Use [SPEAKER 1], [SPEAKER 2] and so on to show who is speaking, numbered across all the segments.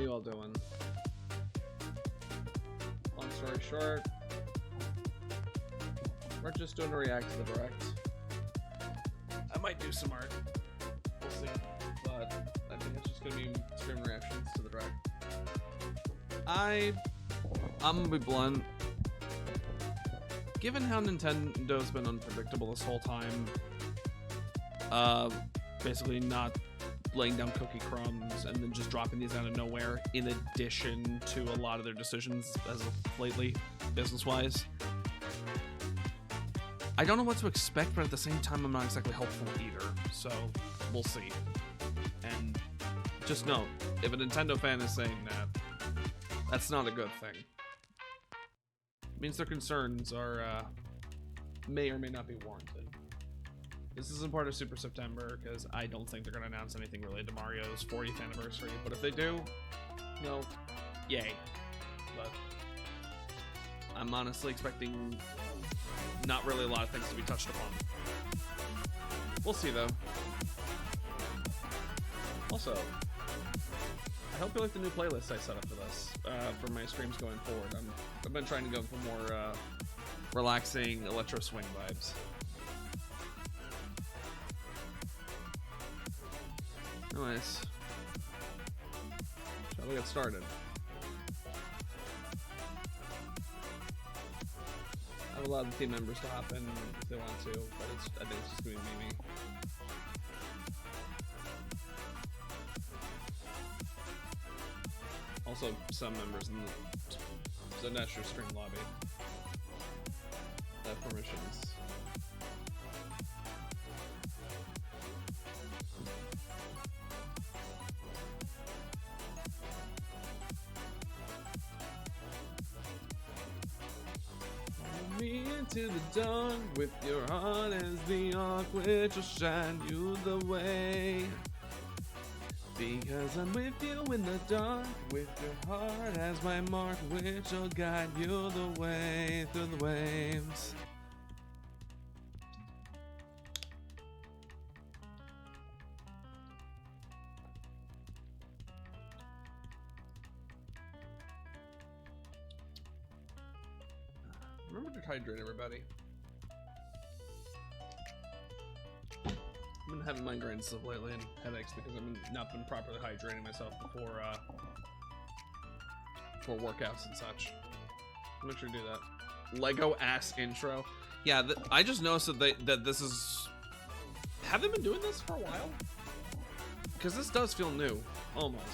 [SPEAKER 1] you all doing? Long story short, we're just doing a react to the direct. I might do some art. We'll see. But I think it's just gonna be stream reactions to the direct. I'm gonna be blunt. Given how Nintendo's been unpredictable this whole time, basically not laying down cookie crumbs and then just dropping these out of nowhere, in addition to a lot of their decisions as of lately, business-wise, I don't know what to expect, but at the same time, I'm not exactly hopeful either. So we'll see. And just note, if a Nintendo fan is saying that, that's not a good thing. It means their concerns are may or may not be warranted. This isn't part of Super September because I don't think they're going to announce anything related to Mario's 40th anniversary. But if they do, no, yay. But I'm honestly expecting not really a lot of things to be touched upon. We'll see though. Also, I hope you like the new playlist I set up for this, for my streams going forward. I've been trying to go for more relaxing electro swing vibes. Anyways, shall we get started? I have a lot of team members to hop in if they want to, but I think it's just gonna be me. Also, some members in the Nesher stream lobby have permissions. Me into the dark with your heart as the arc which will shine you the way. Because I'm with you in the dark, with your heart as my mark, which will guide you the way through the waves. Remember to hydrate, everybody. I've been having migraines stuff lately and headaches because I've not been properly hydrating myself before workouts and such. Make sure to do that. Lego ass intro. Yeah, I just noticed that this is. Have they been doing this for a while? Because this does feel new, almost.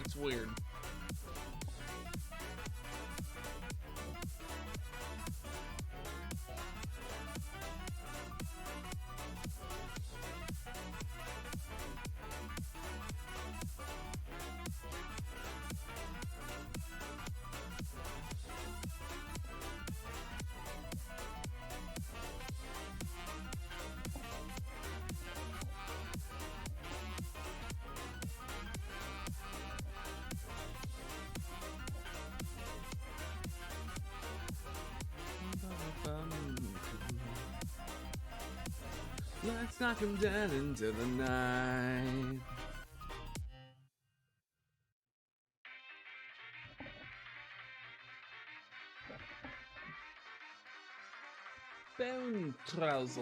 [SPEAKER 1] It's weird. Let's knock him down into the night. Bone trouser.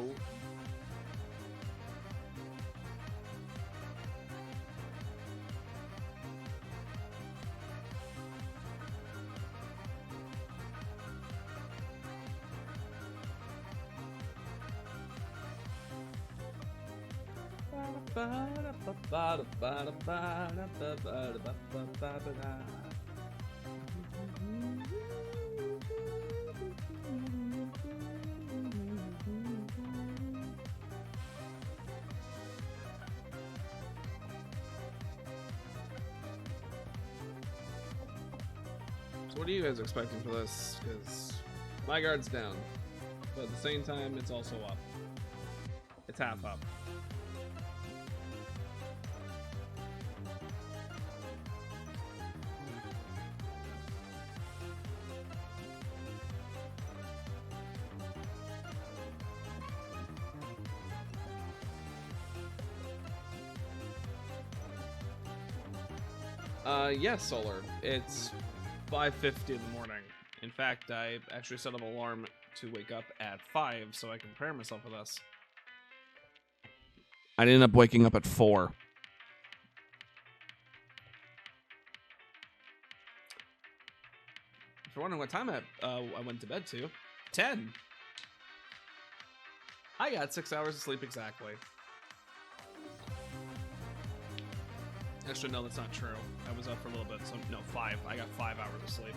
[SPEAKER 1] So what are you guys expecting for this? Because my guard's down, but at the same time, it's also up. It's half up. Yes, Solar. It's 5:50 in the morning. In fact, I actually set an alarm to wake up at 5 so I can prepare myself for this. I ended up waking up at 4. If you're wondering what time I went to bed to, 10. I got 6 hours of sleep exactly. Actually, no, that's not true. I was up for a little bit, so no, 5. I got 5 hours of sleep,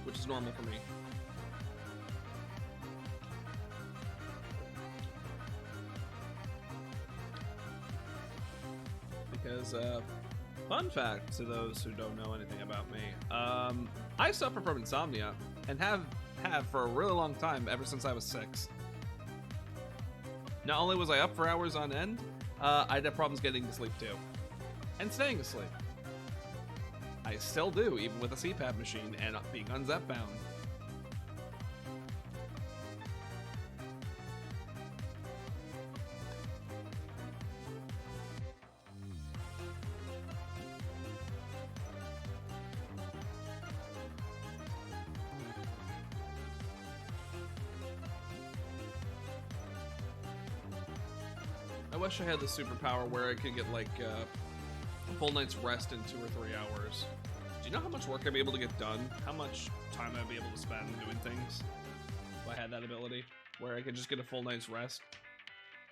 [SPEAKER 1] which is normal for me. Because, fun fact to those who don't know anything about me, I suffer from insomnia and have for a really long time, ever since I was 6. Not only was I up for hours on end, I'd have problems getting to sleep too. And staying asleep. I still do, even with a CPAP machine and being unzap bound. I wish I had the superpower where I could get like a full night's rest in 2 or 3 hours. Do you know how much work I'd be able to get done? How much time I'd be able to spend doing things if I had that ability? Where I could just get a full night's rest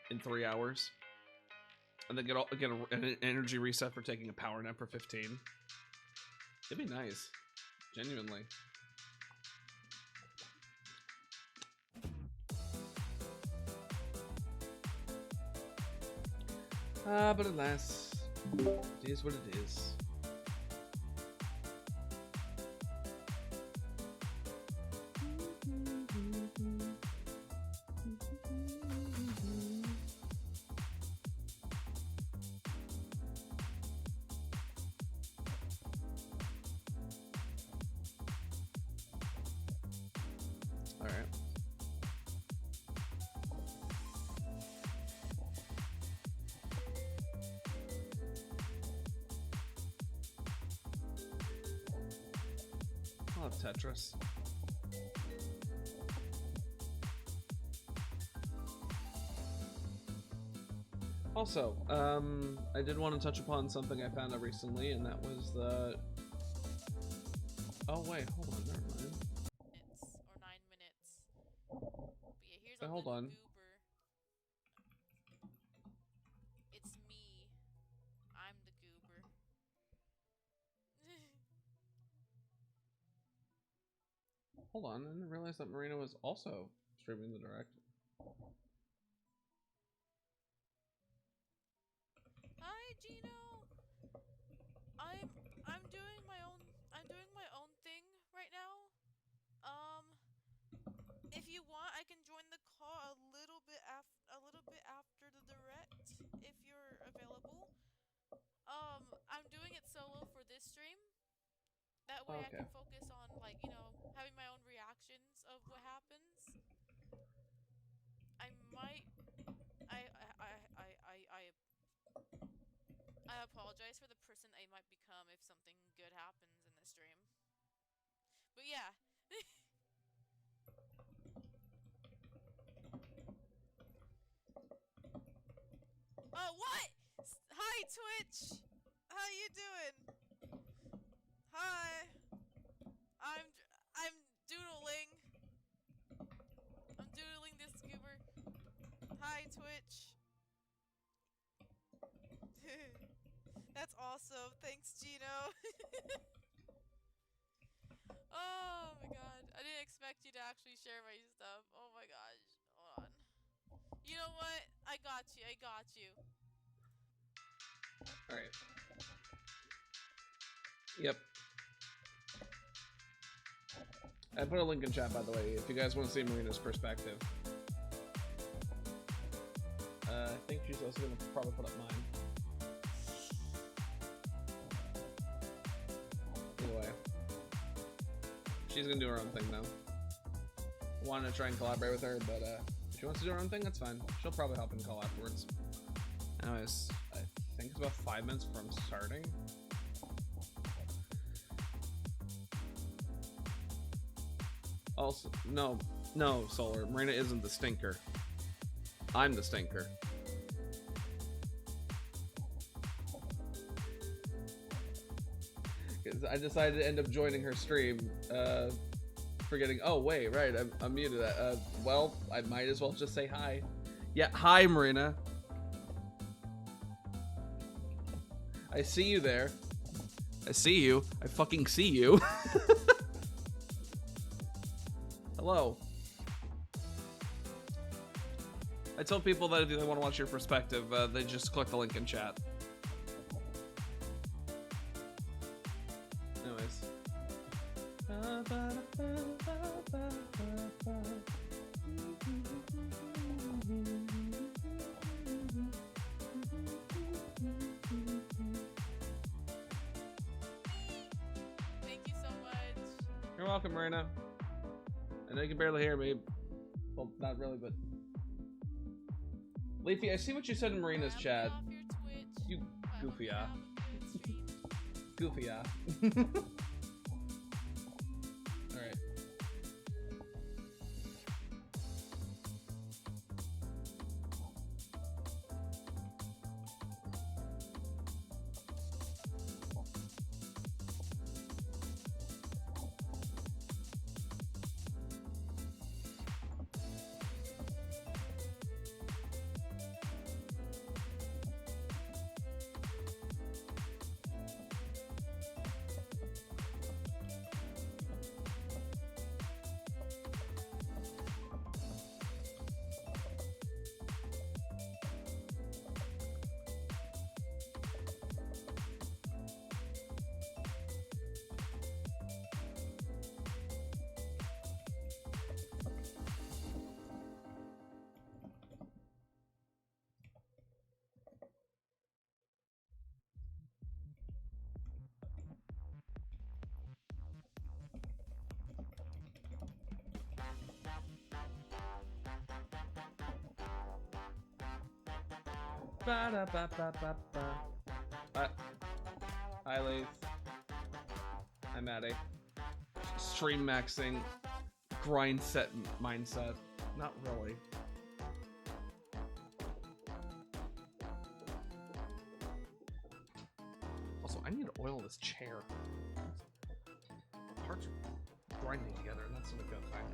[SPEAKER 1] in 3 hours. And then get an energy reset for taking a power nap for 15. It'd be nice. Genuinely. But alas, it is what it is. All right. I love Tetris. Also, I did want to touch upon something I found out recently, and that was the... Oh wait, hold on, never mind.
[SPEAKER 2] Or 9 minutes. But yeah, here's a
[SPEAKER 1] Hold
[SPEAKER 2] little
[SPEAKER 1] on.
[SPEAKER 2] goober. It's me. I'm the goober.
[SPEAKER 1] Hold on, I didn't realize that Marina was also streaming the direct.
[SPEAKER 2] Hi, Jino. I'm doing my own thing right now. If you want, I can join the call a little bit after the direct if you're available. I'm doing it solo for this stream. That way I
[SPEAKER 1] Okay.
[SPEAKER 2] can focus on, like, you know, having my own reactions of what happens. I might I apologize for the person I might become if something good happens in the stream. But yeah. Oh, what? Hi, Twitch. How you doing? Hi. I'm doodling. I'm doodling this goober. Hi, Twitch. That's awesome. Thanks, Jino. Oh my god. I didn't expect you to actually share my stuff. Oh my gosh. Hold on. You know what? I got you. I got you.
[SPEAKER 1] Alright. Yep. I put a link in chat, by the way, if you guys want to see Marina's perspective. I think she's also going to probably put up mine. Either way. She's going to do her own thing, though. I wanted to try and collaborate with her, but if she wants to do her own thing, that's fine. She'll probably hop in call afterwards. Anyways, I think it's about 5 minutes from starting. Also, no, Solar. Marina isn't the stinker. I'm the stinker. Because I decided to end up joining her stream, forgetting. Oh wait, right, I'm muted. Well, I might as well just say hi. Yeah, hi, Marina. I see you there. I see you. I fucking see you. Hello. I told people that if they want to watch your perspective, they just click the link in chat. Anyways.
[SPEAKER 2] Thank you so much.
[SPEAKER 1] You're welcome, Marina. I know you can barely hear me. Well, not really, but... Leafy, I see what you said in Marina's chat. You goofy Goofy Alright. Hi, Leaf. I'm Maddie. Stream maxing, grind set mindset. Not really. Also, I need to oil this chair. Parts are grinding together, and that's not a good thing.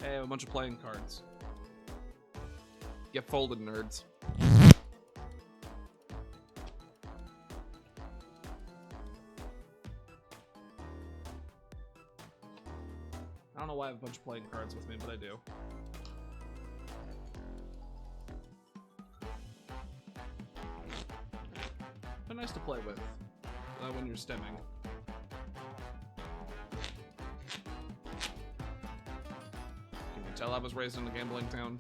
[SPEAKER 1] Hey, I have a bunch of playing cards. Get folded, nerds. I don't know why I have a bunch of playing cards with me, but I do. They're nice to play with when you're stimming. Can you tell I was raised in a gambling town?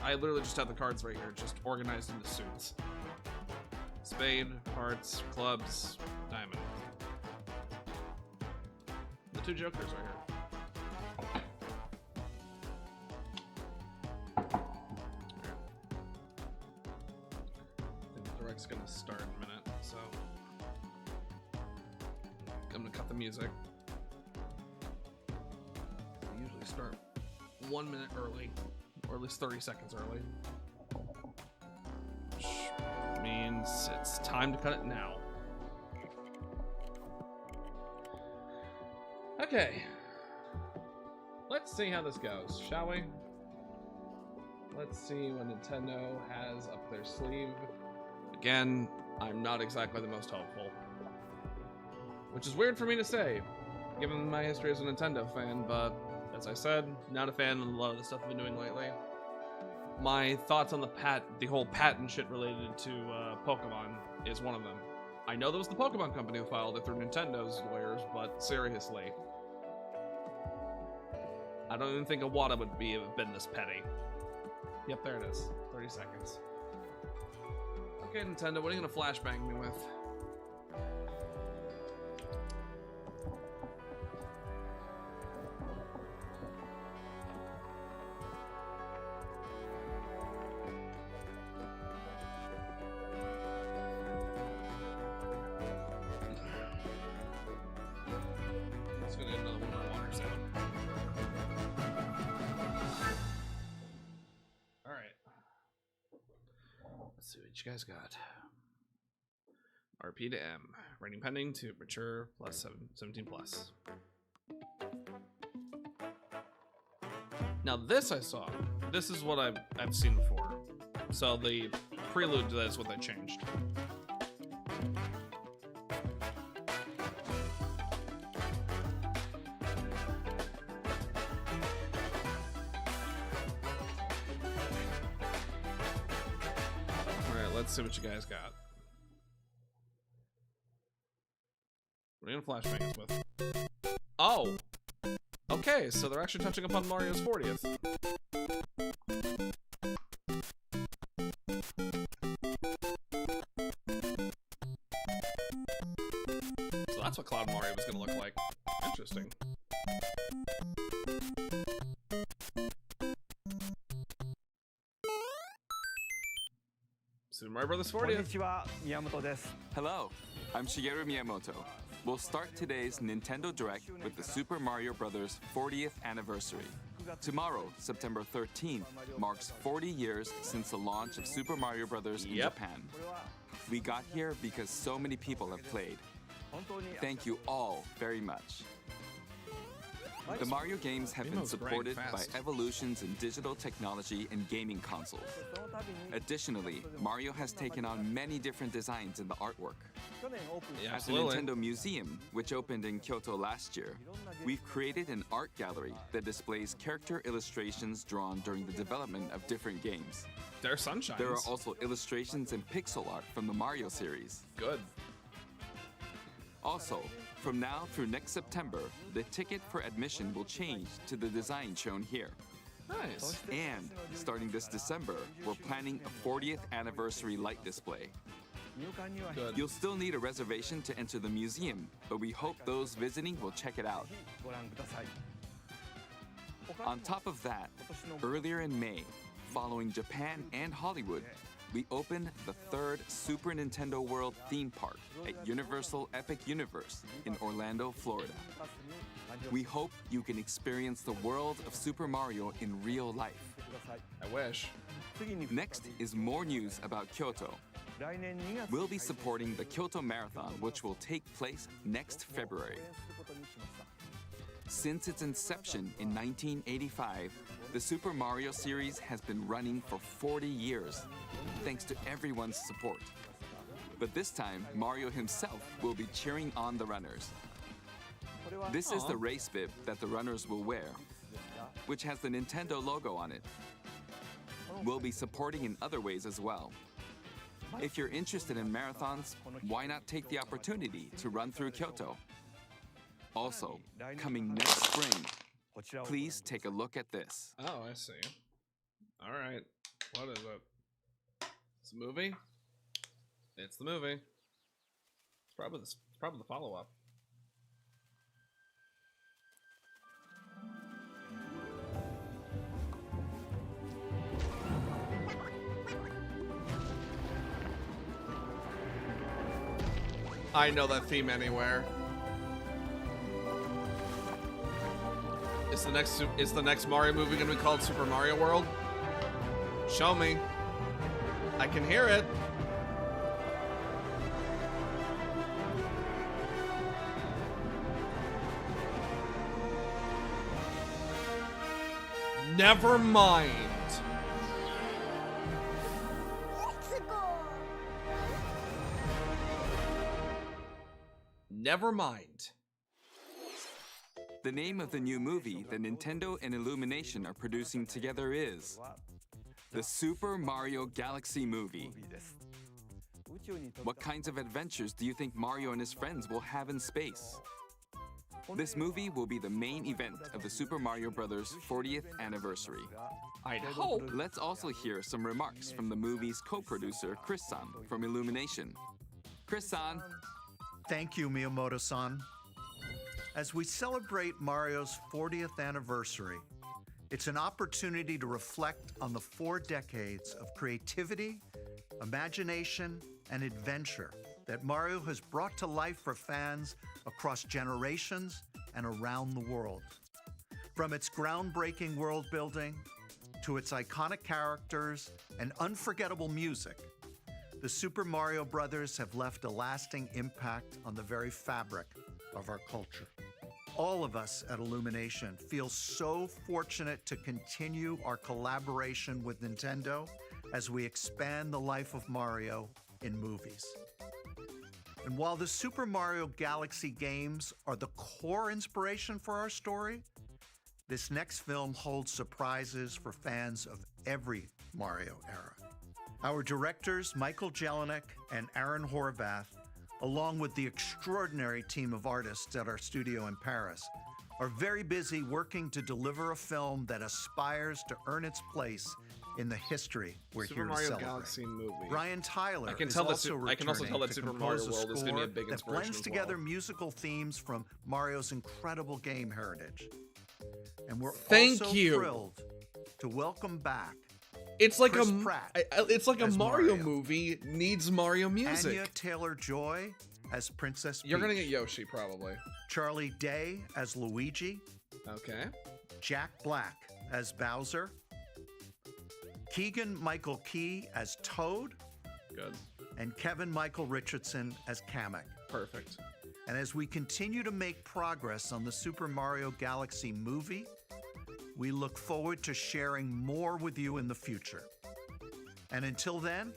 [SPEAKER 1] I literally just have the cards right here, just organized into suits. Spade, hearts, clubs, diamond. The two jokers are here. I think the direct's gonna start in a minute, so I'm gonna cut the music. I usually start 1 minute early, or at least 30 seconds early. Which means it's time to cut it now. Okay. Let's see how this goes, shall we? Let's see what Nintendo has up their sleeve. Again, I'm not exactly the most hopeful. Which is weird for me to say, given my history as a Nintendo fan, but as I said, not a fan of a lot of the stuff I've been doing lately. my thoughts on the whole patent shit related to Pokemon is one of them. I know that was the Pokemon Company who filed it through Nintendo's lawyers, but seriously, I don't even think Iwata would have been this petty. Yep, there it is. 30 seconds. Okay, Nintendo, what are you gonna flashbang me with? Let's go get another one of my waters out. Alright. Let's see what you guys got. RP to M. Rating pending to mature plus 17 plus. Now this I saw. This is what I've seen before. So the prelude to that is what they changed. Alright, let's see what you guys got. What are you gonna flashbang us with? Oh! Okay, so they're actually touching upon Mario's 40th. So that's what Cloud Mario was gonna look like. Interesting. Super Mario Brothers 40th.
[SPEAKER 3] Hello, I'm Shigeru Miyamoto. We'll start today's Nintendo Direct with the Super Mario Bros. 40th anniversary. Tomorrow, September 13th, marks 40 years since the launch of Super Mario Bros. In Japan. We got here because so many people have played. Thank you all very much. The Mario games have been supported by evolutions in digital technology and gaming consoles. Additionally, Mario has taken on many different designs in the artwork.
[SPEAKER 1] Yeah,
[SPEAKER 3] At the Nintendo Museum, which opened in Kyoto last year, we've created an art gallery that displays character illustrations drawn during the development of different games.
[SPEAKER 1] They're sunshines.
[SPEAKER 3] There are also illustrations and pixel art from the Mario series.
[SPEAKER 1] Good.
[SPEAKER 3] Also, from now through next September, the ticket for admission will change to the design shown here.
[SPEAKER 1] Nice.
[SPEAKER 3] And starting this December, we're planning a 40th anniversary light display.
[SPEAKER 1] Good.
[SPEAKER 3] You'll still need a reservation to enter the museum, but we hope those visiting will check it out. On top of that, earlier in May, following Japan and Hollywood, we opened the third Super Nintendo World theme park at Universal Epic Universe in Orlando, Florida. We hope you can experience the world of Super Mario in real life.
[SPEAKER 1] I wish.
[SPEAKER 3] Next is more news about Kyoto. We'll be supporting the Kyoto Marathon, which will take place next February. Since its inception in 1985, the Super Mario series has been running for 40 years, thanks to everyone's support. But this time, Mario himself will be cheering on the runners. This is the race bib that the runners will wear, which has the Nintendo logo on it. We'll be supporting in other ways as well. If you're interested in marathons, why not take the opportunity to run through Kyoto? Also, coming next spring, please take a look at this.
[SPEAKER 1] Oh, I see. All right. What is it? It's a movie? It's the movie. It's probably the follow-up. I know that theme anywhere. Is the next Mario movie gonna be called Super Mario World? Show me. I can hear it. Never mind. Never mind.
[SPEAKER 3] The name of the new movie that Nintendo and Illumination are producing together is The Super Mario Galaxy movie. What kinds of adventures do you think Mario and his friends will have in space? This movie will be the main event of the Super Mario Bros. 40th anniversary.
[SPEAKER 1] I'd hope.
[SPEAKER 3] Let's also hear some remarks from the movie's co-producer, Chris-san, from Illumination. Chris-san.
[SPEAKER 4] Thank you, Miyamoto-san. As we celebrate Mario's 40th anniversary, it's an opportunity to reflect on the 4 decades of creativity, imagination, and adventure that Mario has brought to life for fans across generations and around the world. From its groundbreaking world building to its iconic characters and unforgettable music, the Super Mario Brothers have left a lasting impact on the very fabric of our culture. All of us at Illumination feel so fortunate to continue our collaboration with Nintendo as we expand the life of Mario in movies. And while the Super Mario Galaxy games are the core inspiration for our story, this next film holds surprises for fans of every Mario era. Our directors, Michael Jelinek and Aaron Horvath, along with the extraordinary team of artists at our studio in Paris, are very busy working to deliver a film that aspires to earn its place in the history we're
[SPEAKER 1] Super
[SPEAKER 4] here
[SPEAKER 1] Mario
[SPEAKER 4] to celebrate.
[SPEAKER 1] Galaxy movie.
[SPEAKER 4] Brian Tyler
[SPEAKER 1] I can
[SPEAKER 4] is
[SPEAKER 1] tell that
[SPEAKER 4] also
[SPEAKER 1] I can also tell
[SPEAKER 4] returning
[SPEAKER 1] that
[SPEAKER 4] to
[SPEAKER 1] Super Mario
[SPEAKER 4] compose a
[SPEAKER 1] World is going to be a
[SPEAKER 4] score
[SPEAKER 1] big
[SPEAKER 4] that
[SPEAKER 1] inspiration
[SPEAKER 4] blends
[SPEAKER 1] as
[SPEAKER 4] together
[SPEAKER 1] well.
[SPEAKER 4] musical themes from Mario's incredible game heritage. And we're
[SPEAKER 1] Thank
[SPEAKER 4] also
[SPEAKER 1] you.
[SPEAKER 4] thrilled to welcome back
[SPEAKER 1] It's like
[SPEAKER 4] Chris
[SPEAKER 1] a
[SPEAKER 4] Pratt
[SPEAKER 1] it's like a
[SPEAKER 4] as
[SPEAKER 1] Mario
[SPEAKER 4] Mario.
[SPEAKER 1] movie needs Mario music.
[SPEAKER 4] Anya Taylor-Joy as Princess
[SPEAKER 1] You're gonna
[SPEAKER 4] Peach,
[SPEAKER 1] get Yoshi probably.
[SPEAKER 4] Charlie Day as Luigi,
[SPEAKER 1] Okay.
[SPEAKER 4] Jack Black as Bowser, Keegan-Michael Key as Toad,
[SPEAKER 1] Good.
[SPEAKER 4] and Kevin Michael Richardson as Kamek.
[SPEAKER 1] Perfect.
[SPEAKER 4] And as we continue to make progress on the Super Mario Galaxy movie, we look forward to sharing more with you in the future. And until then,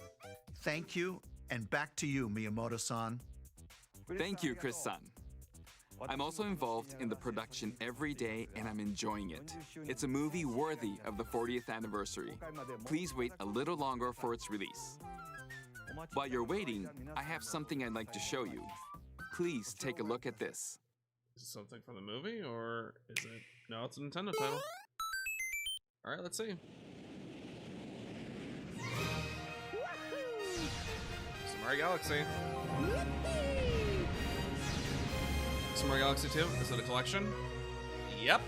[SPEAKER 4] thank you, and back to you, Miyamoto-san.
[SPEAKER 3] Thank you, Chris-san. I'm also involved in the production every day and I'm enjoying it. It's a movie worthy of the 40th anniversary. Please wait a little longer for its release. While you're waiting, I have something I'd like to show you. Please take a look at this.
[SPEAKER 1] Is it something from the movie or is it? No, it's a Nintendo title. All right, let's see. Super Mario Galaxy. Super Mario Galaxy 2. Is it a collection? Yep.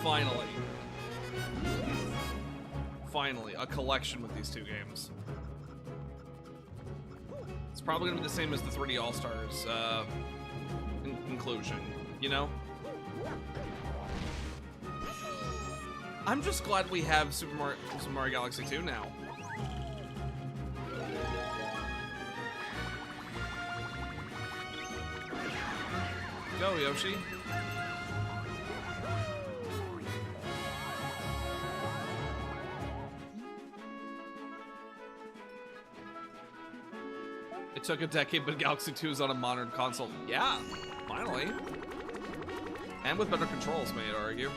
[SPEAKER 1] Finally. Finally, a collection with these 2 games. It's probably gonna be the same as the 3D All-Stars inclusion, you know? I'm just glad we have Super Mario Galaxy 2 now. Go, Yoshi. It took a decade, but Galaxy 2 is on a modern console. Yeah, finally. And with better controls, may I argue.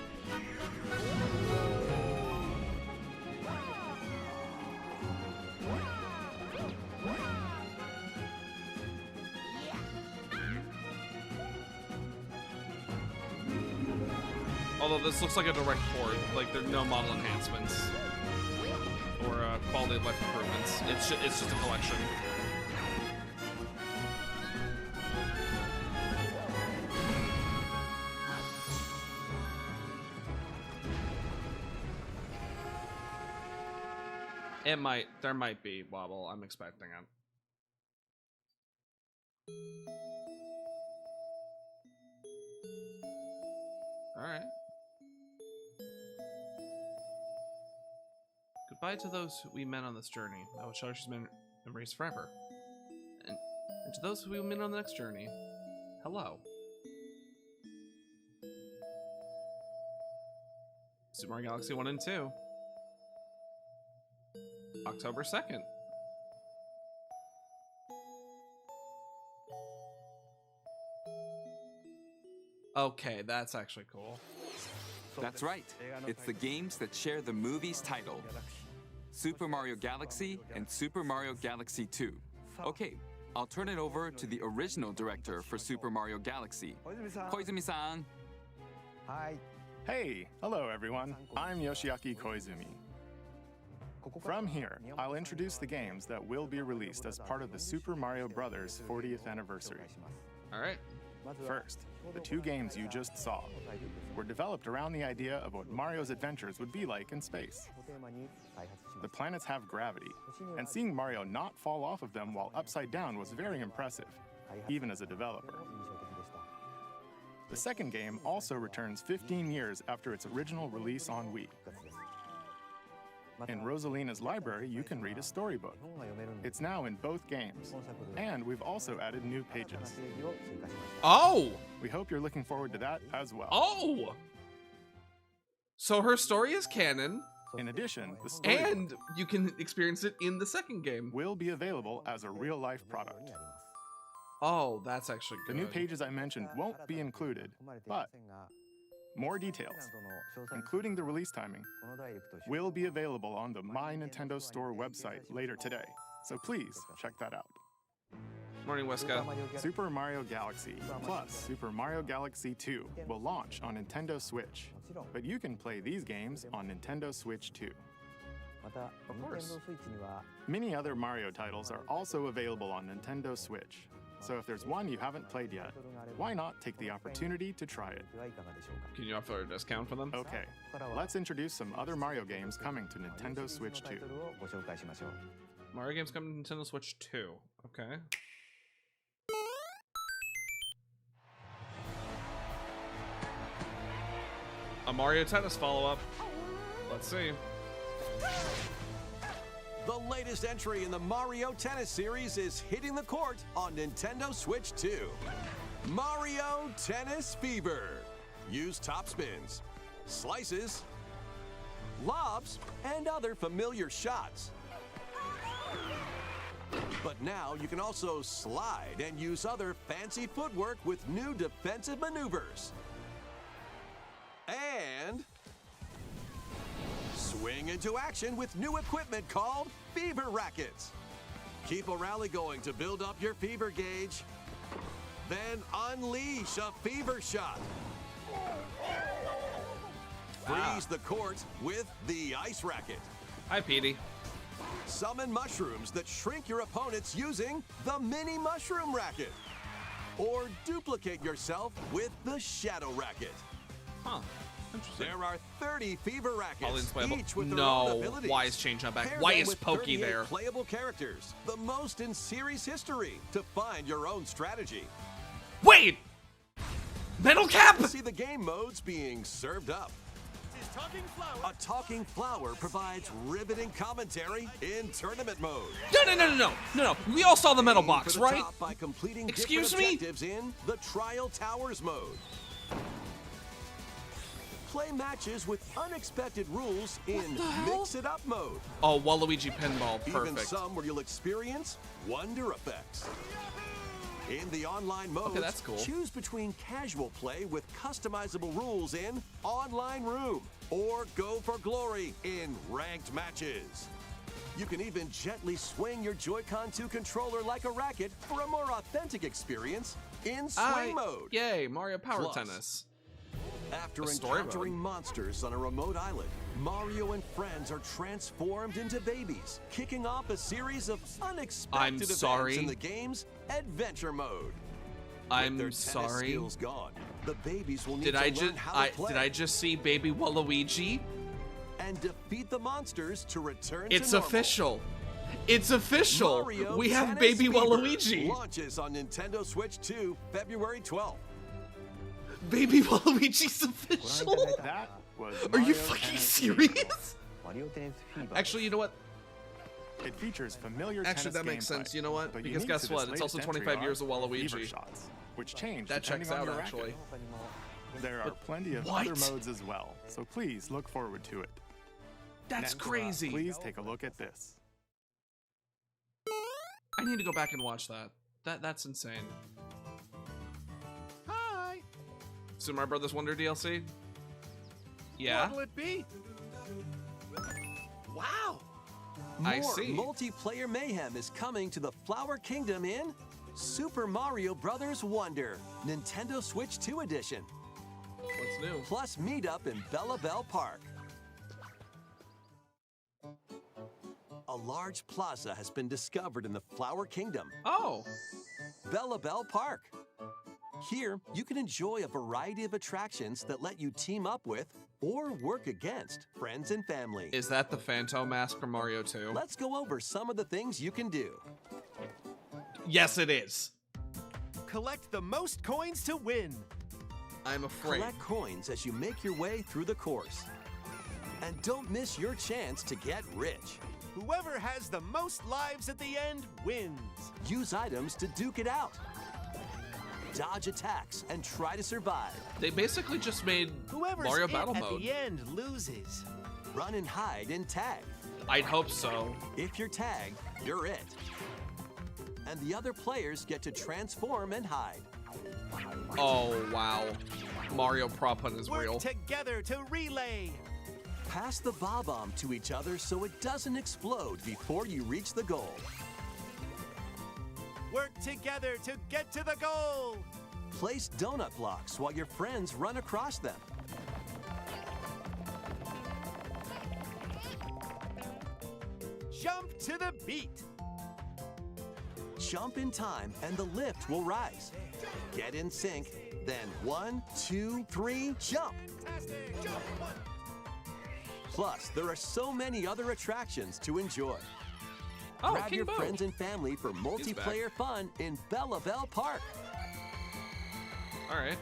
[SPEAKER 1] Although this looks like a direct port, like there's no model enhancements or quality of life improvements. It's just a collection. There might be wobble. I'm expecting it. All right. Goodbye to those who we met on this journey. I will cherish these memories forever. And to those who we will meet on the next journey, hello. Super Mario Galaxy 1 and 2. October 2nd. Okay, that's actually cool.
[SPEAKER 3] That's right. It's the games that share the movie's title. Super Mario Galaxy and Super Mario Galaxy 2. Okay, I'll turn it over to the original director for Super Mario Galaxy, Koizumi-san.
[SPEAKER 5] Hey, hello everyone. I'm Yoshiaki Koizumi. From here, I'll introduce the games that will be released as part of the Super Mario Bros. 40th anniversary.
[SPEAKER 1] All right.
[SPEAKER 5] First, the two games you just saw were developed around the idea of what Mario's adventures would be like in space. The planets have gravity, and seeing Mario not fall off of them while upside down was very impressive, even as a developer. The second game also returns 15 years after its original release on Wii. In Rosalina's library, you can read a storybook. It's now in both games, and we've also added new pages.
[SPEAKER 1] Oh!
[SPEAKER 5] We hope you're looking forward to that as well.
[SPEAKER 1] Oh! So her story is canon,
[SPEAKER 5] In addition, the storybook
[SPEAKER 1] and you can experience it in the second game.
[SPEAKER 5] will be available as a real-life product.
[SPEAKER 1] Oh, that's actually
[SPEAKER 5] The
[SPEAKER 1] good.
[SPEAKER 5] new pages I mentioned won't be included, but more details, including the release timing, will be available on the My Nintendo Store website later today. So please check that out.
[SPEAKER 1] Morning, Weska.
[SPEAKER 5] Super Mario Galaxy plus Super Mario Galaxy 2 will launch on Nintendo Switch, but you can play these games on Nintendo Switch too.
[SPEAKER 1] Of course.
[SPEAKER 5] Many other Mario titles are also available on Nintendo Switch, so if there's one you haven't played yet, why not take the opportunity to try it?
[SPEAKER 1] Can you offer a discount for them?
[SPEAKER 5] Okay, let's introduce some other Mario games coming to Nintendo Switch 2.
[SPEAKER 1] Mario games come to Nintendo Switch 2. Okay. A Mario Tennis follow-up. Let's see.
[SPEAKER 6] The latest entry in the Mario Tennis series is hitting the court on Nintendo Switch 2. Mario Tennis Fever. Use top spins, slices, lobs, and other familiar shots. But now you can also slide and use other fancy footwork with new defensive maneuvers. And swing into action with new equipment called Fever Rackets. Keep a rally going to build up your fever gauge. Then unleash a fever shot. Freeze the court with the Ice Racket.
[SPEAKER 1] Hi, Petey.
[SPEAKER 6] Summon mushrooms that shrink your opponents using the Mini Mushroom Racket. Or duplicate yourself with the Shadow Racket.
[SPEAKER 1] Huh. Interesting.
[SPEAKER 6] There are 30 Fever Rackets,
[SPEAKER 1] Pauline's playable.
[SPEAKER 6] each with their
[SPEAKER 1] No.
[SPEAKER 6] own abilities.
[SPEAKER 1] Why is Change not back?
[SPEAKER 6] Pair
[SPEAKER 1] Why
[SPEAKER 6] them
[SPEAKER 1] is
[SPEAKER 6] with
[SPEAKER 1] Pokey
[SPEAKER 6] 38
[SPEAKER 1] there?
[SPEAKER 6] Playable characters, the most in series history, to find your own strategy.
[SPEAKER 1] Wait! Metal Cap!
[SPEAKER 6] See the game modes being served up. A talking flower provides riveting commentary in tournament mode.
[SPEAKER 1] No. We all saw the metal
[SPEAKER 6] Aim
[SPEAKER 1] box,
[SPEAKER 6] for the
[SPEAKER 1] right?
[SPEAKER 6] top by completing
[SPEAKER 1] Excuse
[SPEAKER 6] different
[SPEAKER 1] me?
[SPEAKER 6] objectives in the Trial Towers mode. Play matches with unexpected rules in
[SPEAKER 1] the hell?
[SPEAKER 6] Mix It Up mode.
[SPEAKER 1] Oh, Waluigi pinball.
[SPEAKER 6] Even
[SPEAKER 1] Perfect.
[SPEAKER 6] some where you'll experience wonder effects. In the online mode,
[SPEAKER 1] Okay, that's cool.
[SPEAKER 6] choose between casual play with customizable rules in Online Room, or go for glory in ranked matches. You can even gently swing your Joy-Con 2 controller like a racket for a more authentic experience in Swing mode.
[SPEAKER 1] Yay, Mario Power
[SPEAKER 6] Plus,
[SPEAKER 1] Tennis.
[SPEAKER 6] After
[SPEAKER 1] A story
[SPEAKER 6] encountering
[SPEAKER 1] mode.
[SPEAKER 6] monsters on a remote island, Mario and friends are transformed into babies, kicking off a series of unexpected events
[SPEAKER 1] sorry.
[SPEAKER 6] in the game's adventure mode. With
[SPEAKER 1] I'm
[SPEAKER 6] their tennis
[SPEAKER 1] sorry.
[SPEAKER 6] skills gone, the babies will need
[SPEAKER 1] Did
[SPEAKER 6] to
[SPEAKER 1] I
[SPEAKER 6] learn
[SPEAKER 1] just
[SPEAKER 6] how to play
[SPEAKER 1] did I just see baby Waluigi?
[SPEAKER 6] and defeat the monsters to return
[SPEAKER 1] It's
[SPEAKER 6] to normal.
[SPEAKER 1] official. It's official.
[SPEAKER 6] Mario
[SPEAKER 1] We have
[SPEAKER 6] Tennis
[SPEAKER 1] baby
[SPEAKER 6] Fever
[SPEAKER 1] Waluigi.
[SPEAKER 6] launches on Nintendo Switch 2, February 12th.
[SPEAKER 1] Baby Waluigi's official.
[SPEAKER 5] That was
[SPEAKER 1] Are you
[SPEAKER 5] Mario
[SPEAKER 1] fucking
[SPEAKER 5] Tennis
[SPEAKER 1] serious?
[SPEAKER 5] Fever.
[SPEAKER 1] Actually, you know what?
[SPEAKER 5] It features familiar
[SPEAKER 1] Actually,
[SPEAKER 5] tennis
[SPEAKER 1] that makes
[SPEAKER 5] gameplay,
[SPEAKER 1] sense. You know what?
[SPEAKER 5] but
[SPEAKER 1] Because
[SPEAKER 5] unique
[SPEAKER 1] guess
[SPEAKER 5] to this
[SPEAKER 1] what? It's also
[SPEAKER 5] latest entry
[SPEAKER 1] 25 years of
[SPEAKER 5] are
[SPEAKER 1] Waluigi.
[SPEAKER 5] Fever shots, which change
[SPEAKER 1] That
[SPEAKER 5] depending
[SPEAKER 1] checks
[SPEAKER 5] on
[SPEAKER 1] out,
[SPEAKER 5] your racket.
[SPEAKER 1] actually.
[SPEAKER 5] There are
[SPEAKER 1] But
[SPEAKER 5] plenty of
[SPEAKER 1] what?
[SPEAKER 5] other modes as well, so please look forward to it.
[SPEAKER 1] That's
[SPEAKER 5] Next,
[SPEAKER 1] crazy.
[SPEAKER 5] Please take a look at this.
[SPEAKER 1] I need to go back and watch that. That's insane.
[SPEAKER 5] Hi!
[SPEAKER 1] Super Mario Brothers Wonder DLC? Yeah.
[SPEAKER 7] What'll it be? Wow!
[SPEAKER 1] I
[SPEAKER 6] More
[SPEAKER 1] see.
[SPEAKER 6] multiplayer mayhem is coming to the Flower Kingdom in Super Mario Bros. Wonder, Nintendo Switch 2 Edition,
[SPEAKER 1] What's new?
[SPEAKER 6] plus meet up in Bella Bell Park. A large plaza has been discovered in the Flower Kingdom,
[SPEAKER 1] Oh,
[SPEAKER 6] Bella Bell Park. Here, you can enjoy a variety of attractions that let you team up with or work against friends and family.
[SPEAKER 1] is that the Phantom Mask from Mario 2?
[SPEAKER 6] Let's go over some of the things you can do.
[SPEAKER 1] Yes, it is.
[SPEAKER 7] Collect the most coins to win.
[SPEAKER 1] I'm afraid.
[SPEAKER 6] Collect coins as you make your way through the course. And don't miss your chance to get rich.
[SPEAKER 7] Whoever has the most lives at the end wins.
[SPEAKER 6] Use items to duke it out. Dodge attacks and try to survive.
[SPEAKER 1] They basically just made
[SPEAKER 7] Whoever's
[SPEAKER 1] Mario
[SPEAKER 7] it
[SPEAKER 1] Battle
[SPEAKER 7] at
[SPEAKER 1] Mode.
[SPEAKER 7] the end loses.
[SPEAKER 6] Run and hide and tag.
[SPEAKER 1] I'd hope so.
[SPEAKER 6] If you're tagged, you're it. And the other players get to transform and hide.
[SPEAKER 1] Oh, wow. Mario prop hunt is
[SPEAKER 7] Work
[SPEAKER 1] real.
[SPEAKER 7] together to relay.
[SPEAKER 6] Pass the bob-omb to each other so it doesn't explode before you reach the goal.
[SPEAKER 7] Work together to get to the goal.
[SPEAKER 6] Place donut blocks while your friends run across them.
[SPEAKER 7] Jump to the beat.
[SPEAKER 6] Jump in time and the lift will rise. Get in sync, then 1, 2, 3, jump! Plus, there are so many other attractions to enjoy.
[SPEAKER 1] Oh,
[SPEAKER 6] Grab
[SPEAKER 1] King
[SPEAKER 6] your
[SPEAKER 1] Bo.
[SPEAKER 6] friends and family for multiplayer fun in Bella Bell Park.
[SPEAKER 1] All right.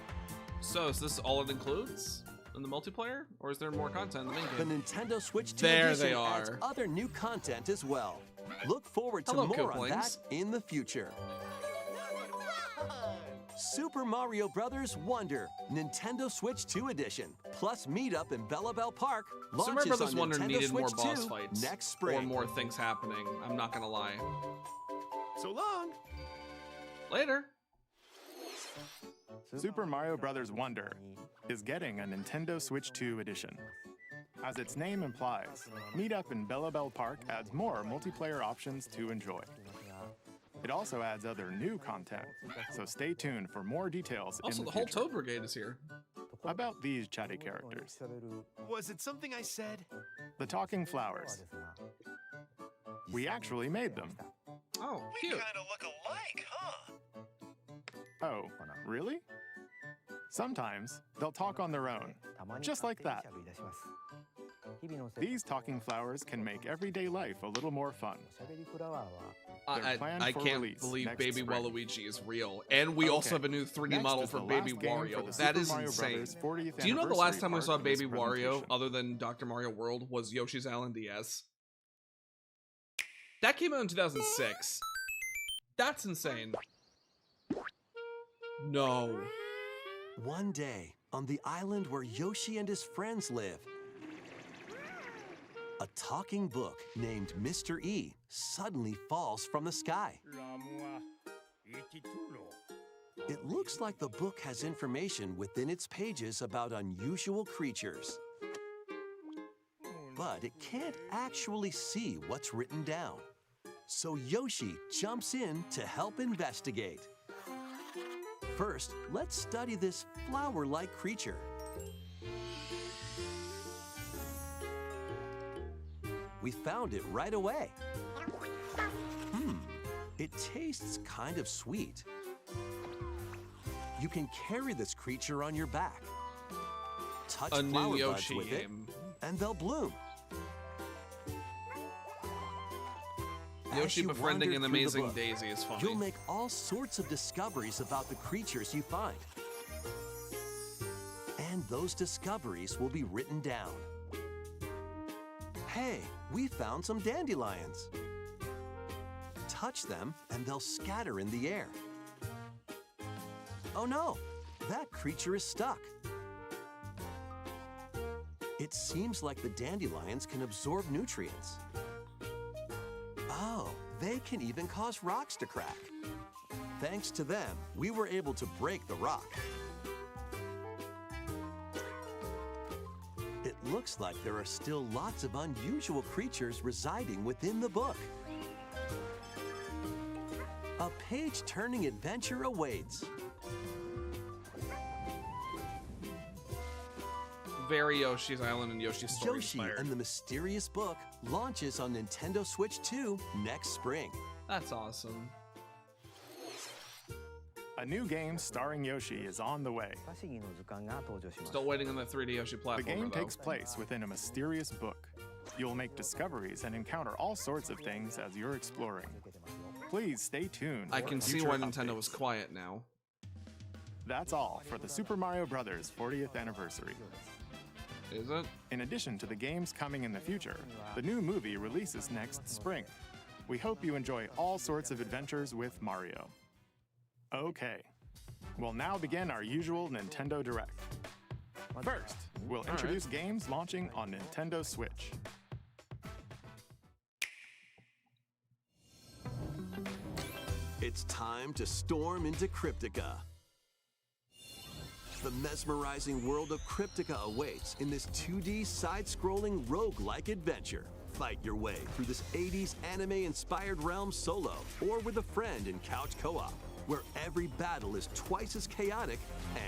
[SPEAKER 1] So is this all it includes in the multiplayer, or is there more content in the main
[SPEAKER 6] The
[SPEAKER 1] game?
[SPEAKER 6] Nintendo Switch 2
[SPEAKER 1] There
[SPEAKER 6] edition
[SPEAKER 1] they
[SPEAKER 6] adds
[SPEAKER 1] are.
[SPEAKER 6] other new content as well. Look forward to
[SPEAKER 1] Hello,
[SPEAKER 6] more on that
[SPEAKER 1] Kooplings.
[SPEAKER 6] in the future. Super Mario Bros. Wonder, Nintendo Switch 2 Edition, plus meet up in Bella Bell Park,
[SPEAKER 1] Super
[SPEAKER 6] launches
[SPEAKER 1] Mario Brothers
[SPEAKER 6] on
[SPEAKER 1] Wonder
[SPEAKER 6] Nintendo
[SPEAKER 1] needed more
[SPEAKER 6] Switch
[SPEAKER 1] boss
[SPEAKER 6] 2
[SPEAKER 1] fights
[SPEAKER 6] next spring.
[SPEAKER 1] or more things happening. I'm not gonna lie.
[SPEAKER 7] So long.
[SPEAKER 1] Later.
[SPEAKER 5] Super Mario Bros. Wonder is getting a Nintendo Switch 2 edition. As its name implies, Meet Up in Bella Bell Park adds more multiplayer options to enjoy. It also adds other new content, so stay tuned for more details
[SPEAKER 1] Also,
[SPEAKER 5] in
[SPEAKER 1] the
[SPEAKER 5] the
[SPEAKER 1] whole
[SPEAKER 5] future.
[SPEAKER 1] Toad Brigade is here.
[SPEAKER 5] About these chatty characters,
[SPEAKER 7] Was it something I said?
[SPEAKER 5] the talking flowers. We actually made them.
[SPEAKER 1] Oh, cute.
[SPEAKER 7] look alike, huh?
[SPEAKER 5] Oh, really? Sometimes they'll talk on their own, just like that. These talking flowers can make everyday life a little more fun. They're planned
[SPEAKER 1] I
[SPEAKER 5] for
[SPEAKER 1] can't
[SPEAKER 5] release
[SPEAKER 1] believe
[SPEAKER 5] next
[SPEAKER 1] Baby
[SPEAKER 5] spring.
[SPEAKER 1] Waluigi is real. And we also
[SPEAKER 5] Okay.
[SPEAKER 1] have a new 3D
[SPEAKER 5] Next
[SPEAKER 1] model
[SPEAKER 5] is
[SPEAKER 1] for
[SPEAKER 5] the
[SPEAKER 1] Baby
[SPEAKER 5] last game for
[SPEAKER 1] Wario.
[SPEAKER 5] the
[SPEAKER 1] That
[SPEAKER 5] Super
[SPEAKER 1] is
[SPEAKER 5] Mario
[SPEAKER 1] insane.
[SPEAKER 5] Brothers 40th
[SPEAKER 1] Do you know the last
[SPEAKER 5] anniversary
[SPEAKER 1] time we saw
[SPEAKER 5] part of this
[SPEAKER 1] Baby Wario,
[SPEAKER 5] presentation.
[SPEAKER 1] other than Dr. Mario World, was Yoshi's Island DS? That came out in 2006. That's insane. No.
[SPEAKER 6] One day, on the island where Yoshi and his friends live, a talking book named Mr. E suddenly falls from the sky. It looks like the book has information within its pages about unusual creatures. But it can't actually see what's written down. So Yoshi jumps in to help investigate. First, let's study this flower-like creature. We found it right away. It tastes kind of sweet. You can carry this creature on your back. Touch
[SPEAKER 1] A new
[SPEAKER 6] flower buds
[SPEAKER 1] Yoshi
[SPEAKER 6] with it,
[SPEAKER 1] game.
[SPEAKER 6] and they'll bloom. As
[SPEAKER 1] Yoshi
[SPEAKER 6] you
[SPEAKER 1] befriending
[SPEAKER 6] wander
[SPEAKER 1] an
[SPEAKER 6] through the
[SPEAKER 1] amazing
[SPEAKER 6] book,
[SPEAKER 1] Daisy is funny.
[SPEAKER 6] You'll make all sorts of discoveries about the creatures you find. And those discoveries will be written down. Hey, we found some dandelions. Touch them and they'll scatter in the air. Oh no, that creature is stuck. It seems like the dandelions can absorb nutrients. Oh, they can even cause rocks to crack. Thanks to them, we were able to break the rock. looks like there are still lots of unusual creatures residing within the book. A page-turning adventure awaits.
[SPEAKER 1] Very Yoshi's Island and Yoshi's Story
[SPEAKER 6] Yoshi
[SPEAKER 1] inspired.
[SPEAKER 6] and the Mysterious Book launches on Nintendo Switch 2 next spring.
[SPEAKER 1] That's awesome.
[SPEAKER 5] A new game starring Yoshi is on the way.
[SPEAKER 1] Still waiting on the 3D Yoshi
[SPEAKER 5] The
[SPEAKER 1] platformer,
[SPEAKER 5] game
[SPEAKER 1] though.
[SPEAKER 5] takes place within a mysterious book. You'll make discoveries and encounter all sorts of things as you're exploring. Please stay tuned.
[SPEAKER 1] I
[SPEAKER 5] for
[SPEAKER 1] can see
[SPEAKER 5] future
[SPEAKER 1] why Nintendo
[SPEAKER 5] updates.
[SPEAKER 1] was quiet now.
[SPEAKER 5] That's all for the Super Mario Bros. 40th anniversary.
[SPEAKER 1] Is it?
[SPEAKER 5] In addition to the games coming in the future, the new movie releases next spring. We hope you enjoy all sorts of adventures with Mario. Okay, we'll now begin our usual Nintendo Direct. First, we'll introduce games launching on Nintendo Switch.
[SPEAKER 6] It's time to storm into Cryptica. The mesmerizing world of Cryptica awaits in this 2D side-scrolling roguelike adventure. Fight your way through this 80s anime-inspired realm solo or with a friend in couch co-op, where every battle is twice as chaotic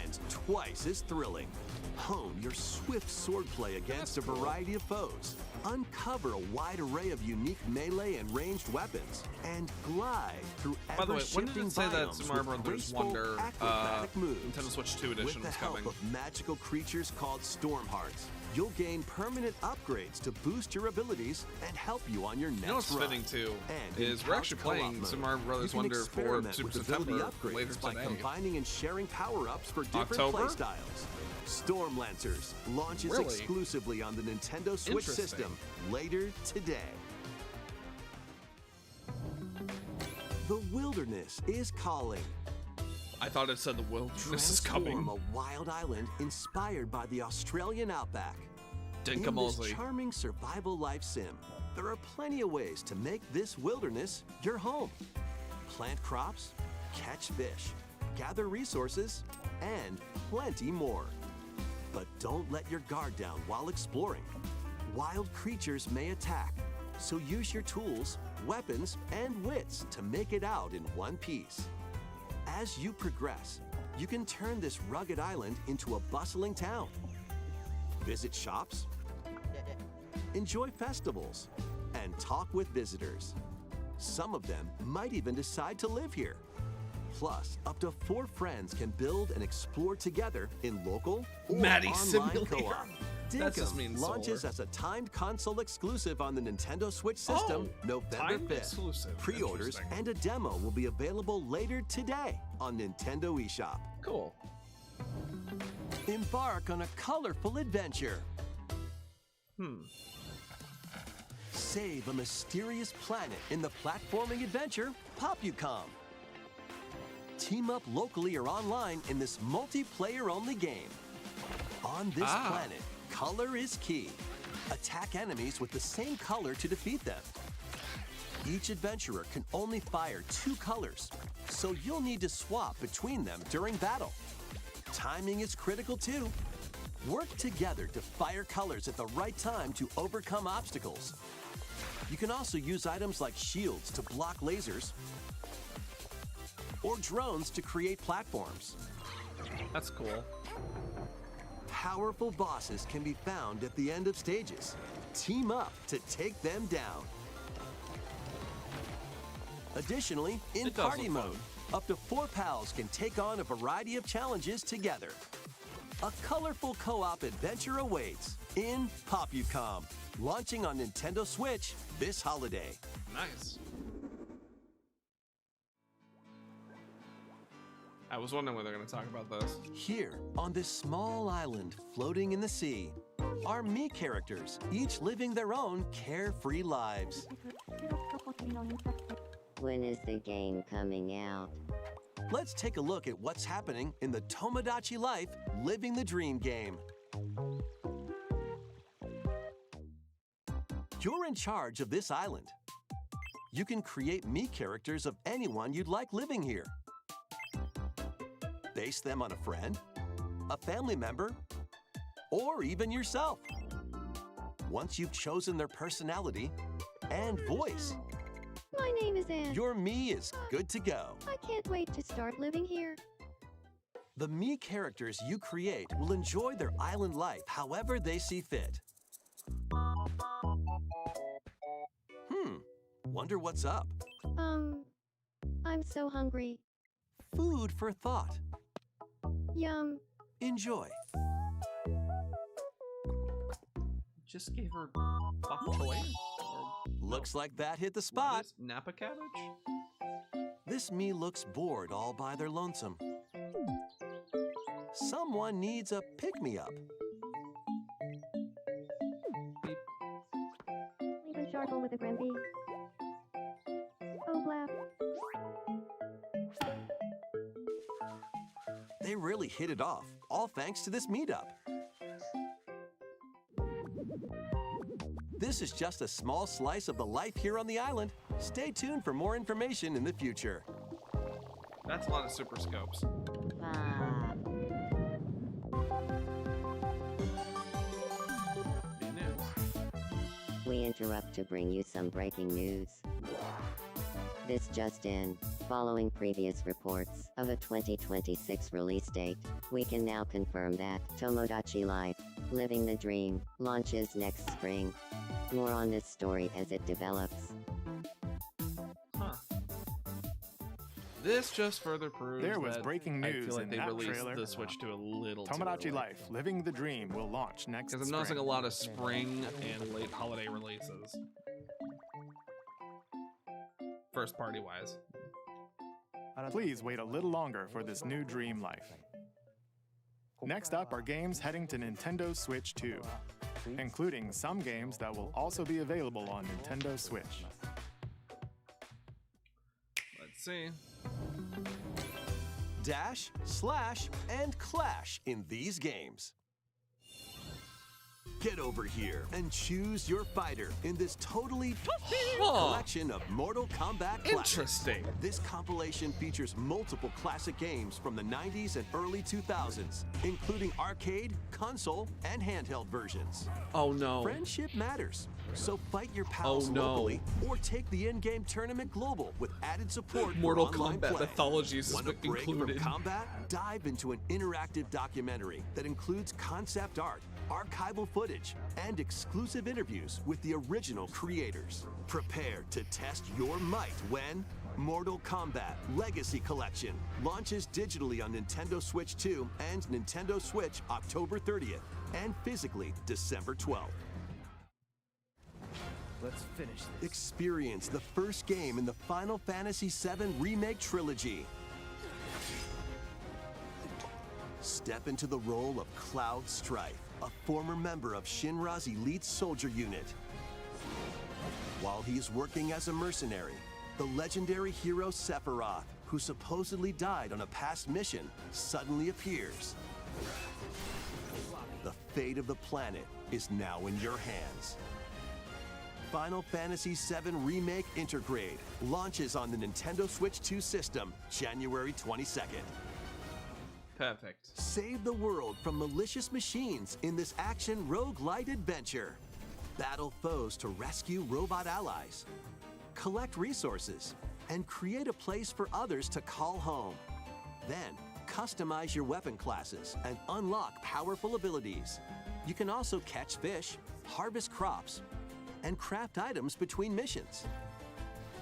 [SPEAKER 6] and twice as thrilling. Hone your swift swordplay against a variety of foes. Uncover a wide array of unique melee and ranged weapons, and glide through
[SPEAKER 1] By the way, when did
[SPEAKER 6] ever-shifting
[SPEAKER 1] it say that
[SPEAKER 6] biomes
[SPEAKER 1] Super Mario
[SPEAKER 6] with
[SPEAKER 1] Brothers
[SPEAKER 6] graceful,
[SPEAKER 1] Wonder
[SPEAKER 6] acrobatic moves.
[SPEAKER 1] Nintendo Switch 2
[SPEAKER 6] With
[SPEAKER 1] edition
[SPEAKER 6] the
[SPEAKER 1] is
[SPEAKER 6] help
[SPEAKER 1] coming?
[SPEAKER 6] of magical creatures called Storm Hearts, you'll gain permanent upgrades to boost your abilities and help you on your next
[SPEAKER 1] You know what's
[SPEAKER 6] run.
[SPEAKER 1] fitting too
[SPEAKER 6] And in
[SPEAKER 1] is we're actually
[SPEAKER 6] couch co-op
[SPEAKER 1] playing
[SPEAKER 6] mode,
[SPEAKER 1] Super Mario Brothers
[SPEAKER 6] you can
[SPEAKER 1] Wonder for
[SPEAKER 6] experiment
[SPEAKER 1] Super
[SPEAKER 6] with ability
[SPEAKER 1] September
[SPEAKER 6] upgrades
[SPEAKER 1] later
[SPEAKER 6] by
[SPEAKER 1] today.
[SPEAKER 6] combining and sharing power-ups for different
[SPEAKER 1] October?
[SPEAKER 6] playstyles. Storm Lancers launches
[SPEAKER 1] Really?
[SPEAKER 6] exclusively on the Nintendo Switch
[SPEAKER 1] Interesting.
[SPEAKER 6] system later today. The wilderness is calling.
[SPEAKER 1] I thought it said the wilderness is coming.
[SPEAKER 6] Transform a wild island inspired by the Australian outback. In this
[SPEAKER 1] Dinkamozly.
[SPEAKER 6] charming survival life sim, there are plenty of ways to make this wilderness your home. Plant crops, catch fish, gather resources, and plenty more. But don't let your guard down while exploring. Wild creatures may attack, so use your tools, weapons, and wits to make it out in one piece. As you progress, you can turn this rugged island into a bustling town. Visit shops, enjoy festivals, and talk with visitors. Some of them might even decide to live here. Plus, up to 4 friends can build and explore together in local or
[SPEAKER 1] Maddie
[SPEAKER 6] online
[SPEAKER 1] Simulator.
[SPEAKER 6] co-op.
[SPEAKER 1] That just
[SPEAKER 6] Dinkum
[SPEAKER 1] means
[SPEAKER 6] launches
[SPEAKER 1] solar.
[SPEAKER 6] as a timed console exclusive on the Nintendo Switch system November
[SPEAKER 1] timed
[SPEAKER 6] 5th.
[SPEAKER 1] exclusive.
[SPEAKER 6] Pre-orders
[SPEAKER 1] Interesting.
[SPEAKER 6] and a demo will be available later today on Nintendo eShop.
[SPEAKER 1] Cool.
[SPEAKER 6] Embark on a colorful adventure. Save a mysterious planet in the platforming adventure Popucom. Team up locally or online in this multiplayer-only game. On this planet, color is key. Attack enemies with the same color to defeat them. Each adventurer can only fire 2 colors, so you'll need to swap between them during battle. Timing is critical too. Work together to fire colors at the right time to overcome obstacles. You can also use items like shields to block lasers or drones to create platforms.
[SPEAKER 1] That's cool.
[SPEAKER 6] Powerful bosses can be found at the end of stages. Team up to take them down. Additionally, in
[SPEAKER 1] It does
[SPEAKER 6] party
[SPEAKER 1] look fun.
[SPEAKER 6] mode, up to 4 pals can take on a variety of challenges together. A colorful co-op adventure awaits in Popucom, launching on Nintendo Switch this holiday.
[SPEAKER 1] Nice. I was wondering when they're going to talk about this.
[SPEAKER 6] Here, on this small island floating in the sea, are me characters, each living their own carefree lives.
[SPEAKER 8] When is the game coming out?
[SPEAKER 6] Let's take a look at what's happening in the Tomodachi Life Living the Dream game. You're in charge of this island. You can create me characters of anyone you'd like living here. Base them on a friend, a family member, or even yourself. once you've chosen their personality and voice.
[SPEAKER 9] My name is Anne.
[SPEAKER 6] Your Mii is good to go.
[SPEAKER 9] I can't wait to start living here.
[SPEAKER 6] The Mii characters you create will enjoy their island life however they see fit. Wonder what's up.
[SPEAKER 9] I'm so hungry.
[SPEAKER 6] Food for thought.
[SPEAKER 9] Yum.
[SPEAKER 6] Enjoy.
[SPEAKER 1] Just gave her bok choy?
[SPEAKER 6] Looks like that hit the
[SPEAKER 1] What
[SPEAKER 6] spot.
[SPEAKER 1] is Napa cabbage?
[SPEAKER 6] This Mii looks bored all by their lonesome. Someone needs a pick-me-up.
[SPEAKER 9] Leave a charcoal with a Granby. Oh, blap.
[SPEAKER 6] They really hit it off, all thanks to this meetup. This is just a small slice of the life here on the island. Stay tuned for more information in the future.
[SPEAKER 1] That's a lot of super scopes. Be new.
[SPEAKER 8] We interrupt to bring you some breaking news. This just in. Following previous reports of a 2026 release date, we can now confirm that Tomodachi Life, Living the Dream, launches next spring. More on this story as it develops.
[SPEAKER 1] Huh. This just further proves
[SPEAKER 5] There was
[SPEAKER 1] that
[SPEAKER 5] breaking
[SPEAKER 1] I
[SPEAKER 5] news
[SPEAKER 1] feel like
[SPEAKER 5] in
[SPEAKER 1] they
[SPEAKER 5] that
[SPEAKER 1] released
[SPEAKER 5] trailer.
[SPEAKER 1] the Switch to a little
[SPEAKER 5] Tomodachi
[SPEAKER 1] too early.
[SPEAKER 5] Life, Living the Dream will launch next
[SPEAKER 1] Because I'm
[SPEAKER 5] spring.
[SPEAKER 1] noticing a lot of spring and late holiday releases. First party wise.
[SPEAKER 5] Please wait a little longer for this new dream life. Next up are games heading to Nintendo Switch 2, including some games that will also be available on Nintendo Switch.
[SPEAKER 1] Let's see.
[SPEAKER 6] Dash, slash, and clash in these games. Get over here and choose your fighter in this totally collection of Mortal Kombat classics.
[SPEAKER 1] Interesting.
[SPEAKER 6] This compilation features multiple classic games from the 90s and early 2000s, including arcade, console, and handheld versions.
[SPEAKER 1] Oh no.
[SPEAKER 6] Friendship matters, so fight your pals
[SPEAKER 1] Oh, no.
[SPEAKER 6] locally or take the in-game tournament global with added support for
[SPEAKER 1] Mortal
[SPEAKER 6] online
[SPEAKER 1] Kombat
[SPEAKER 6] play.
[SPEAKER 1] mythologies is
[SPEAKER 6] Want a break
[SPEAKER 1] included.
[SPEAKER 6] from combat? Dive into an interactive documentary that includes concept art, archival footage, and exclusive interviews with the original creators. Prepare to test your might when Mortal Kombat Legacy Collection launches digitally on Nintendo Switch 2 and Nintendo Switch October 30th and physically December 12th.
[SPEAKER 7] Let's finish this.
[SPEAKER 6] Experience the first game in the Final Fantasy VII Remake Trilogy. Step into the role of Cloud Strife, a former member of Shinra's elite soldier unit. While he's working as a mercenary, the legendary hero Sephiroth, who supposedly died on a past mission, suddenly appears. The fate of the planet is now in your hands. Final Fantasy VII Remake Intergrade launches on the Nintendo Switch 2 system January 22nd.
[SPEAKER 1] Perfect.
[SPEAKER 6] Save the world from malicious machines in this action roguelite adventure. Battle foes to rescue robot allies. Collect resources and create a place for others to call home. Then, customize your weapon classes and unlock powerful abilities. You can also catch fish, harvest crops, and craft items between missions.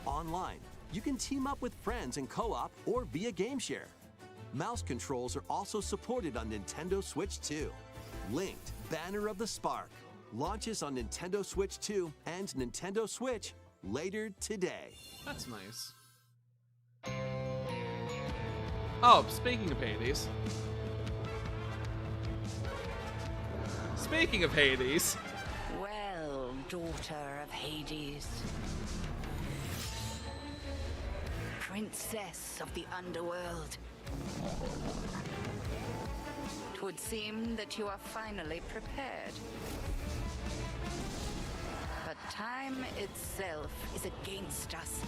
[SPEAKER 6] Online, you can team up with friends in co-op or via game share. Mouse controls are also supported on Nintendo Switch 2. Linked Banner of the Spark launches on Nintendo Switch 2 and Nintendo Switch later today.
[SPEAKER 1] That's nice. Oh, speaking of Hades. Speaking of Hades.
[SPEAKER 10] Well, daughter of Hades, princess of the underworld, 'twould seem that you are finally prepared. But time itself is against us.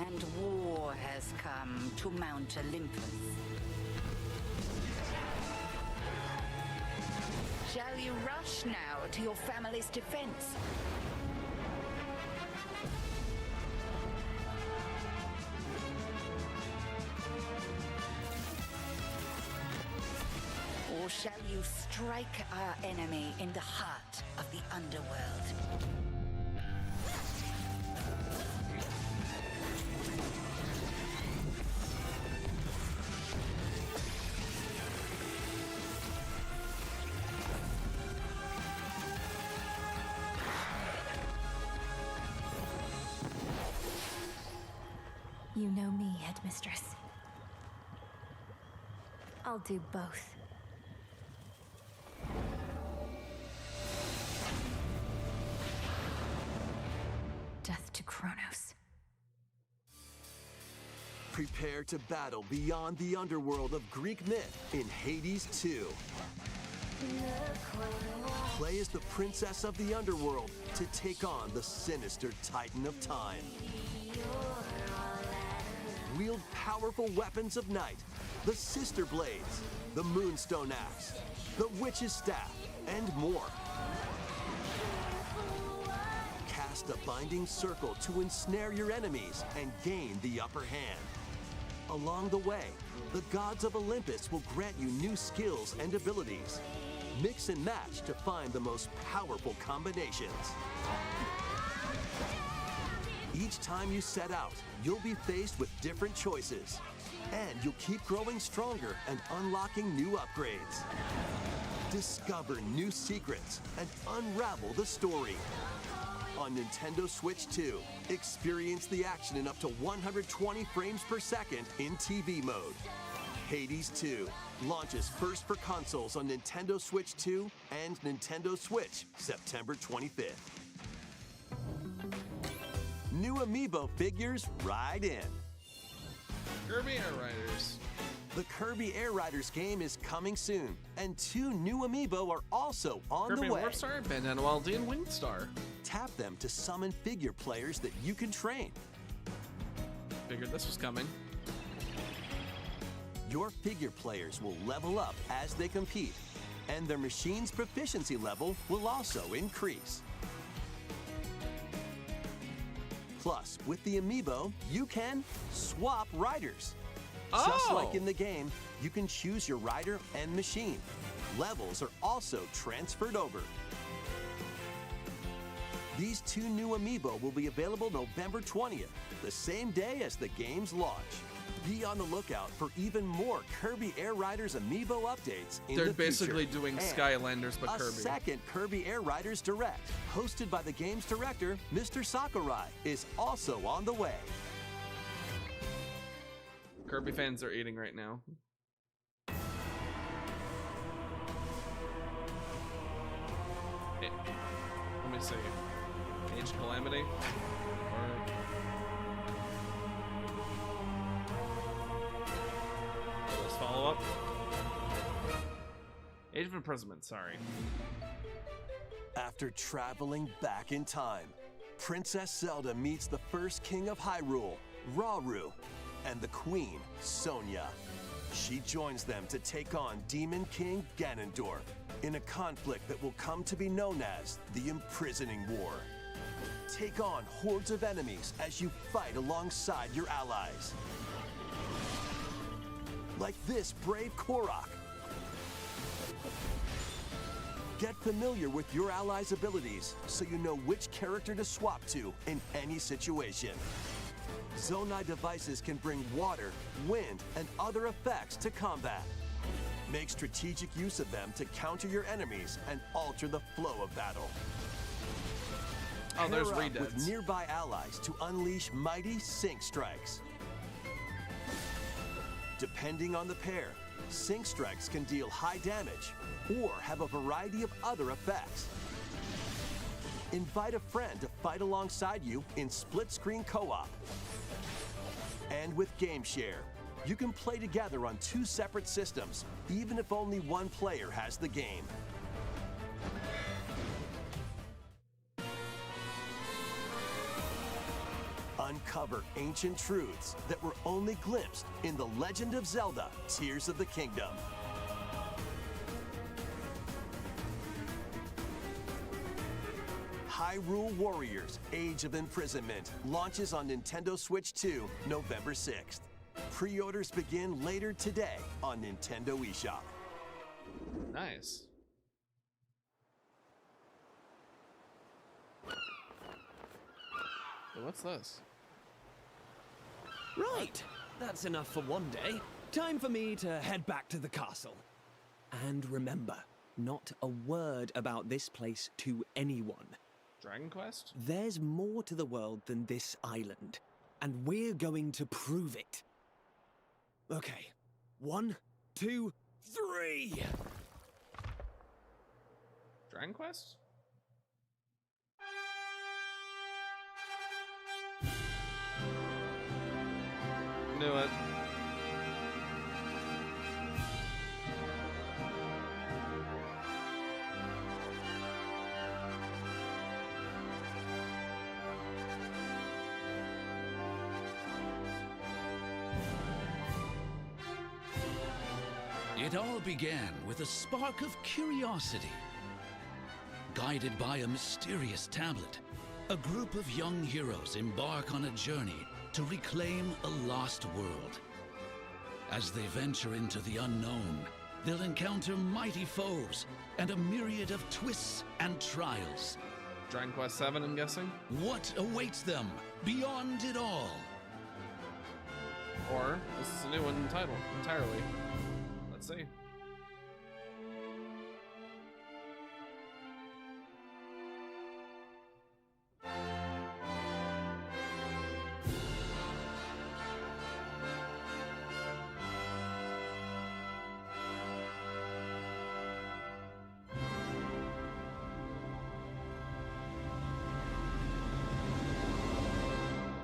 [SPEAKER 10] And war has come to Mount Olympus. Shall you rush now to your family's defense? Or shall you strike our enemy in the heart of the underworld?
[SPEAKER 11] You know me, Headmistress. I'll do both. Death to Kronos.
[SPEAKER 6] Prepare to battle beyond the underworld of Greek myth in Hades 2. Play as the princess of the underworld to take on the sinister Titan of Time. Wield powerful weapons of night, the Sister Blades, the Moonstone Axe, the Witch's Staff, and more. Cast a binding circle to ensnare your enemies and gain the upper hand. Along the way, the gods of Olympus will grant you new skills and abilities. Mix and match to find the most powerful combinations. Each time you set out, you'll be faced with different choices. And you'll keep growing stronger and unlocking new upgrades. Discover new secrets and unravel the story. On Nintendo Switch 2, experience the action in up to 120 frames per second in TV mode. Hades 2 launches first for consoles on Nintendo Switch 2 and Nintendo Switch September 25th. New Amiibo figures ride in.
[SPEAKER 1] Kirby Air Riders.
[SPEAKER 6] The Kirby Air Riders game is coming soon, and 2 new Amiibo are also on
[SPEAKER 1] Kirby
[SPEAKER 6] the way.
[SPEAKER 1] Warp Star, Bandana Wild and Wingstar.
[SPEAKER 6] Tap them to summon figure players that you can train.
[SPEAKER 1] Figured this was coming.
[SPEAKER 6] Your figure players will level up as they compete, and their machine's proficiency level will also increase. Plus, with the Amiibo, you can swap riders. Just like in the game, you can choose your rider and machine. Levels are also transferred over. These 2 new Amiibo will be available November 20th, the same day as the game's launch. Be on the lookout for even more Kirby Air Riders Amiibo updates in the future.
[SPEAKER 1] They're basically doing
[SPEAKER 6] And
[SPEAKER 1] Skylanders but Kirby.
[SPEAKER 6] A second Kirby Air Riders Direct, hosted by the game's director, Mr. Sakurai, is also on the way.
[SPEAKER 1] Kirby fans are eating right now. Let me see. Age Calamity? Let's follow up. Age of Imprisonment, sorry.
[SPEAKER 6] After traveling back in time, Princess Zelda meets the first king of Hyrule, Rauru, and the queen, Sonia. She joins them to take on Demon King Ganondorf in a conflict that will come to be known as the Imprisoning War. Take on hordes of enemies as you fight alongside your allies. Like this brave Korok. Get familiar with your allies' abilities so you know which character to swap to in any situation. Zonai devices can bring water, wind, and other effects to combat. Make strategic use of them to counter your enemies and alter the flow of battle.
[SPEAKER 1] Oh, there's
[SPEAKER 6] Pair up with
[SPEAKER 1] Redeads.
[SPEAKER 6] nearby allies to unleash mighty sync strikes. Depending on the pair, sync strikes can deal high damage or have a variety of other effects. Invite a friend to fight alongside you in split-screen co-op. And with Game Share, you can play together on 2 separate systems, even if only one player has the game. Uncover ancient truths that were only glimpsed in The Legend of Zelda: Tears of the Kingdom. Hyrule Warriors: Age of Imprisonment launches on Nintendo Switch 2 November 6th. Pre-orders begin later today on Nintendo eShop.
[SPEAKER 1] Nice. Hey, what's this?
[SPEAKER 7] Right, that's enough for one day. Time for me to head back to the castle. And remember, not a word about this place to anyone.
[SPEAKER 1] Dragon Quest?
[SPEAKER 7] There's more to the world than this island, and we're going to prove it. Okay, 1, 2, 3!
[SPEAKER 1] Dragon Quest? Knew it.
[SPEAKER 12] It all began with a spark of curiosity. Guided by a mysterious tablet, a group of young heroes embark on a journey to reclaim a lost world. As they venture into the unknown, they'll encounter mighty foes and a myriad of twists and trials.
[SPEAKER 1] Dragon Quest 7, I'm guessing?
[SPEAKER 12] What awaits them beyond it all?
[SPEAKER 1] Or this is a new one entirely. Let's see.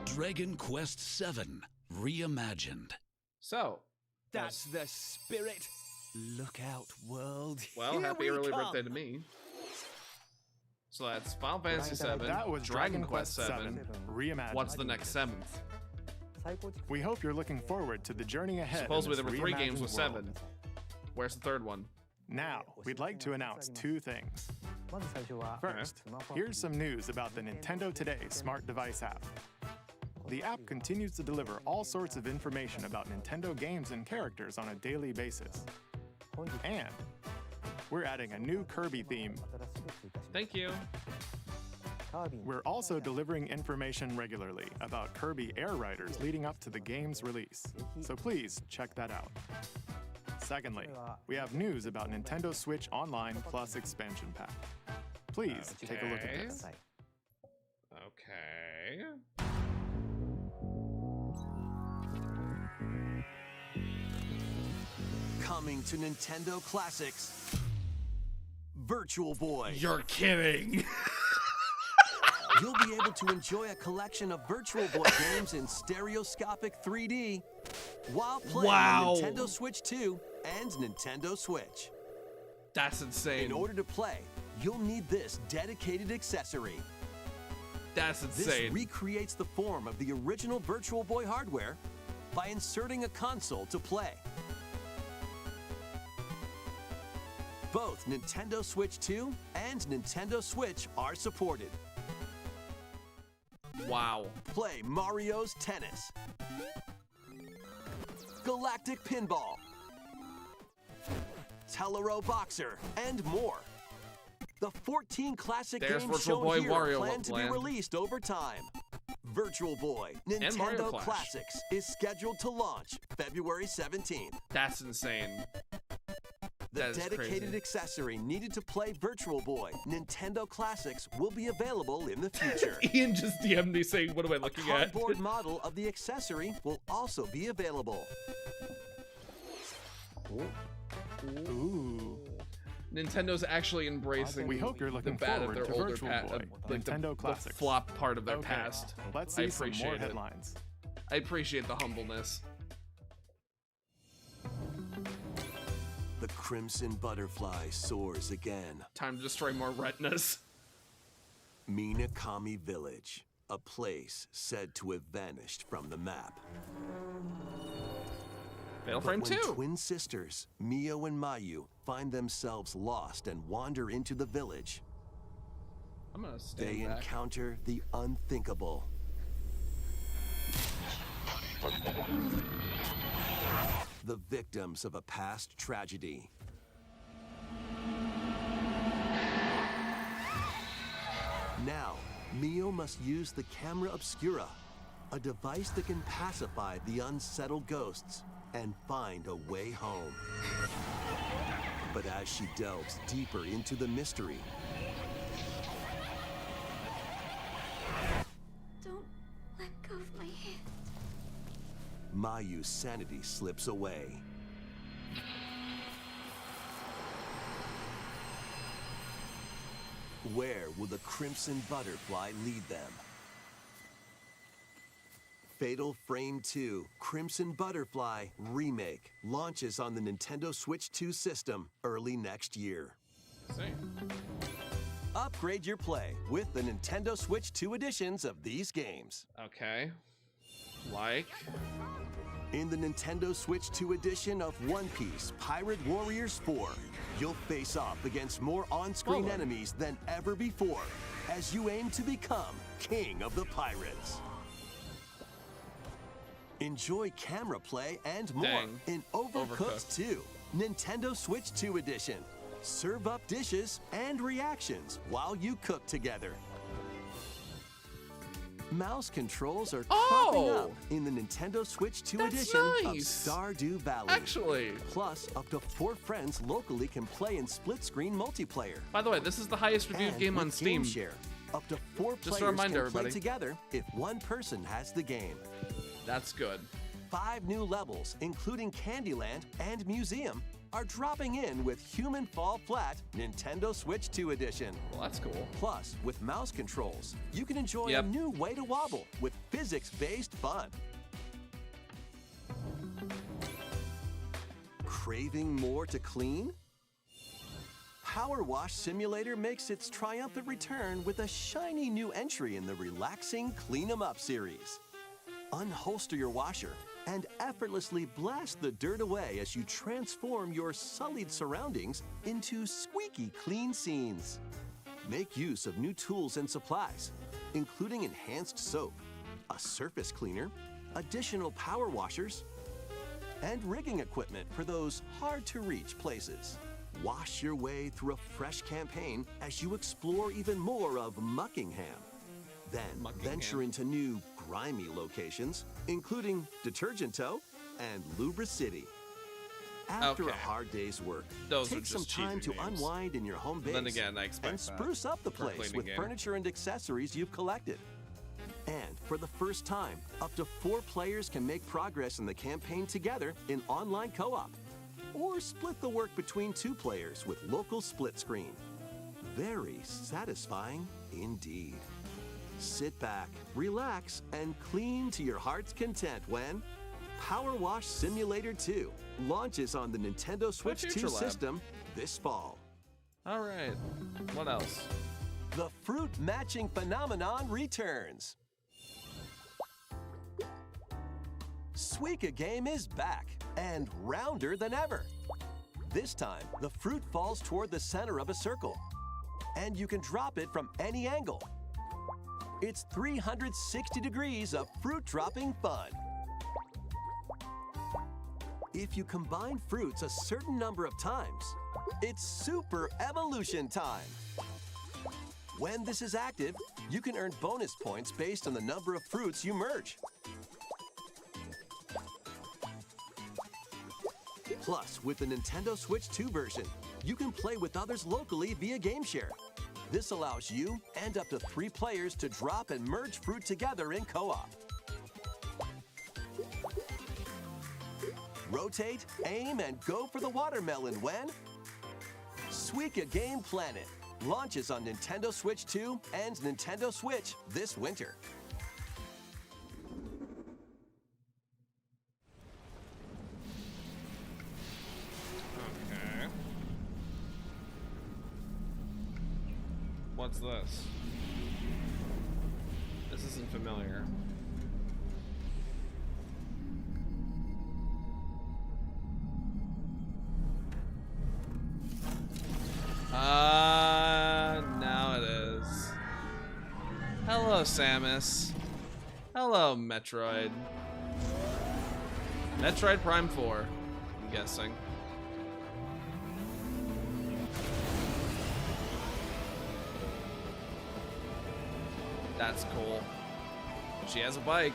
[SPEAKER 12] Dragon Quest VII Reimagined.
[SPEAKER 1] So,
[SPEAKER 7] That's the spirit. Look out, world.
[SPEAKER 1] well,
[SPEAKER 7] Here
[SPEAKER 1] happy
[SPEAKER 7] we
[SPEAKER 1] early
[SPEAKER 7] come.
[SPEAKER 1] birthday to me. So that's Final Fantasy VII,
[SPEAKER 5] That was
[SPEAKER 1] Dragon Quest VII.
[SPEAKER 5] Reimagined.
[SPEAKER 1] What's the next 7th?
[SPEAKER 5] We hope you're looking forward to the journey ahead. in
[SPEAKER 1] Supposedly
[SPEAKER 5] this
[SPEAKER 1] there were 3 games with
[SPEAKER 5] reimagined world.
[SPEAKER 1] 7. Where's the 3rd one?
[SPEAKER 5] Now, we'd like to announce 2 things. First, here's some news about the Nintendo Today smart device app. The app continues to deliver all sorts of information about Nintendo games and characters on a daily basis. And we're adding a new Kirby theme.
[SPEAKER 1] Thank you.
[SPEAKER 5] We're also delivering information regularly about Kirby Air Riders leading up to the game's release. So please check that out. Secondly, we have news about Nintendo Switch Online Plus expansion pack. Please take a look at
[SPEAKER 1] Okay.
[SPEAKER 5] this.
[SPEAKER 1] Okay.
[SPEAKER 6] Coming to Nintendo Classics, Virtual Boy.
[SPEAKER 1] You're kidding.
[SPEAKER 6] You'll be able to enjoy a collection of Virtual Boy games in stereoscopic 3D while playing
[SPEAKER 1] Wow.
[SPEAKER 6] on Nintendo Switch 2 and Nintendo Switch.
[SPEAKER 1] That's insane.
[SPEAKER 6] In order to play, you'll need this dedicated accessory.
[SPEAKER 1] That's
[SPEAKER 6] This
[SPEAKER 1] insane.
[SPEAKER 6] recreates the form of the original Virtual Boy hardware by inserting a console to play. Both Nintendo Switch 2 and Nintendo Switch are supported.
[SPEAKER 1] Wow.
[SPEAKER 6] Play Mario's Tennis, Galactic Pinball, Telero Boxer, and more. The 14 classic
[SPEAKER 1] There's
[SPEAKER 6] games
[SPEAKER 1] Virtual
[SPEAKER 6] shown
[SPEAKER 1] Boy
[SPEAKER 6] here
[SPEAKER 1] Wario
[SPEAKER 6] plan to be
[SPEAKER 1] Land.
[SPEAKER 6] released over time. Virtual Boy
[SPEAKER 1] Mario
[SPEAKER 6] Nintendo
[SPEAKER 1] Clash.
[SPEAKER 6] Classics is scheduled to launch February 17th.
[SPEAKER 1] That's insane.
[SPEAKER 6] The
[SPEAKER 1] That is
[SPEAKER 6] dedicated
[SPEAKER 1] crazy.
[SPEAKER 6] accessory needed to play Virtual Boy Nintendo Classics will be available in the future.
[SPEAKER 1] Ian just DM'd me saying, what am I
[SPEAKER 6] A
[SPEAKER 1] looking at?
[SPEAKER 6] cardboard model of the accessory will also be available.
[SPEAKER 5] Ooh.
[SPEAKER 1] Nintendo's actually embracing
[SPEAKER 5] We hope you're
[SPEAKER 1] the
[SPEAKER 5] looking
[SPEAKER 1] bad of
[SPEAKER 5] forward
[SPEAKER 1] their
[SPEAKER 5] to
[SPEAKER 1] older
[SPEAKER 5] Virtual Boy,
[SPEAKER 1] like
[SPEAKER 5] Nintendo
[SPEAKER 1] the
[SPEAKER 5] Classics.
[SPEAKER 1] flop part of their
[SPEAKER 5] Okay,
[SPEAKER 1] past.
[SPEAKER 5] let's
[SPEAKER 1] I
[SPEAKER 5] see some more
[SPEAKER 1] appreciate it.
[SPEAKER 5] headlines.
[SPEAKER 1] I appreciate the humbleness.
[SPEAKER 6] The Crimson Butterfly soars again.
[SPEAKER 1] Time to destroy more retinas.
[SPEAKER 6] Minakami Village, a place said to have vanished from the map.
[SPEAKER 1] Fatal
[SPEAKER 6] But
[SPEAKER 1] Frame
[SPEAKER 6] when
[SPEAKER 1] 2.
[SPEAKER 6] twin sisters, Mio and Mayu, find themselves lost and wander into the village,
[SPEAKER 1] I'm gonna stand
[SPEAKER 6] They
[SPEAKER 1] back.
[SPEAKER 6] encounter the unthinkable. The victims of a past tragedy. Now, Mio must use the camera obscura, a device that can pacify the unsettled ghosts and find a way home. But as she delves deeper into the mystery,
[SPEAKER 11] Don't let go of my hand.
[SPEAKER 6] Mayu's sanity slips away. Where will the Crimson Butterfly lead them? Fatal Frame 2 Crimson Butterfly Remake launches on the Nintendo Switch 2 system early next year.
[SPEAKER 1] Same.
[SPEAKER 6] Upgrade your play with the Nintendo Switch 2 editions of these games.
[SPEAKER 1] Okay. Like.
[SPEAKER 6] In the Nintendo Switch 2 edition of One Piece Pirate Warriors 4, you'll face off against more on-screen enemies than ever before as you aim to become King of the Pirates. Enjoy camera play and more
[SPEAKER 1] Dang.
[SPEAKER 6] in Overcooked
[SPEAKER 1] Overcooked.
[SPEAKER 6] 2, Nintendo Switch 2 edition. Serve up dishes and reactions while you cook together. Mouse controls are cropping up in the Nintendo Switch 2
[SPEAKER 1] That's
[SPEAKER 6] edition of
[SPEAKER 1] nice.
[SPEAKER 6] Stardew Valley.
[SPEAKER 1] Actually.
[SPEAKER 6] Plus, up to 4 friends locally can play in split-screen multiplayer.
[SPEAKER 1] By the way, this is the highest reviewed
[SPEAKER 6] And
[SPEAKER 1] game on
[SPEAKER 6] with
[SPEAKER 1] Steam.
[SPEAKER 6] Game Share, up to 4
[SPEAKER 1] Just a
[SPEAKER 6] players
[SPEAKER 1] reminder,
[SPEAKER 6] can play
[SPEAKER 1] everybody.
[SPEAKER 6] together if one person has the game.
[SPEAKER 1] That's good.
[SPEAKER 6] 5 new levels, including Candyland and Museum, are dropping in with Human Fall Flat Nintendo Switch 2 edition.
[SPEAKER 1] Well, that's cool.
[SPEAKER 6] Plus, with mouse controls, you can enjoy
[SPEAKER 1] Yep.
[SPEAKER 6] a new way to wobble with physics-based fun. Craving more to clean? Power Wash Simulator makes its triumphant return with a shiny new entry in the relaxing Clean 'em Up series. Unholster your washer and effortlessly blast the dirt away as you transform your sullied surroundings into squeaky clean scenes. Make use of new tools and supplies, including enhanced soap, a surface cleaner, additional power washers, and rigging equipment for those hard-to-reach places. Wash your way through a fresh campaign as you explore even more of Muckingham. Then venture into new, grimy locations, including Detergento and Lubra City. After a
[SPEAKER 1] Okay.
[SPEAKER 6] hard day's work,
[SPEAKER 1] Those are
[SPEAKER 6] take some
[SPEAKER 1] just
[SPEAKER 6] time to
[SPEAKER 1] cheesy names.
[SPEAKER 6] unwind in your home base
[SPEAKER 1] Then again, I expect
[SPEAKER 6] and
[SPEAKER 1] that
[SPEAKER 6] spruce up the
[SPEAKER 1] for a
[SPEAKER 6] place
[SPEAKER 1] cleaning
[SPEAKER 6] with
[SPEAKER 1] game.
[SPEAKER 6] furniture and accessories you've collected. And for the first time, up to 4 players can make progress in the campaign together in online co-op. Or split the work between 2 players with local split screen. Very satisfying indeed. Sit back, relax, and clean to your heart's content when Power Wash Simulator 2 launches on the Nintendo Switch 2
[SPEAKER 1] Future Lab.
[SPEAKER 6] system this fall.
[SPEAKER 1] All right. What else?
[SPEAKER 6] The fruit matching phenomenon returns. Suika Game is back and rounder than ever. This time, the fruit falls toward the center of a circle, and you can drop it from any angle. It's 360 degrees of fruit dropping fun. If you combine fruits a certain number of times, it's super evolution time. When this is active, you can earn bonus points based on the number of fruits you merge. Plus, with the Nintendo Switch 2 version, you can play with others locally via Game Share. This allows you and up to 3 players to drop and merge fruit together in co-op. Rotate, aim, and go for the watermelon when Suika Game Planet launches on Nintendo Switch 2 and Nintendo Switch this winter.
[SPEAKER 1] Okay. What's this? This isn't familiar. Now it is. Samus. Hello, Metroid. Metroid Prime 4, I'm guessing. That's cool. She has a bike.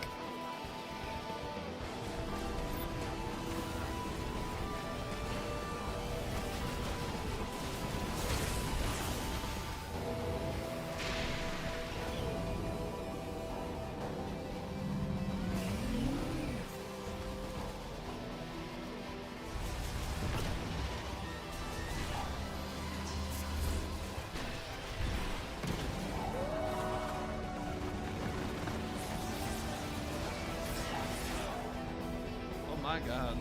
[SPEAKER 1] My God.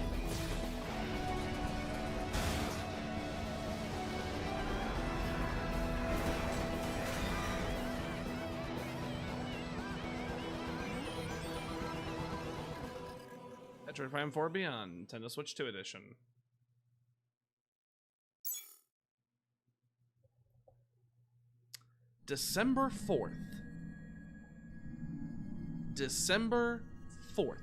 [SPEAKER 1] Metroid Prime 4 Beyond, Nintendo Switch 2 edition. December 4th. December 4th.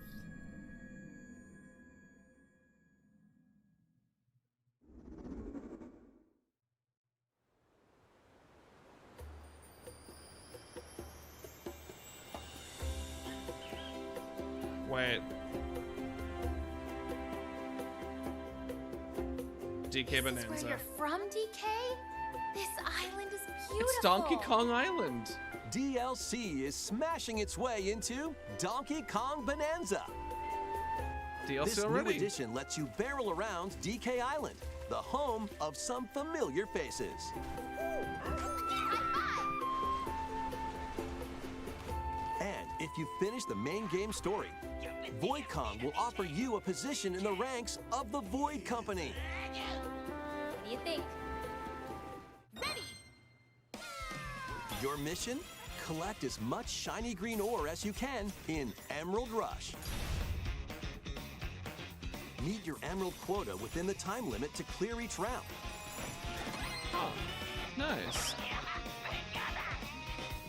[SPEAKER 1] Wait. DK
[SPEAKER 11] This
[SPEAKER 1] Bonanza.
[SPEAKER 11] is where you're from, DK? This island is beautiful.
[SPEAKER 1] It's Donkey Kong Island.
[SPEAKER 6] DLC is smashing its way into Donkey Kong Bonanza.
[SPEAKER 1] DLC
[SPEAKER 6] This
[SPEAKER 1] already.
[SPEAKER 6] new edition lets you barrel around DK Island, the home of some familiar faces. And if you finish the main game story, Void Kong will offer you a position in the ranks of the Void Company.
[SPEAKER 11] What do you think?
[SPEAKER 6] Your mission? Collect as much shiny green ore as you can in Emerald Rush. Meet your emerald quota within the time limit to clear each round.
[SPEAKER 1] Oh, nice.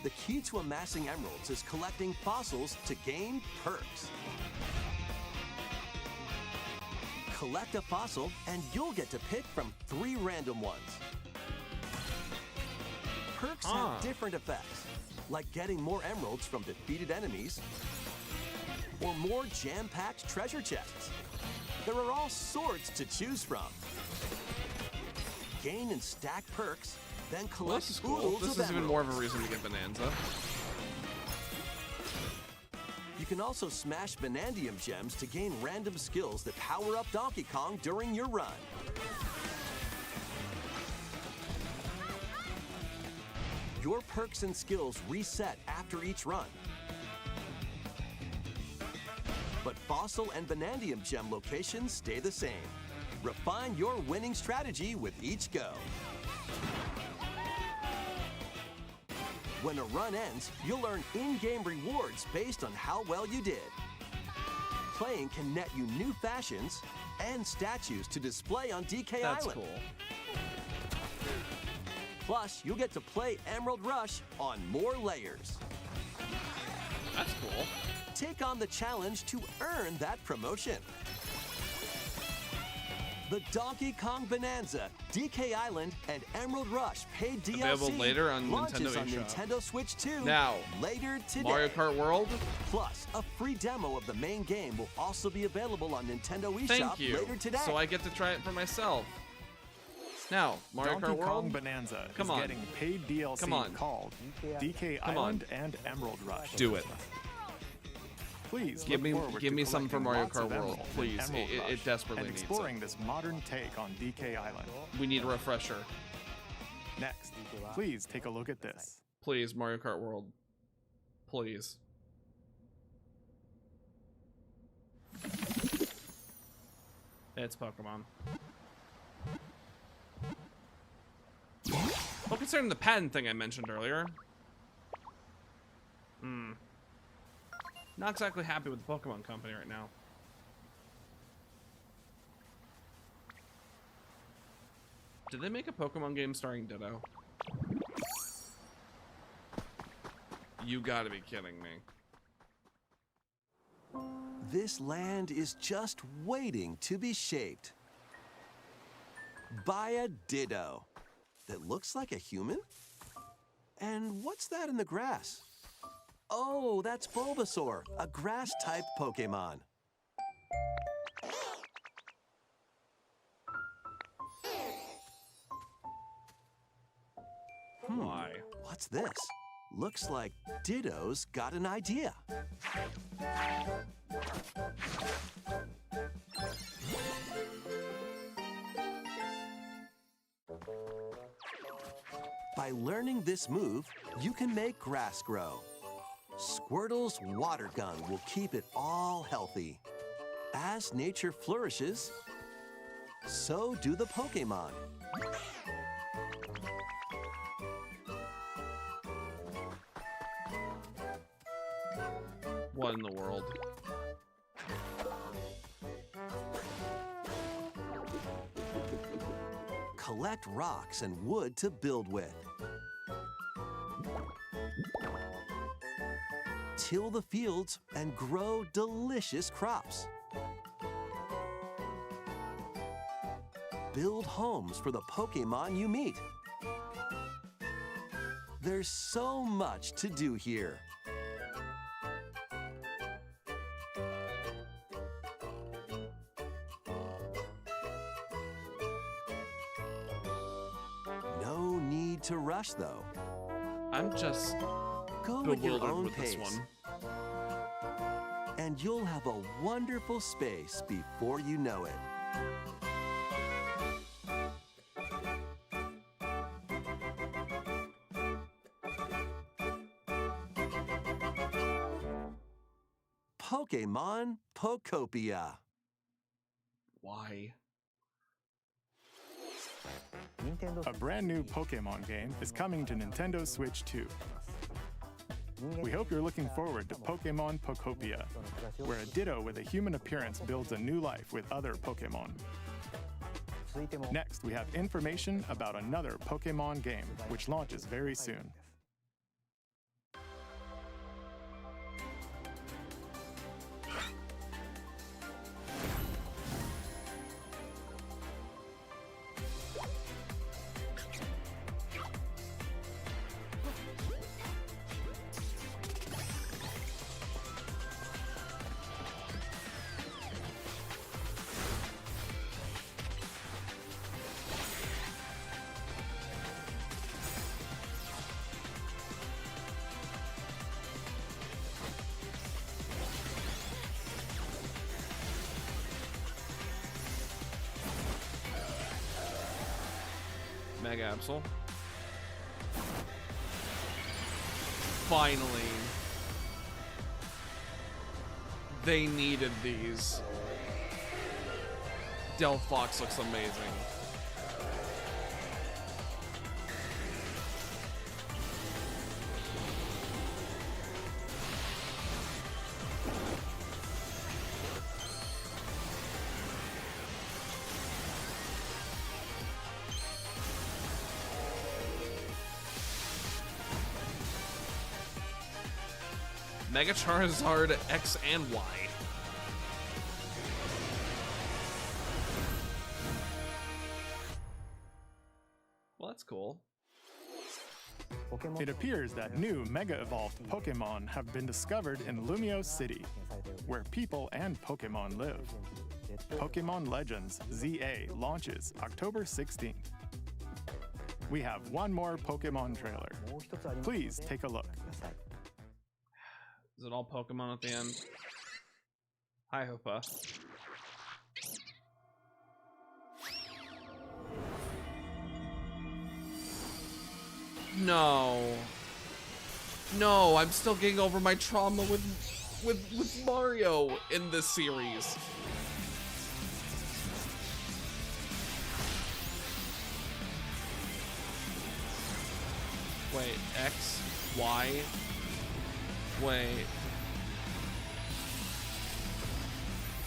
[SPEAKER 6] The key to amassing emeralds is collecting fossils to gain perks. Collect a fossil and you'll get to pick from 3 random ones. Perks have different effects, like getting more emeralds from defeated enemies or more jam-packed treasure chests. There are all sorts to choose from. Gain and stack perks, then
[SPEAKER 1] Well,
[SPEAKER 6] collect
[SPEAKER 1] this is cool.
[SPEAKER 6] oodles
[SPEAKER 1] This
[SPEAKER 6] of
[SPEAKER 1] is even more of a reason to get Bonanza.
[SPEAKER 6] You can also smash Bonandium gems to gain random skills that power up Donkey Kong during your run. Your perks and skills reset after each run. But Fossil and Bonandium gem locations stay the same. Refine your winning strategy with each go. When a run ends, you'll earn in-game rewards based on how well you did. Playing can net you new fashions and statues to display on DK
[SPEAKER 1] That's
[SPEAKER 6] Island.
[SPEAKER 1] cool.
[SPEAKER 6] Plus, you'll get to play Emerald Rush on more layers.
[SPEAKER 1] That's cool.
[SPEAKER 6] Take on the challenge to earn that promotion. The Donkey Kong Bonanza, DK Island, and Emerald Rush paid DLC
[SPEAKER 1] Available later on
[SPEAKER 6] launches
[SPEAKER 1] Nintendo
[SPEAKER 6] on
[SPEAKER 1] eShop.
[SPEAKER 6] Nintendo Switch 2
[SPEAKER 1] Now,
[SPEAKER 6] later today.
[SPEAKER 1] Mario Kart World.
[SPEAKER 6] Plus, a free demo of the main game will also be available on Nintendo eShop
[SPEAKER 1] Thank you.
[SPEAKER 6] later today.
[SPEAKER 1] So I get to try it for myself. Now, Mario
[SPEAKER 5] Donkey
[SPEAKER 1] Kart
[SPEAKER 5] Kong
[SPEAKER 1] World.
[SPEAKER 5] Bonanza
[SPEAKER 1] Come
[SPEAKER 5] is
[SPEAKER 1] on.
[SPEAKER 5] getting paid DLC
[SPEAKER 1] Come on.
[SPEAKER 5] called DK
[SPEAKER 1] Come
[SPEAKER 5] Island
[SPEAKER 1] on.
[SPEAKER 5] and Emerald Rush.
[SPEAKER 1] Do it.
[SPEAKER 5] Please
[SPEAKER 1] Give me
[SPEAKER 5] look forward
[SPEAKER 1] give
[SPEAKER 5] to
[SPEAKER 1] me something for
[SPEAKER 5] collecting
[SPEAKER 1] Mario
[SPEAKER 5] lots of
[SPEAKER 1] Kart World,
[SPEAKER 5] emeralds in
[SPEAKER 1] please.
[SPEAKER 5] Emerald
[SPEAKER 1] It
[SPEAKER 5] Rush
[SPEAKER 1] desperately
[SPEAKER 5] and
[SPEAKER 1] needs
[SPEAKER 5] exploring
[SPEAKER 1] it.
[SPEAKER 5] this modern take on DK Island.
[SPEAKER 1] We need a refresher.
[SPEAKER 5] Next, please take a look at this.
[SPEAKER 1] Please, Mario Kart World. Please. It's Pokemon. Well, concerning the patent thing I mentioned earlier. Not exactly happy with the Pokemon Company right now. Did they make a Pokemon game starring Ditto? You gotta be kidding me.
[SPEAKER 6] This land is just waiting to be shaped by a Ditto that looks like a human? And what's that in the grass? Oh, that's Bulbasaur, a grass-type Pokemon.
[SPEAKER 1] Why?
[SPEAKER 6] What's this? Looks like Ditto's got an idea. By learning this move, you can make grass grow. Squirtle's water gun will keep it all healthy. As nature flourishes, so do the Pokemon.
[SPEAKER 1] What in the world?
[SPEAKER 6] Collect rocks and wood to build with. Till the fields and grow delicious crops. Build homes for the Pokemon you meet. There's so much to do here. No need to rush, though.
[SPEAKER 1] I'm just
[SPEAKER 6] Go at your
[SPEAKER 1] bewildered
[SPEAKER 6] own
[SPEAKER 1] with
[SPEAKER 6] pace.
[SPEAKER 1] this one.
[SPEAKER 6] And you'll have a wonderful space before you know it. Pokemon Pokopia.
[SPEAKER 1] Why?
[SPEAKER 5] A brand new Pokemon game is coming to Nintendo Switch 2. We hope you're looking forward to Pokemon Pokopia, where a Ditto with a human appearance builds a new life with other Pokemon. Next, we have information about another Pokemon game, which launches very soon.
[SPEAKER 1] Mega Absol. Finally. They needed these. Delphox looks amazing. Mega Charizard X and Y. Well, that's cool.
[SPEAKER 5] It appears that new Mega Evolved Pokemon have been discovered in Lumiose City, where people and Pokemon live. Pokemon Legends ZA launches October 16th. We have one more Pokemon trailer. Please take a look.
[SPEAKER 1] Is it all Pokemon at the end? Hi, Hoopa. No. No, I'm still getting over my trauma with Mario in this series. Wait, X, Y. Wait.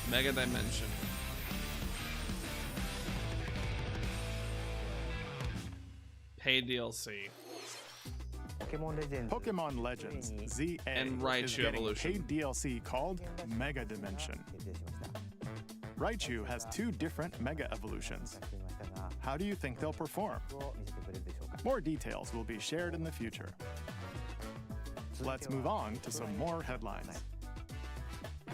[SPEAKER 1] Mega Dimension. Pay DLC.
[SPEAKER 5] Pokemon Legends ZA
[SPEAKER 1] And
[SPEAKER 5] is
[SPEAKER 1] Raichu
[SPEAKER 5] getting
[SPEAKER 1] Evolution.
[SPEAKER 5] paid DLC called Mega Dimension. Raichu has 2 different Mega Evolutions. How do you think they'll perform? More details will be shared in the future. Let's move on to some more headlines.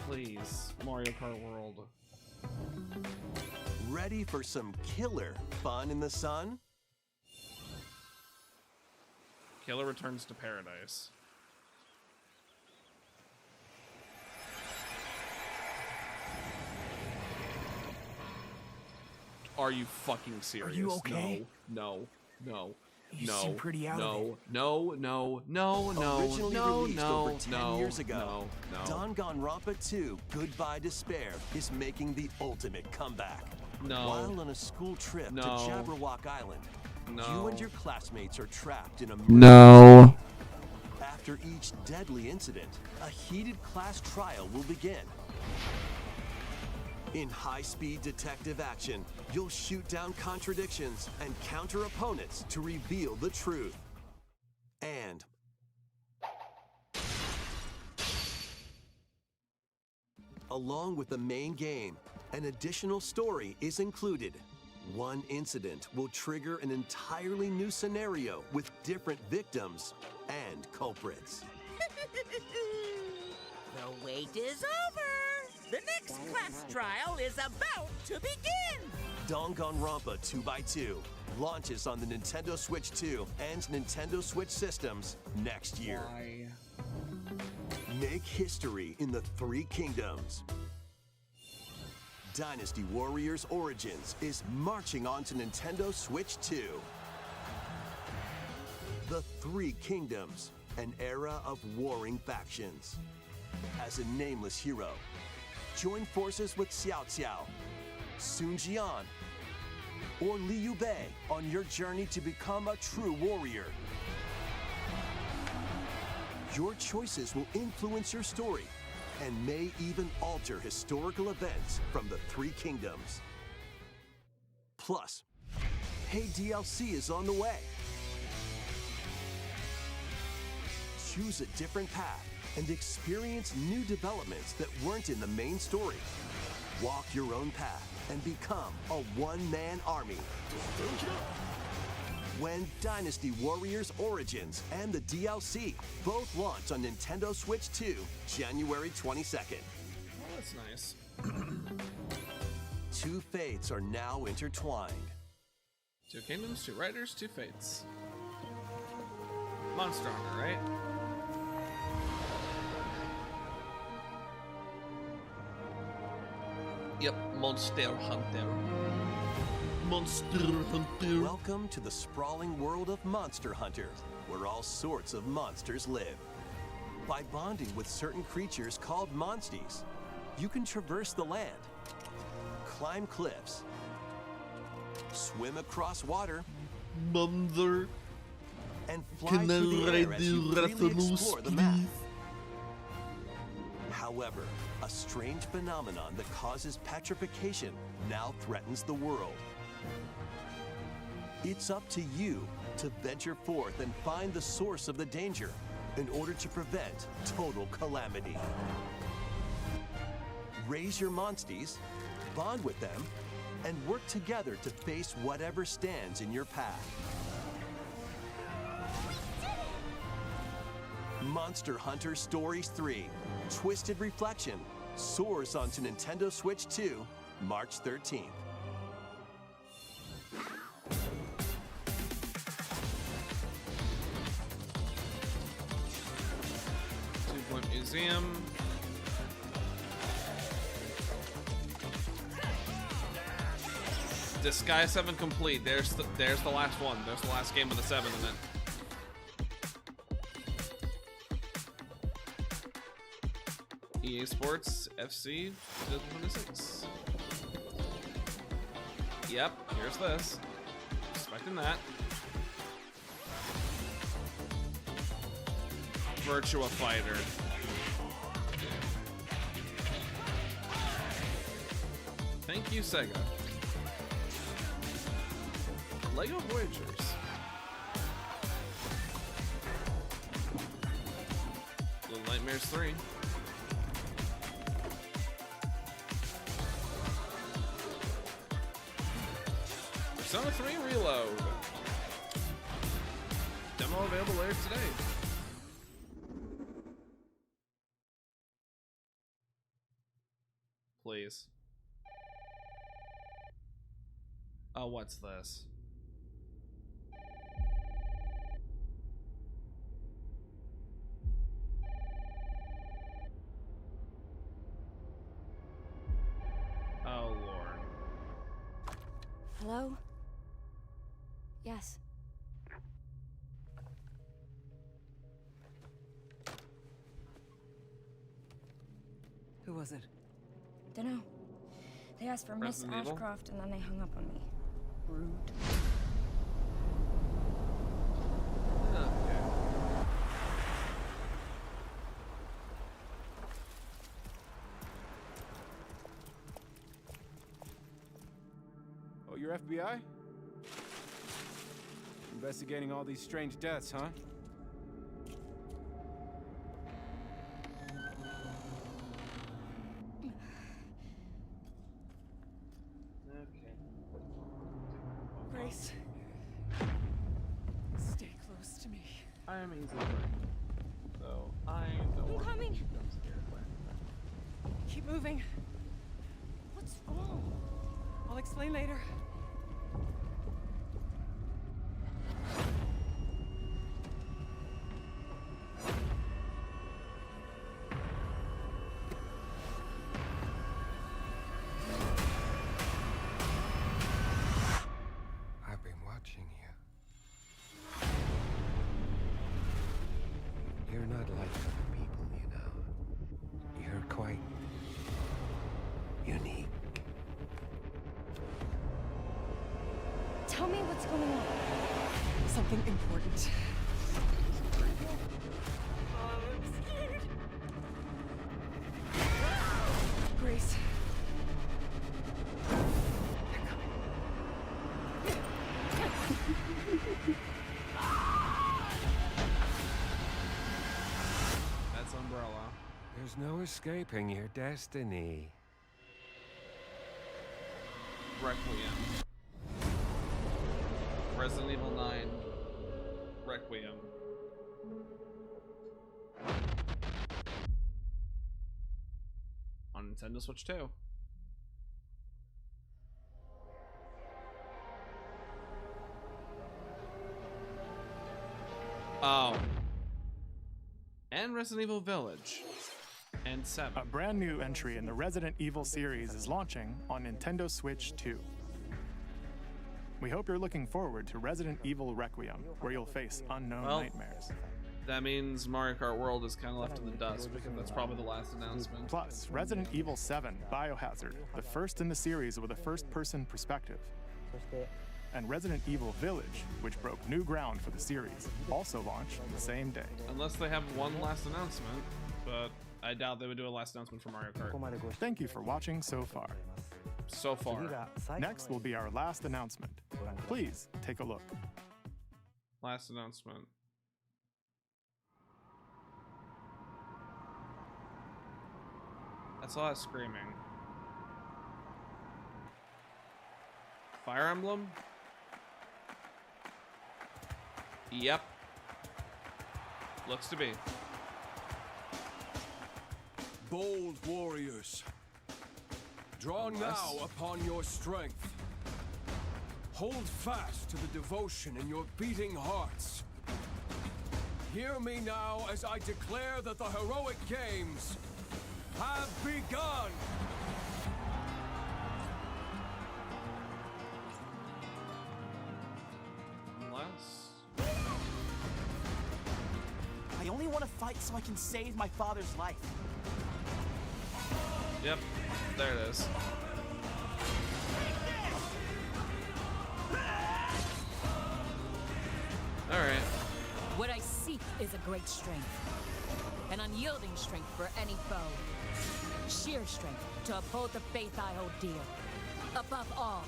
[SPEAKER 1] Please, Mario Kart World.
[SPEAKER 6] Ready for some killer fun in the sun?
[SPEAKER 1] Killer Returns to Paradise. Are you fucking serious?
[SPEAKER 13] you okay?
[SPEAKER 1] No, no, no.
[SPEAKER 13] You
[SPEAKER 1] no,
[SPEAKER 13] seem pretty out of
[SPEAKER 1] no,
[SPEAKER 13] it.
[SPEAKER 1] no, no, no, no,
[SPEAKER 6] Originally
[SPEAKER 1] no,
[SPEAKER 6] released
[SPEAKER 1] no,
[SPEAKER 6] over 10 years ago,
[SPEAKER 1] no.
[SPEAKER 6] Danganronpa 2 Goodbye Despair is making the ultimate comeback.
[SPEAKER 1] No.
[SPEAKER 6] While on a school trip
[SPEAKER 1] No.
[SPEAKER 6] to Jabberwock Island,
[SPEAKER 1] No.
[SPEAKER 6] you and your classmates are trapped in a
[SPEAKER 1] No.
[SPEAKER 6] After each deadly incident, a heated class trial will begin. In high-speed detective action, you'll shoot down contradictions and counter opponents to reveal the truth. And along with the main game, an additional story is included. One incident will trigger an entirely new scenario with different victims and culprits.
[SPEAKER 14] The wait is over. The next class trial is about to begin.
[SPEAKER 6] Danganronpa 2x2 launches on the Nintendo Switch 2 and Nintendo Switch systems next year.
[SPEAKER 1] Why?
[SPEAKER 6] Make history in the 3 kingdoms. Dynasty Warriors Origins is marching on to Nintendo Switch 2. The 3 Kingdoms, an era of warring factions. As a nameless hero, join forces with Xiao Xiao, Sun Jian, or Liu Bei on your journey to become a true warrior. Your choices will influence your story and may even alter historical events from the 3 kingdoms. Plus, paid DLC is on the way. Choose a different path and experience new developments that weren't in the main story. Walk your own path and become a one-man army. When Dynasty Warriors Origins and the DLC both launch on Nintendo Switch 2, January 22nd.
[SPEAKER 1] Oh, that's nice.
[SPEAKER 6] 2 fates are now intertwined.
[SPEAKER 1] 2 Kingdoms, 2 Riders, 2 Fates. Monster Hunter, right? Yep, Monster Hunter. Monster Hunter.
[SPEAKER 6] Welcome to the sprawling world of Monster Hunter, where all sorts of monsters live. By bonding with certain creatures called monsties, you can traverse the land, climb cliffs, swim across water,
[SPEAKER 1] Monster.
[SPEAKER 6] and fly through the air as you freely explore the map. However, a strange phenomenon that causes petrification now threatens the world. It's up to you to venture forth and find the source of the danger in order to prevent total calamity. Raise your monsties, bond with them, and work together to face whatever stands in your path. Monster Hunter Stories 3, Twisted Reflection, soars onto Nintendo Switch 2, March 13th.
[SPEAKER 1] Two-Point Museum. Disguise 7 complete. There's the last one. There's the last game of the 7 in it. EA Sports FC 2026. Yep, here's this. Expecting that. Virtua Fighter. Thank you, Sega. Lego Voyagers. There's 3. Persona 3 Reload. Demo available later today. Please. Oh, what's this? Oh, Lord.
[SPEAKER 13] Hello? Yes.
[SPEAKER 15] Who was it?
[SPEAKER 13] Dunno. They asked for Miss
[SPEAKER 1] Resident Evil?
[SPEAKER 13] Ashcroft and then they hung up on me. Rude.
[SPEAKER 16] Oh, you're FBI? Investigating all these strange deaths, huh?
[SPEAKER 15] Grace. Stay close to me.
[SPEAKER 1] I am easily frightened. So I don't want
[SPEAKER 13] coming.
[SPEAKER 1] to jump scared by anything.
[SPEAKER 15] Keep moving.
[SPEAKER 13] What's wrong?
[SPEAKER 15] I'll explain later.
[SPEAKER 17] I've been watching you. You're not like other people, you know. You're quite unique.
[SPEAKER 13] Tell me what's going on.
[SPEAKER 15] Something important.
[SPEAKER 13] I'm scared.
[SPEAKER 15] Grace.
[SPEAKER 1] That's Umbrella.
[SPEAKER 17] There's no escaping your destiny.
[SPEAKER 1] Requiem. Resident Evil 9. Requiem. On Nintendo Switch 2. Oh. And Resident Evil Village. And 7.
[SPEAKER 5] A brand new entry in the Resident Evil series is launching on Nintendo Switch 2. We hope you're looking forward to Resident Evil Requiem, where you'll face unknown nightmares.
[SPEAKER 1] That means Mario Kart World is kind of left in the dust because that's probably the last announcement.
[SPEAKER 5] Plus, Resident Evil 7 Biohazard, the first in the series with a first-person perspective. And Resident Evil Village, which broke new ground for the series, also launched the same day.
[SPEAKER 1] Unless they have one last announcement, but I doubt they would do a last announcement for Mario Kart.
[SPEAKER 5] Thank you for watching so far.
[SPEAKER 1] So far.
[SPEAKER 5] Next will be our last announcement. Please take a look.
[SPEAKER 1] Last announcement. That's a lot of screaming. Fire Emblem? Yep. Looks to be.
[SPEAKER 6] Bold warriors, draw now upon your strength. Hold fast to the devotion in your beating hearts. Hear me now as I declare that the heroic games have begun!
[SPEAKER 18] I only want to fight so I can save my father's life.
[SPEAKER 1] Yep, there it is. Alright.
[SPEAKER 19] What I seek is a great strength. An unyielding strength for any foe. Sheer strength to uphold the faith I hold dear. Above all,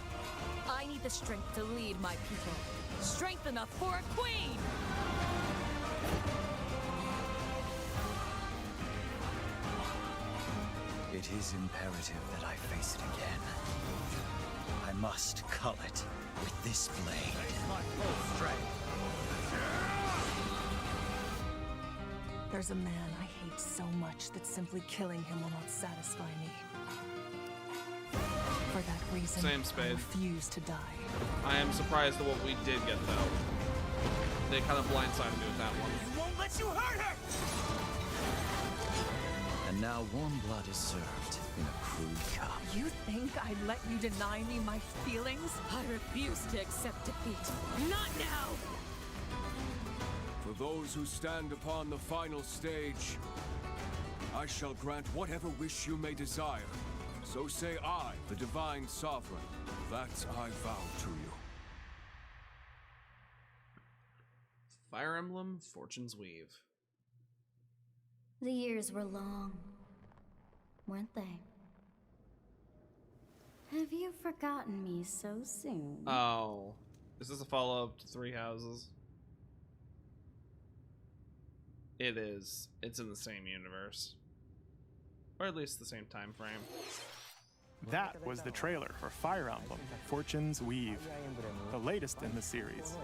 [SPEAKER 19] I need the strength to lead my people. Strength enough for a queen!
[SPEAKER 20] It is imperative that I face it again. I must cull it with this blade.
[SPEAKER 15] There's a man I hate so much that simply killing him will not satisfy me. For that reason,
[SPEAKER 1] Same Spade.
[SPEAKER 15] I refuse to die.
[SPEAKER 1] I am surprised at what we did get, though. They kind of blindsided me with that one.
[SPEAKER 18] I won't let you hurt her!
[SPEAKER 20] And now warm blood is served in a crude cup.
[SPEAKER 15] You think I'd let you deny me my feelings?
[SPEAKER 19] I refuse to accept defeat. Not now!
[SPEAKER 21] For those who stand upon the final stage, I shall grant whatever wish you may desire. So say I, the Divine Sovereign, that I vow to you.
[SPEAKER 1] Fire Emblem Fortune's Weave.
[SPEAKER 11] The years were long, weren't they? Have you forgotten me so soon?
[SPEAKER 1] Oh. Is this a follow-up to Three Houses? It is. It's in the same universe. Or at least the same time frame.
[SPEAKER 5] That was the trailer for Fire Emblem Fortune's Weave, the latest in the series.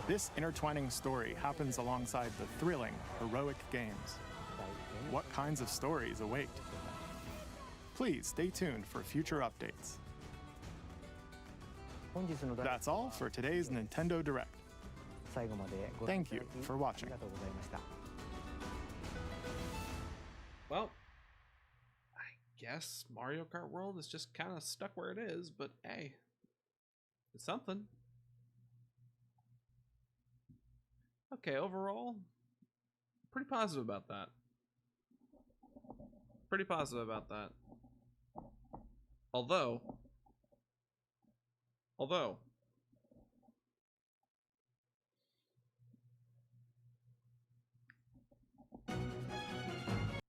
[SPEAKER 5] This intertwining story happens alongside the thrilling, heroic games. What kinds of stories await? Please stay tuned for future updates. That's all for today's Nintendo Direct. Thank you for watching.
[SPEAKER 1] Well, I guess Mario Kart World is just kind of stuck where it is, but hey, it's something. Okay, overall, pretty positive about that. Pretty positive about that. Although,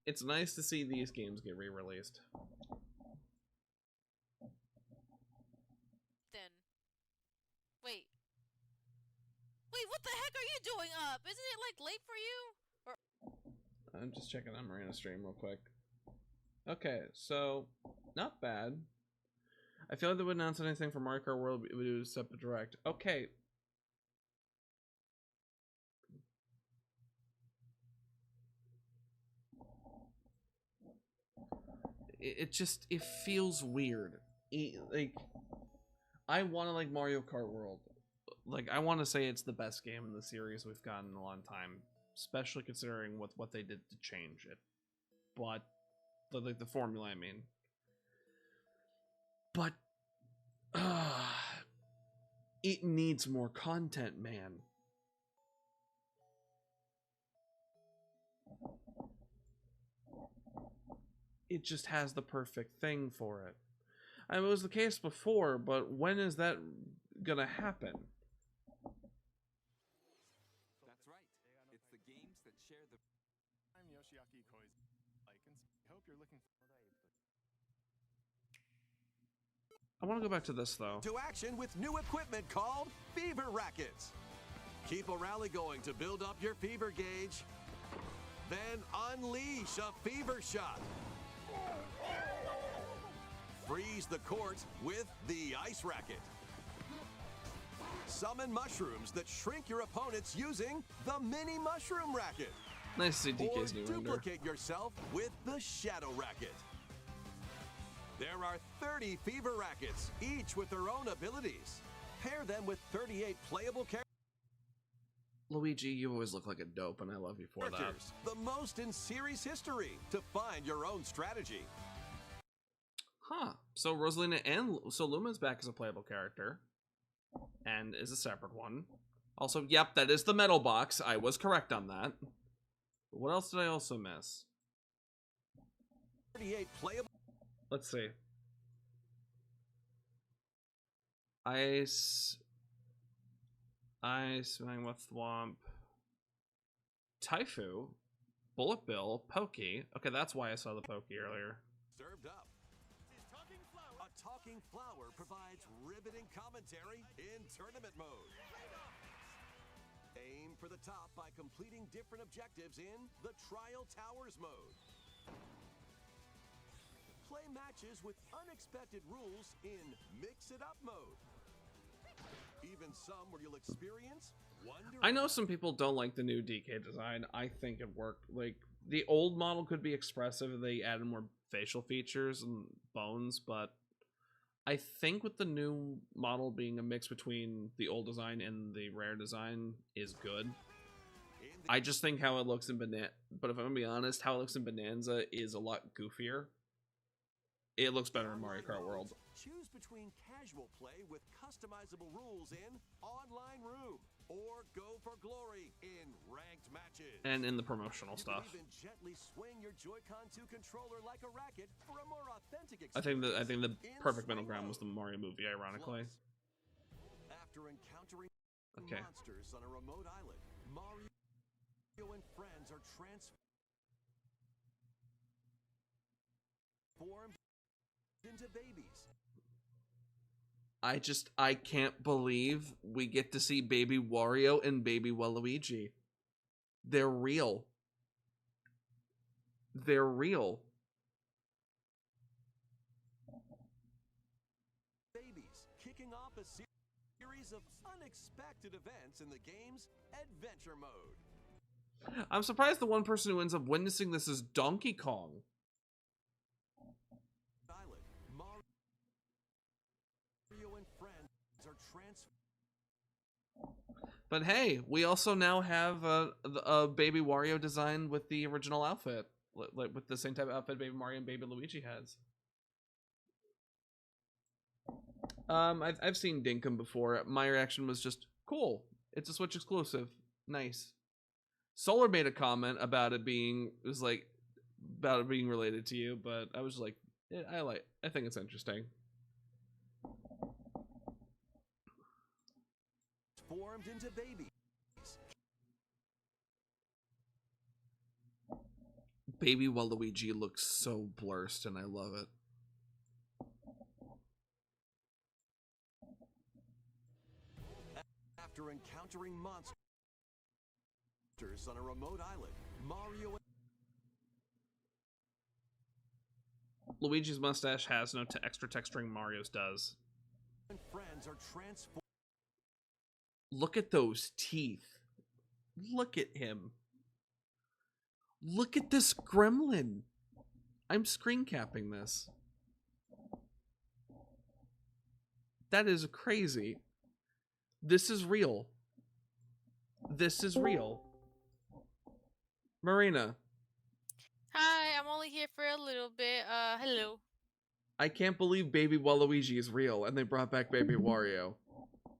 [SPEAKER 1] it's nice to see these games get re-released.
[SPEAKER 2] Then. Wait, what the heck are you doing up? Isn't it like late for you? Or
[SPEAKER 1] I'm just checking on Marina stream real quick. Okay, so not bad. I feel like they wouldn't announce anything for Mario Kart World. It would do a separate direct. Okay. It feels weird. Like, I want to like Mario Kart World. Like, I want to say it's the best game in the series we've gotten in a long time, especially considering with what they did to change it. But like the formula, I mean. But it needs more content, man. It just has the perfect thing for it. I mean, it was the case before, but when is that gonna happen?
[SPEAKER 3] That's right. It's the games that share the...
[SPEAKER 5] I'm Yoshiaki Koizumi. I hope you're looking
[SPEAKER 1] I want to go back to this, though.
[SPEAKER 6] To action with new equipment called Fever Rackets. Keep a rally going to build up your fever gauge. Then unleash a fever shot. Freeze the court with the Ice Racket. Summon mushrooms that shrink your opponents using the Mini Mushroom Racket.
[SPEAKER 1] Nice to see DK's
[SPEAKER 6] Or
[SPEAKER 1] new render.
[SPEAKER 6] duplicate yourself with the Shadow Racket. There are 30 Fever Rackets, each with their own abilities. Pair them with 38 playable characters.
[SPEAKER 1] Luigi, you always look like a dope, and I love you for that.
[SPEAKER 6] The most in series history to find your own strategy.
[SPEAKER 1] Huh. So Rosalina and Luma's back as a playable character. And is a separate one. Also, yep, that is the metal box. I was correct on that. What else did I also miss?
[SPEAKER 6] 38 playable.
[SPEAKER 1] Let's see. Ice Mang with Thwomp. Taifu. Bullet Bill. Pokey. Okay, that's why I saw the Pokey earlier.
[SPEAKER 6] Served up. A talking flower provides riveting commentary in tournament mode. Aim for the top by completing different objectives in the Trial Towers mode. play matches with unexpected rules in Mix It Up mode. Even some where you'll experience wonder.
[SPEAKER 1] I know some people don't like the new DK design. I think it worked. Like, the old model could be expressive if they added more facial features and bones, but I think with the new model being a mix between the old design and the rare design is good. I just think how it looks in but if I'm gonna be honest, how it looks in Bonanza is a lot goofier. It looks better in Mario Kart World.
[SPEAKER 6] Choose between casual play with customizable rules in Online Room, or go for glory in ranked matches.
[SPEAKER 1] And in the promotional
[SPEAKER 6] You
[SPEAKER 1] stuff.
[SPEAKER 6] can even gently swing your Joy-Con 2 controller like a racket for a more authentic
[SPEAKER 1] I think the
[SPEAKER 6] in
[SPEAKER 1] perfect middle
[SPEAKER 6] swing
[SPEAKER 1] ground was the
[SPEAKER 6] mode.
[SPEAKER 1] Mario movie, ironically.
[SPEAKER 6] After encountering
[SPEAKER 1] Okay.
[SPEAKER 6] monsters on a remote island, Mario and friends are transformed into babies.
[SPEAKER 1] I can't believe we get to see Baby Wario and Baby Waluigi. They're real. They're real.
[SPEAKER 6] Babies, kicking off a series of unexpected events in the game's adventure mode.
[SPEAKER 1] I'm surprised the one person who ends up witnessing this is Donkey Kong.
[SPEAKER 6] Island, Mario and friends are
[SPEAKER 1] But hey, we also now have a Baby Wario design with the original outfit. Like with the same type of outfit Baby Mario and Baby Luigi has. I've seen Dinkum before. My reaction was just, cool. It's a Switch exclusive. Nice. Solar made a comment about it being related to you, but I was like, yeah, I think it's interesting.
[SPEAKER 6] formed into babies.
[SPEAKER 1] Baby Waluigi looks so blurred, and I love it.
[SPEAKER 6] After encountering monsters on a remote island, Mario
[SPEAKER 1] Luigi's mustache has no extra texturing Mario's does.
[SPEAKER 6] and friends are transformed.
[SPEAKER 1] Look at those teeth. Look at him. Look at this gremlin. I'm screen capping this. That is crazy. This is real. This is real. Marina.
[SPEAKER 2] Hi, I'm only here for a little bit. Hello.
[SPEAKER 1] I can't believe Baby Waluigi is real and they brought back Baby Wario.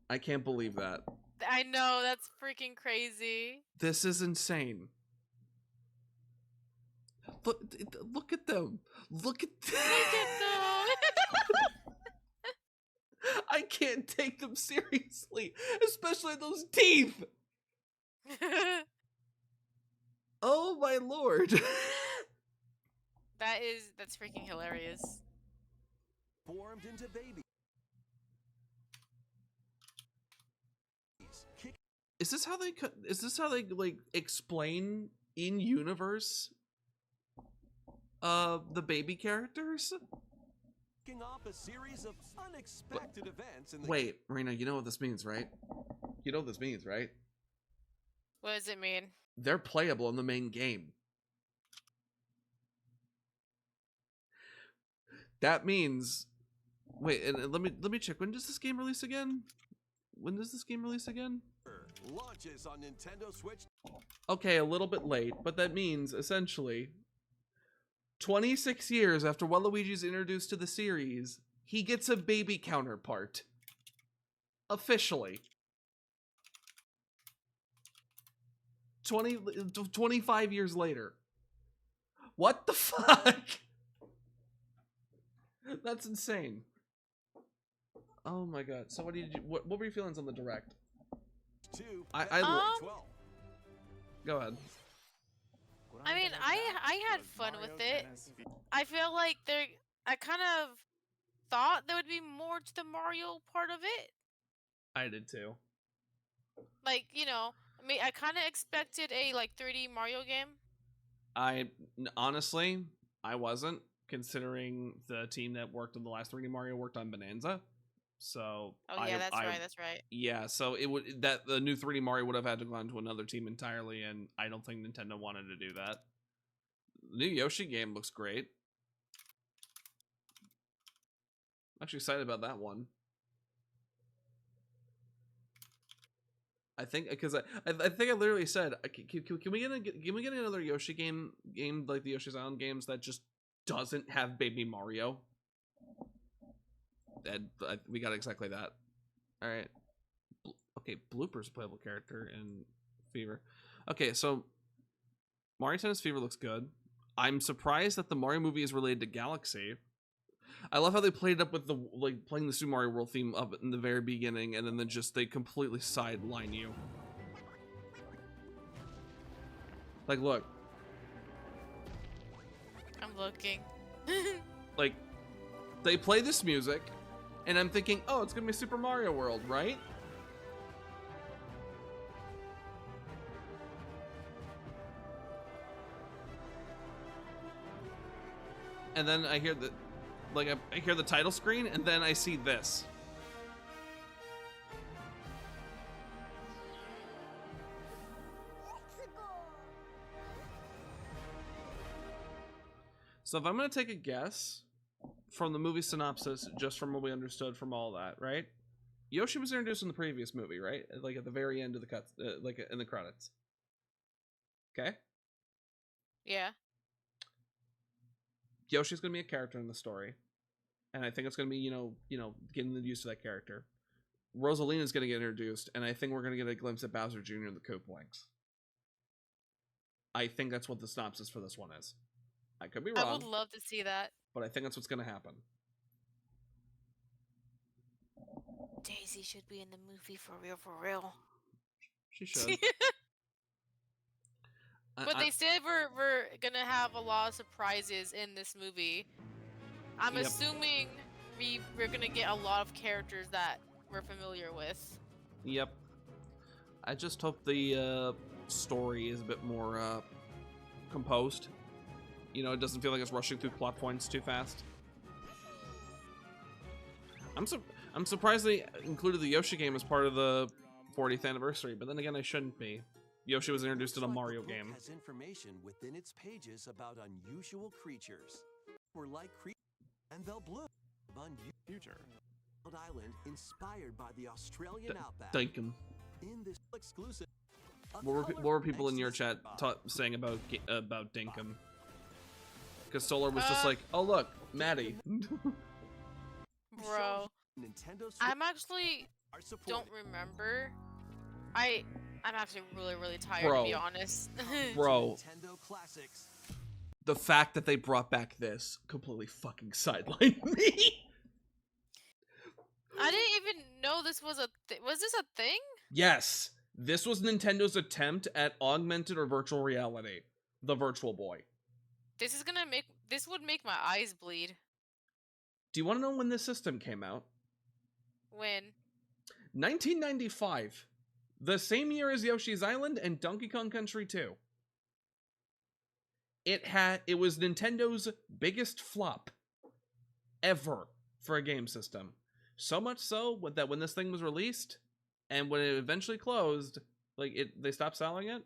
[SPEAKER 1] I can't believe that.
[SPEAKER 2] I know, that's freaking crazy.
[SPEAKER 1] This is insane. Look at them. Look at them. I can't take them seriously, especially those teeth. Oh my lord.
[SPEAKER 2] That's freaking hilarious.
[SPEAKER 6] Formed into babies.
[SPEAKER 1] Is this how they like explain in universe the baby characters?
[SPEAKER 6] Kicking off a series of unexpected events in the
[SPEAKER 1] Wait, Marina, you know what this means, right? You know what this means, right?
[SPEAKER 2] What does it mean?
[SPEAKER 1] They're playable in the main game. That means, wait, and let me check. When does this game release again? When does this game release again?
[SPEAKER 6] launches on Nintendo Switch.
[SPEAKER 1] Okay, a little bit late, but that means essentially 26 years after Waluigi's introduced to the series, he gets a baby counterpart. Officially. 25 years later. What the fuck? That's insane. Oh my god. So what did you what were your feelings on the direct? Go ahead.
[SPEAKER 2] I mean, I had fun with it. I feel like I kind of thought there would be more to the Mario part of it.
[SPEAKER 1] I did too.
[SPEAKER 2] Like, you know, I mean, I kind of expected a like 3D Mario game.
[SPEAKER 1] Honestly, I wasn't, considering the team that worked on the last 3D Mario worked on Bonanza. So
[SPEAKER 2] Oh yeah, that's right. That's right.
[SPEAKER 1] Yeah, so it would that the new 3D Mario would have had to go on to another team entirely, and I don't think Nintendo wanted to do that. The new Yoshi game looks great. I'm actually excited about that one. I think because I think I literally said, can we get another Yoshi game like the Yoshi's Island games that just doesn't have Baby Mario? And we got exactly that. All right. Okay, Blooper's a playable character in Fever. Okay, so Mario Tennis Fever looks good. I'm surprised that the Mario movie is related to Galaxy. I love how they played it up with the playing the Super Mario World theme up in the very beginning, and then they completely sideline you. Like, look.
[SPEAKER 2] I'm looking.
[SPEAKER 1] Like, they play this music, and I'm thinking, oh, it's gonna be Super Mario World, right? And then I hear I hear the title screen, and then I see this. So if I'm gonna take a guess from the movie synopsis, just from what we understood from all that, right? Yoshi was introduced in the previous movie, right? Like at the very end of the cuts, like in the credits. Okay.
[SPEAKER 2] Yeah.
[SPEAKER 1] Yoshi's gonna be a character in the story, and I think it's gonna be getting used to that character. Rosalina's gonna get introduced, and I think we're gonna get a glimpse at Bowser Jr. and the Koopa Links. I think that's what the synopsis for this one is. I could be wrong.
[SPEAKER 2] I would love to see that.
[SPEAKER 1] But I think that's what's gonna happen.
[SPEAKER 2] Daisy should be in the movie for real, for real.
[SPEAKER 1] She should.
[SPEAKER 2] But they said we're gonna have a lot of surprises in this movie. I'm assuming we're gonna get a lot of characters that we're familiar with.
[SPEAKER 1] Yep. I just hope the story is a bit more composed. You know, it doesn't feel like it's rushing through plot points too fast. I'm surprised they included the Yoshi game as part of the 40th anniversary, but then again, I shouldn't be. Yoshi was introduced in a Mario game.
[SPEAKER 6] Has information within its pages about unusual creatures. We're like creatures, and they'll bloom.
[SPEAKER 5] Future.
[SPEAKER 6] Island inspired by the Australian outback.
[SPEAKER 1] Dinkum.
[SPEAKER 6] In this exclusive.
[SPEAKER 1] What were people in your chat saying about Dinkum? Because Solar was just like, oh look, Maddie.
[SPEAKER 2] Bro, I'm actually don't remember. I'm actually really tired, to be honest.
[SPEAKER 1] Bro, the fact that they brought back this completely fucking sidelined me.
[SPEAKER 2] I didn't even know this was was this a thing?
[SPEAKER 1] Yes, this was Nintendo's attempt at augmented or virtual reality. The Virtual Boy.
[SPEAKER 2] This would make my eyes bleed.
[SPEAKER 1] Do you want to know when this system came out?
[SPEAKER 2] When?
[SPEAKER 1] 1995. The same year as Yoshi's Island and Donkey Kong Country 2. It was Nintendo's biggest flop ever for a game system. So much so that when this thing was released and when it eventually closed, they stopped selling it,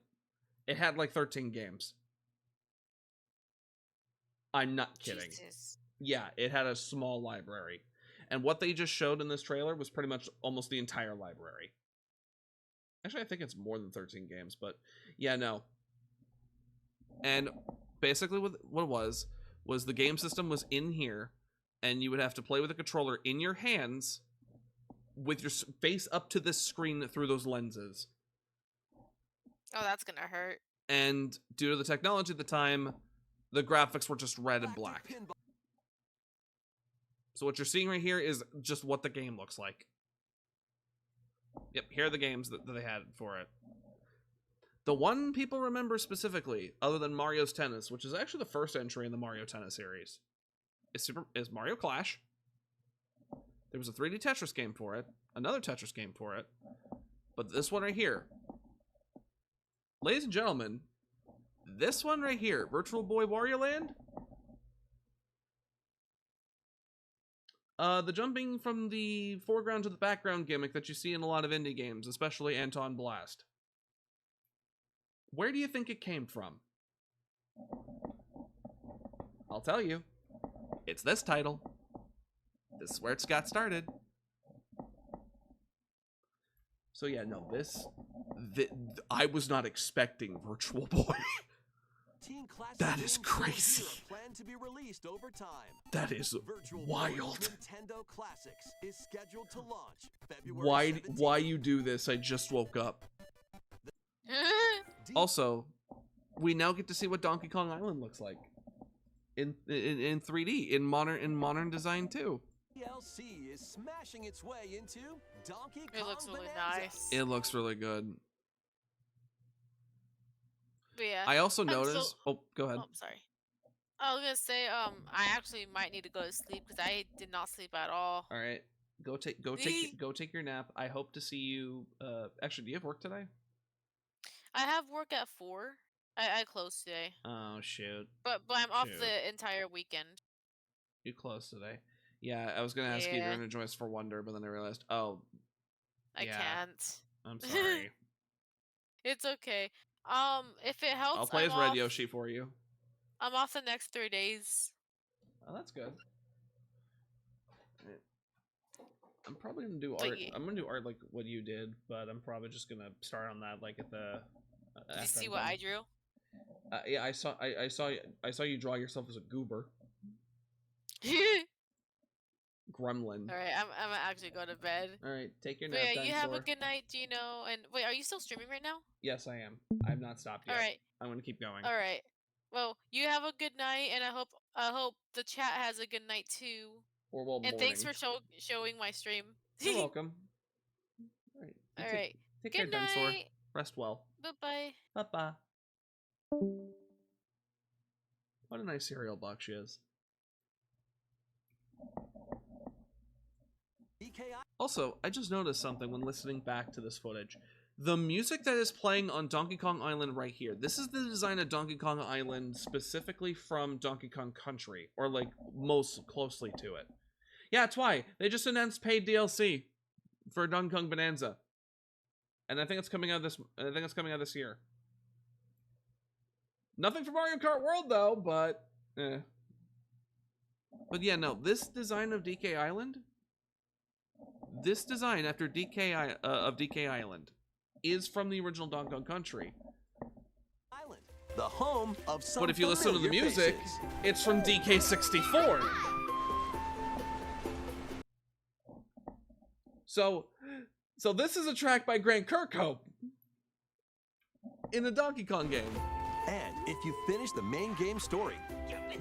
[SPEAKER 1] it had like 13 games. I'm not kidding.
[SPEAKER 2] Jesus.
[SPEAKER 1] Yeah, it had a small library. And what they just showed in this trailer was pretty much almost the entire library. Actually, I think it's more than 13 games, but yeah, no. And basically what it was the game system was in here, and you would have to play with a controller in your hands with your face up to this screen through those lenses.
[SPEAKER 2] Oh, that's gonna hurt.
[SPEAKER 1] And due to the technology at the time, the graphics were just red and black. So what you're seeing right here is just what the game looks like. Yep, here are the games that they had for it. The one people remember specifically, other than Mario's Tennis, which is actually the first entry in the Mario Tennis series, is Mario Clash. There was a 3D Tetris game for it, another Tetris game for it, but this one right here, ladies and gentlemen, this one right here, Virtual Boy Wario Land, The jumping from the foreground to the background gimmick that you see in a lot of indie games, especially Anton Blast. Where do you think it came from? I'll tell you. It's this title. This is where it's got started. So yeah, no, I was not expecting Virtual Boy. That is crazy.
[SPEAKER 6] Plan to be released over time.
[SPEAKER 1] That is
[SPEAKER 6] Virtual
[SPEAKER 1] wild.
[SPEAKER 6] Nintendo Classics is scheduled to launch February 17th.
[SPEAKER 1] Why you do this? I just woke up. Also, we now get to see what Donkey Kong Island looks like in 3D in modern design too.
[SPEAKER 6] DLC is smashing its way into Donkey Kong.
[SPEAKER 2] It looks really
[SPEAKER 6] Bonanza.
[SPEAKER 2] nice.
[SPEAKER 1] It looks really good.
[SPEAKER 2] But yeah.
[SPEAKER 1] I also noticed. Oh, go ahead.
[SPEAKER 2] Oh, I'm sorry. I was gonna say, I actually might need to go to sleep because I did not sleep at all.
[SPEAKER 1] All right, go take your nap. I hope to see you. Actually, do you have work today?
[SPEAKER 2] I have work at 4. I close today.
[SPEAKER 1] Oh shoot.
[SPEAKER 2] But I'm off
[SPEAKER 1] Shoot.
[SPEAKER 2] the entire weekend.
[SPEAKER 1] You close today. Yeah, I was gonna ask you to run a Joyce for Wonder, but then I realized, oh,
[SPEAKER 2] I can't.
[SPEAKER 1] I'm sorry.
[SPEAKER 2] It's okay. If it helps,
[SPEAKER 1] I'll play
[SPEAKER 2] I'm
[SPEAKER 1] as Red
[SPEAKER 2] off,
[SPEAKER 1] Yoshi for you.
[SPEAKER 2] I'm off the next 3 days.
[SPEAKER 1] Oh, that's good. I'm probably gonna do art. I'm gonna do art like what you did, but I'm probably just gonna start on that like at the.
[SPEAKER 2] Did you see what I drew?
[SPEAKER 1] Yeah, I saw you draw yourself as a goober. Gremlin.
[SPEAKER 2] All right, I'm gonna actually go to bed.
[SPEAKER 1] All right, take your
[SPEAKER 2] But
[SPEAKER 1] nap.
[SPEAKER 2] yeah, you
[SPEAKER 1] dinosaur.
[SPEAKER 2] have a good night, Gino. And wait, are you still streaming right now?
[SPEAKER 1] Yes, I am. I've not stopped yet.
[SPEAKER 2] All right.
[SPEAKER 1] I'm gonna keep going.
[SPEAKER 2] All right. Well, you have a good night, and I hope the chat has a good night too.
[SPEAKER 1] Or well,
[SPEAKER 2] and thanks for
[SPEAKER 1] morning.
[SPEAKER 2] showing my stream.
[SPEAKER 1] You're welcome. All right.
[SPEAKER 2] All right.
[SPEAKER 1] Take care,
[SPEAKER 2] Good
[SPEAKER 1] dinosaur.
[SPEAKER 2] night.
[SPEAKER 1] Rest well.
[SPEAKER 2] Bye bye.
[SPEAKER 1] Bye bye. What a nice cereal box she is. Also, I just noticed something when listening back to this footage. The music that is playing on Donkey Kong Island right here, this is the design of Donkey Kong Island specifically from Donkey Kong Country, or like most closely to it. Yeah, that's why. They just announced paid DLC for Donkey Kong Bonanza. And I think it's coming out this year. Nothing for Mario Kart World though, but But yeah, no, this design of DK Island, this design after DK Island is from the original Donkey Kong Country.
[SPEAKER 6] Island, the home of some
[SPEAKER 1] But if you listen to the
[SPEAKER 6] familiar
[SPEAKER 1] music,
[SPEAKER 6] faces.
[SPEAKER 1] it's from DK64. So this is a track by Grant Kirkhope in the Donkey Kong game.
[SPEAKER 6] And if you finish the main game story,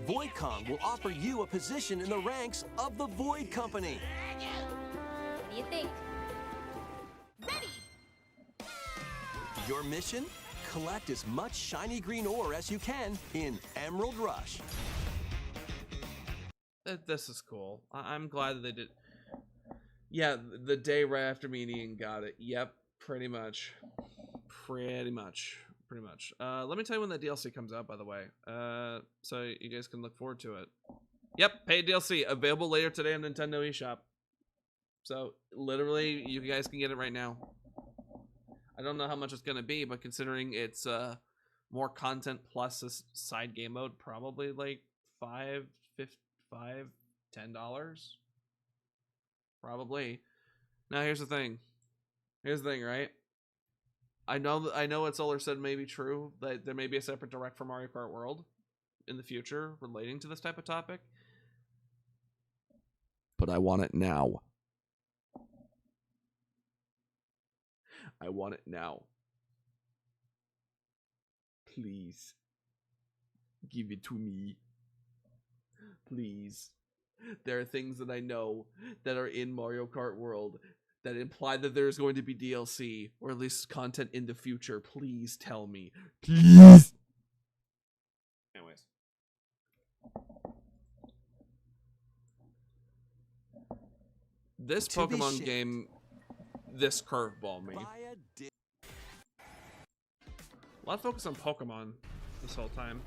[SPEAKER 6] Void Kong will offer you a position in the ranks of the Void Company.
[SPEAKER 11] What do you think? Ready!
[SPEAKER 6] Your mission? Collect as much shiny green ore as you can in Emerald Rush.
[SPEAKER 1] This is cool. I'm glad that they did. Yeah, the day right after me and Ian got it. Yep, pretty much. Let me tell you when that DLC comes out, by the way. So you guys can look forward to it. Yep, paid DLC available later today on Nintendo eShop. So literally, you guys can get it right now. I don't know how much it's gonna be, but considering it's more content plus a side game mode, probably like $5, $10. Probably. Now here's the thing. Right? I know what Solar said may be true, that there may be a separate direct for Mario Kart World in the future relating to this type of topic. But I want it now. I want it now. Please. Give it to me. Please. There are things that I know that are in Mario Kart World that imply that there's going to be DLC, or at least content in the future. Please tell me. Please! Anyways. This Pokemon game, this curveball me. A lot of focus on Pokemon this whole time.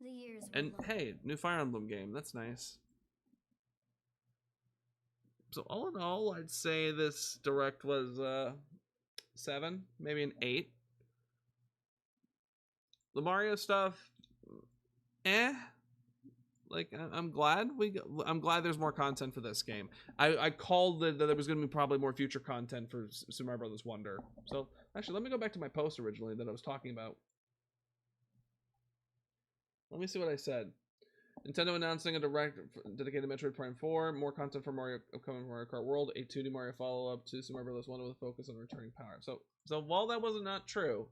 [SPEAKER 11] The years
[SPEAKER 1] And hey, new Fire Emblem game. That's nice. So all in all, I'd say this direct was 7, maybe an 8. The Mario stuff, like I'm glad there's more content for this game. I called that there was going to be probably more future content for Super Mario Brothers Wonder. So actually, let me go back to my post originally that I was talking about. Let me see what I said. Nintendo announcing a direct dedicated Metroid Prime 4, more content for Mario upcoming Mario Kart World, a 2D Mario follow-up to Super Mario Bros. Wonder with a focus on returning power. So while that wasn't not true,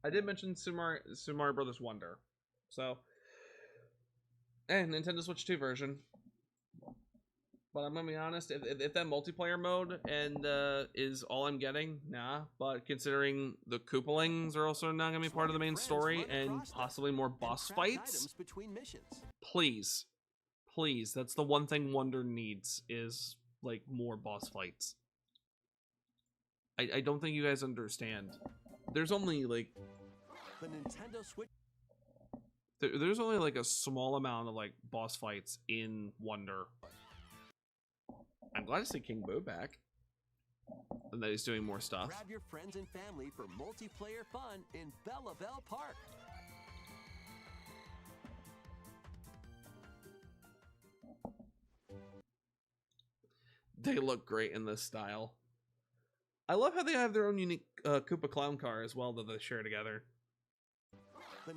[SPEAKER 1] I did mention Super Mario Bros. Wonder. So, and Nintendo Switch 2 version. But I'm gonna be honest, if that multiplayer mode and is all I'm getting, nah. But considering the Koopalings are also not gonna be part of the main story and possibly more boss fights, please, that's the one thing Wonder needs is like more boss fights. I don't think you guys understand. There's only like
[SPEAKER 6] the Nintendo Switch.
[SPEAKER 1] There's only like a small amount of like boss fights in Wonder. I'm glad to see King Boo back, and that he's doing more stuff.
[SPEAKER 6] Grab your friends and family for multiplayer fun in Bella Bell Park.
[SPEAKER 1] They look great in this style. I love how they have their own unique Koopa Clown car as well that they share together.
[SPEAKER 6] The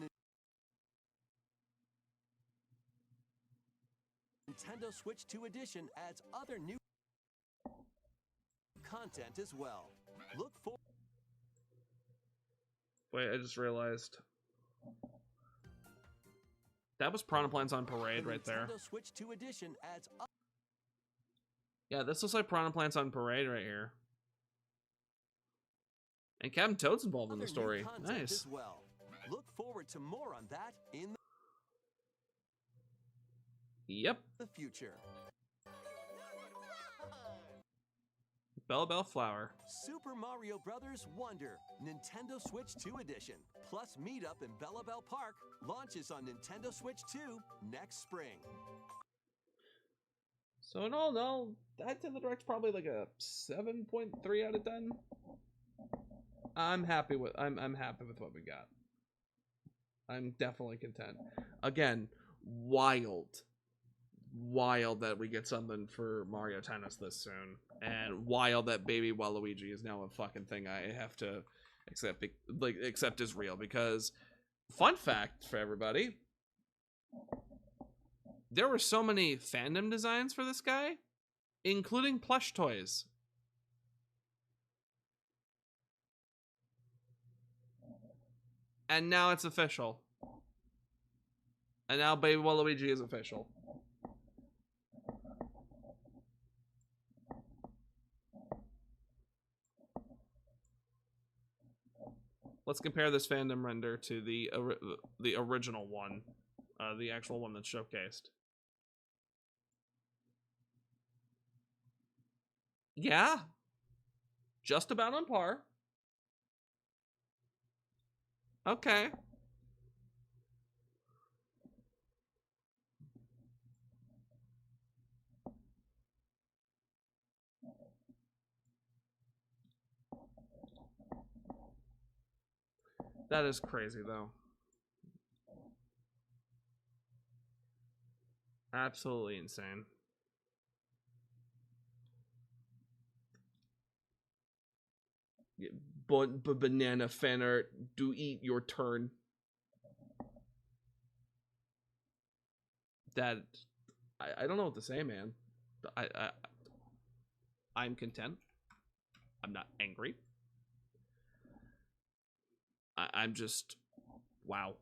[SPEAKER 6] Nintendo Switch 2 Edition adds other new content as well. Look for.
[SPEAKER 1] Wait, I just realized that was Piranha Plants on Parade right there.
[SPEAKER 6] Nintendo Switch 2 Edition adds.
[SPEAKER 1] Yeah, this looks like Piranha Plants on Parade right here. And Captain Toad's involved in the story. Nice.
[SPEAKER 6] As well. Look forward to more on that in the future.
[SPEAKER 1] Bella Bell Flower.
[SPEAKER 6] Super Mario Brothers Wonder, Nintendo Switch 2 Edition, plus Meetup in Bella Bell Park launches on Nintendo Switch 2 next spring.
[SPEAKER 1] So in all, I'd say the direct's probably like a 7.3 out of 10. I'm happy with what we got. I'm definitely content. Again, wild that we get something for Mario Tennis this soon, and wild that Baby Waluigi is now a fucking thing I have to accept is real. Because fun fact for everybody, there were so many fandom designs for this guy, including plush toys. And now it's official. And now Baby Waluigi is official. Let's compare this fandom render to the original one, the actual one that's showcased. Yeah, just about on par. Okay. That is crazy, though. Absolutely insane. But banana fan art, do eat your turn. That I don't know what to say, man. I'm content. I'm not angry. I'm just wow.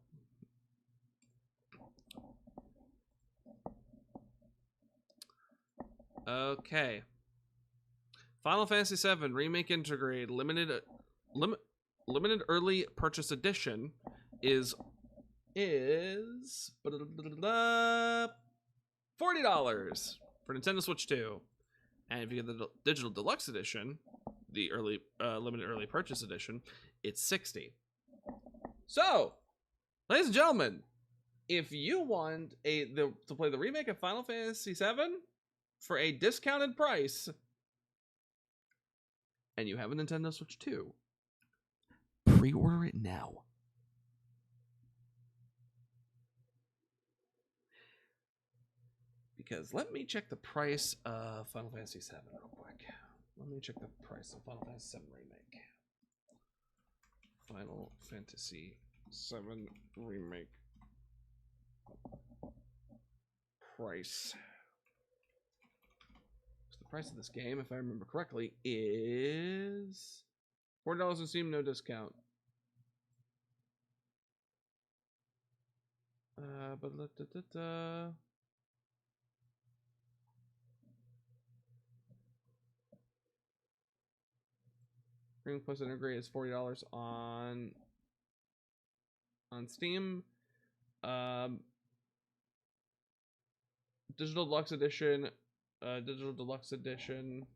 [SPEAKER 1] Okay. Final Fantasy VII Remake Integrate limited early purchase edition is $40 for Nintendo Switch 2, and if you get the digital deluxe edition, the limited early purchase edition, it's $60. So, ladies and gentlemen, if you want to play the remake of Final Fantasy VII, for a discounted price, and you have a Nintendo Switch 2, pre-order it now. Because let me check the price of Final Fantasy VII real quick. Let me check the price of Final Fantasy VII Remake. Final Fantasy VII Remake price. So the price of this game, if I remember correctly, is $4 on Steam, no discount. Premium Plus Integrate is $40 on Steam. Digital Deluxe Edition,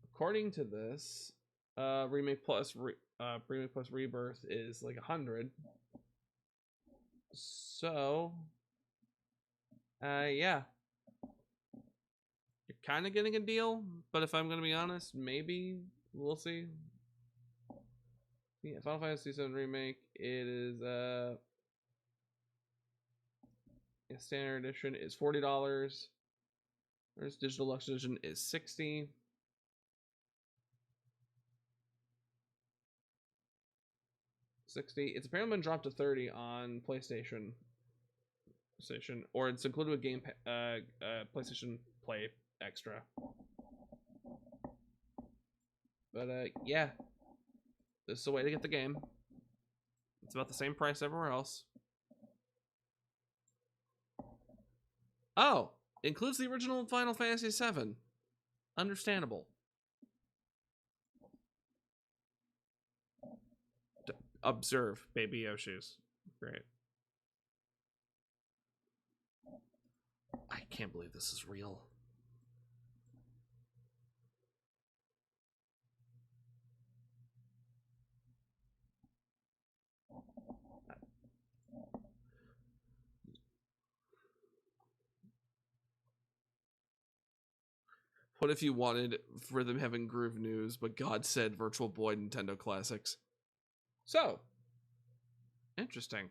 [SPEAKER 1] according to this, Remake Plus Rebirth is like 100. So, yeah, you're kind of getting a deal. But if I'm gonna be honest, maybe we'll see. Yeah, Final Fantasy VII Remake. It is standard edition is $40. There's digital deluxe edition is $60. It's apparently been dropped to $30 on PlayStation, or it's included with Game PlayStation Play Extra. But yeah, this is the way to get the game. It's about the same price everywhere else. Oh, includes the original Final Fantasy VII. Understandable. Observe, Baby Yoshi's. Great. I can't believe this is real. What if you wanted for them having Groove News, but God said Virtual Boy Nintendo Classics? So, interesting.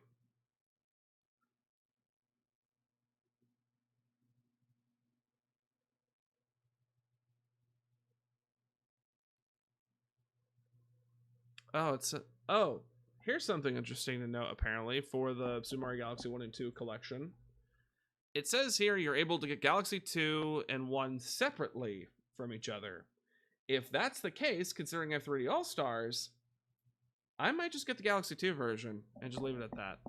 [SPEAKER 1] Oh, here's something interesting to note, apparently, for the Super Mario Galaxy 1 and 2 collection. It says here you're able to get Galaxy 2 and 1 separately from each other. If that's the case, considering I have 3D All-Stars, I might just get the Galaxy 2 version and just leave it at that.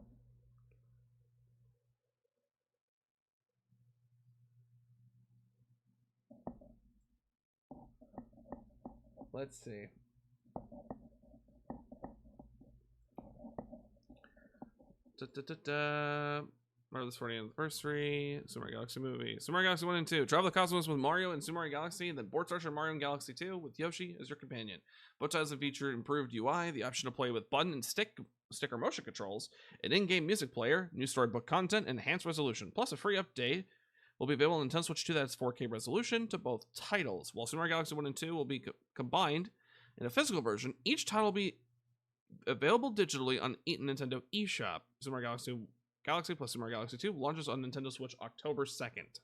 [SPEAKER 1] Let's see. Marvel's 40th anniversary, Super Mario Galaxy movie, Super Mario Galaxy 1 and 2. Travel the cosmos with Mario and Super Mario Galaxy, and then board Starship Mario and Galaxy 2 with Yoshi as your companion. Both titles have featured improved UI, the option to play with button and stick or motion controls, an in-game music player, new storybook content, and enhanced resolution. Plus, a free update will be available on Nintendo Switch 2 that's 4K resolution to both titles. While Super Mario Galaxy 1 and 2 will be combined in a physical version, each title will be available digitally on Nintendo eShop. Super Mario Galaxy plus Super Mario Galaxy 2 launches on Nintendo Switch October 2nd.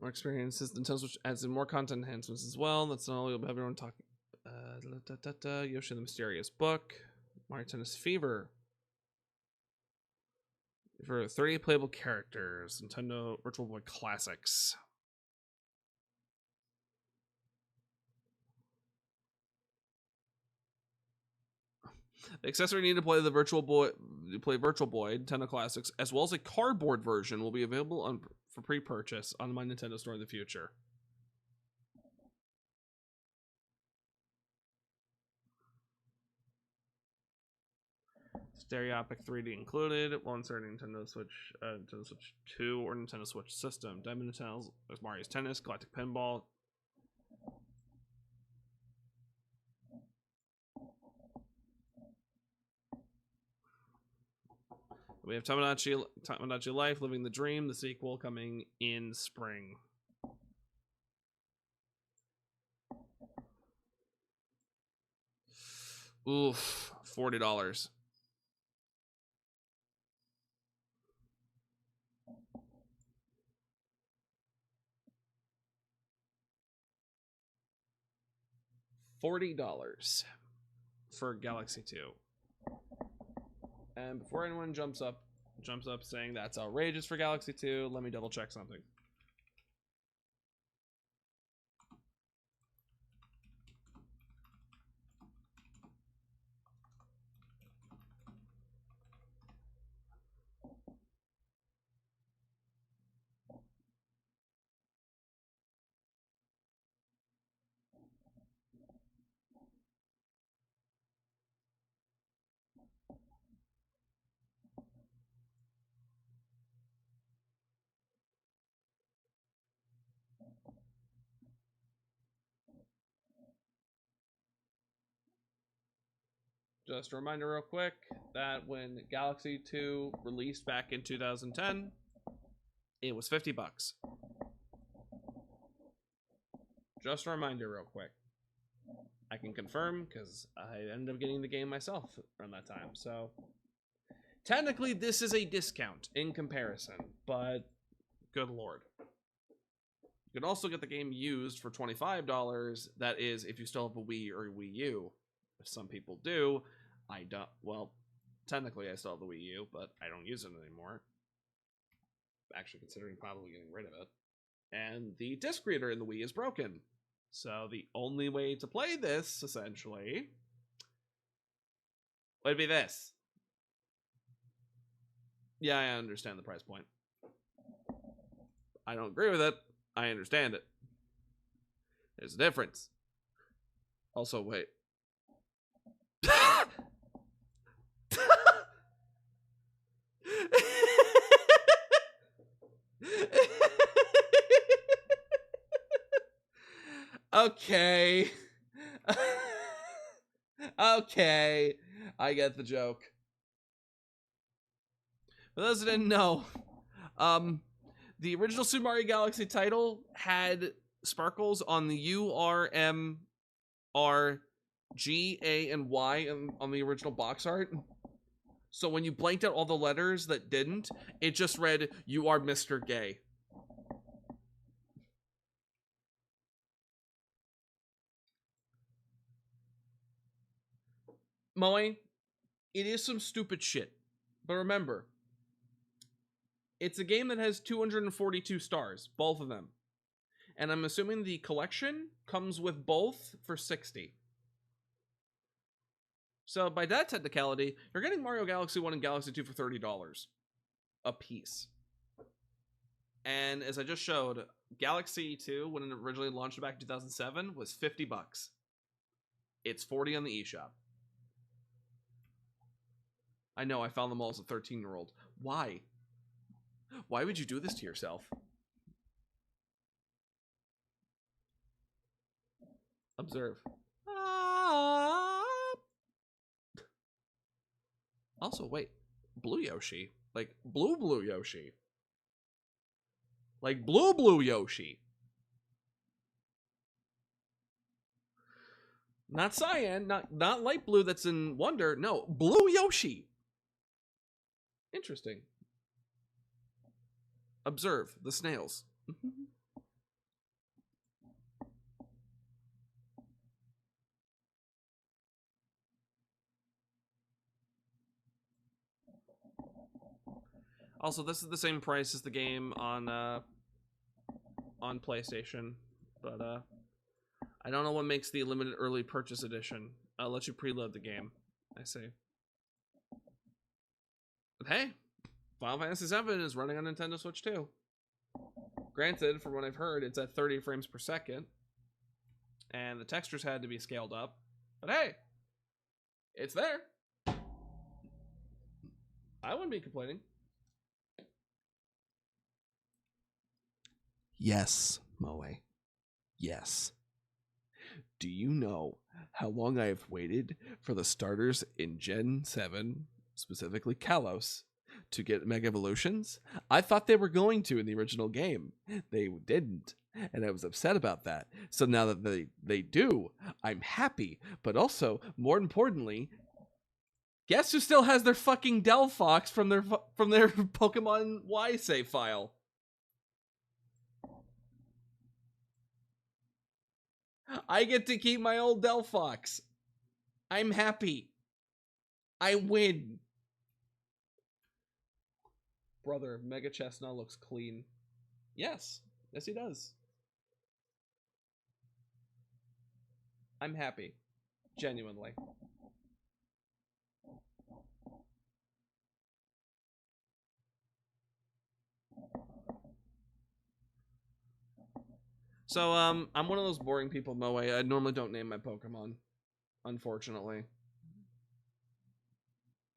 [SPEAKER 1] More experiences. Nintendo Switch adds in more content enhancements as well. That's not all. You'll have everyone talking. Yoshi the Mysterious Book. Mario Tennis Fever. For 30 playable characters. Nintendo Virtual Boy Classics. The accessory needed to play Virtual Boy Nintendo Classics, as well as a cardboard version, will be available for pre-purchase on my Nintendo Store in the future. Stereopic 3D included. Will insert Nintendo Switch 2 or Nintendo Switch system. Diamond Channels. There's Mario's Tennis, Galactic Pinball. We have Tamagotchi Life, Living the Dream, the sequel coming in spring. Oof, $40. $40 for Galaxy 2. And before anyone jumps up saying that's outrageous for Galaxy 2, let me double check something. Just a reminder real quick that when Galaxy 2 released back in 2010, it was $50. Just a reminder real quick. I can confirm because I ended up getting the game myself around that time. So technically this is a discount in comparison, but good lord. You can also get the game used for $25. That is if you still have a Wii or a Wii U. Some people do. I don't. Well, technically I still have the Wii U, but I don't use it anymore. Actually considering probably getting rid of it. And the disc reader in the Wii is broken. So the only way to play this, essentially, would be this. Yeah, I understand the price point. I don't agree with it. I understand it. There's a difference. Also, wait. Okay. Okay. I get the joke. For those who didn't know, the original Super Mario Galaxy title had sparkles on the U, R, M, R, G, A, and Y on the original box art. So when you blanked out all the letters that didn't, it just read, "You are Mr. Gay." Moe, it is some stupid shit. But remember, it's a game that has 242 stars, both of them. And I'm assuming the collection comes with both for 60. So by that technicality, you're getting Mario Galaxy 1 and Galaxy 2 for $30 a piece. And as I just showed, Galaxy 2, when it originally launched back in 2007, was $50. It's $40 on the eShop. I know, I found them all as a 13-year-old. Why? Why would you do this to yourself? Observe. Also, wait. Blue Yoshi. Like, blue Yoshi. Like, blue Yoshi. Not cyan, not light blue that's in Wonder. No, blue Yoshi. Interesting. Observe the snails. Also, this is the same price as the game on PlayStation, but I don't know what makes the limited early purchase edition. I'll let you preload the game. I see. But hey, Final Fantasy VII is running on Nintendo Switch too. Granted, from what I've heard, it's at 30 frames per second, and the textures had to be scaled up. But hey, it's there. I wouldn't be complaining. Yes, Moe. Yes. Do you know how long I have waited for the starters in Gen 7, specifically Kalos, to get Mega Evolutions? I thought they were going to in the original game. They didn't, and I was upset about that. So now that they do, I'm happy. But also, more importantly, guess who still has their fucking Delphox from their Pokemon Y save file? I get to keep my old Delphox. I'm happy. I win. Brother, Mega Chestnut looks clean. Yes. Yes, he does. I'm happy. Genuinely. So, I'm one of those boring people, Moe. I normally don't name my Pokemon, unfortunately.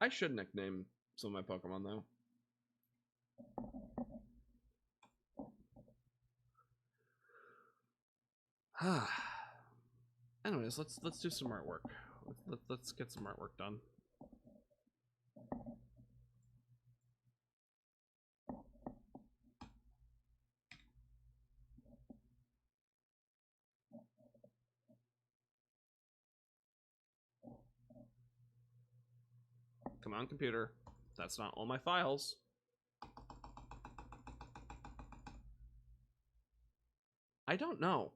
[SPEAKER 1] I should nickname some of my Pokemon, though. Anyways, let's do some artwork. Let's get some artwork done. Come on, computer. That's not all my files. I don't know.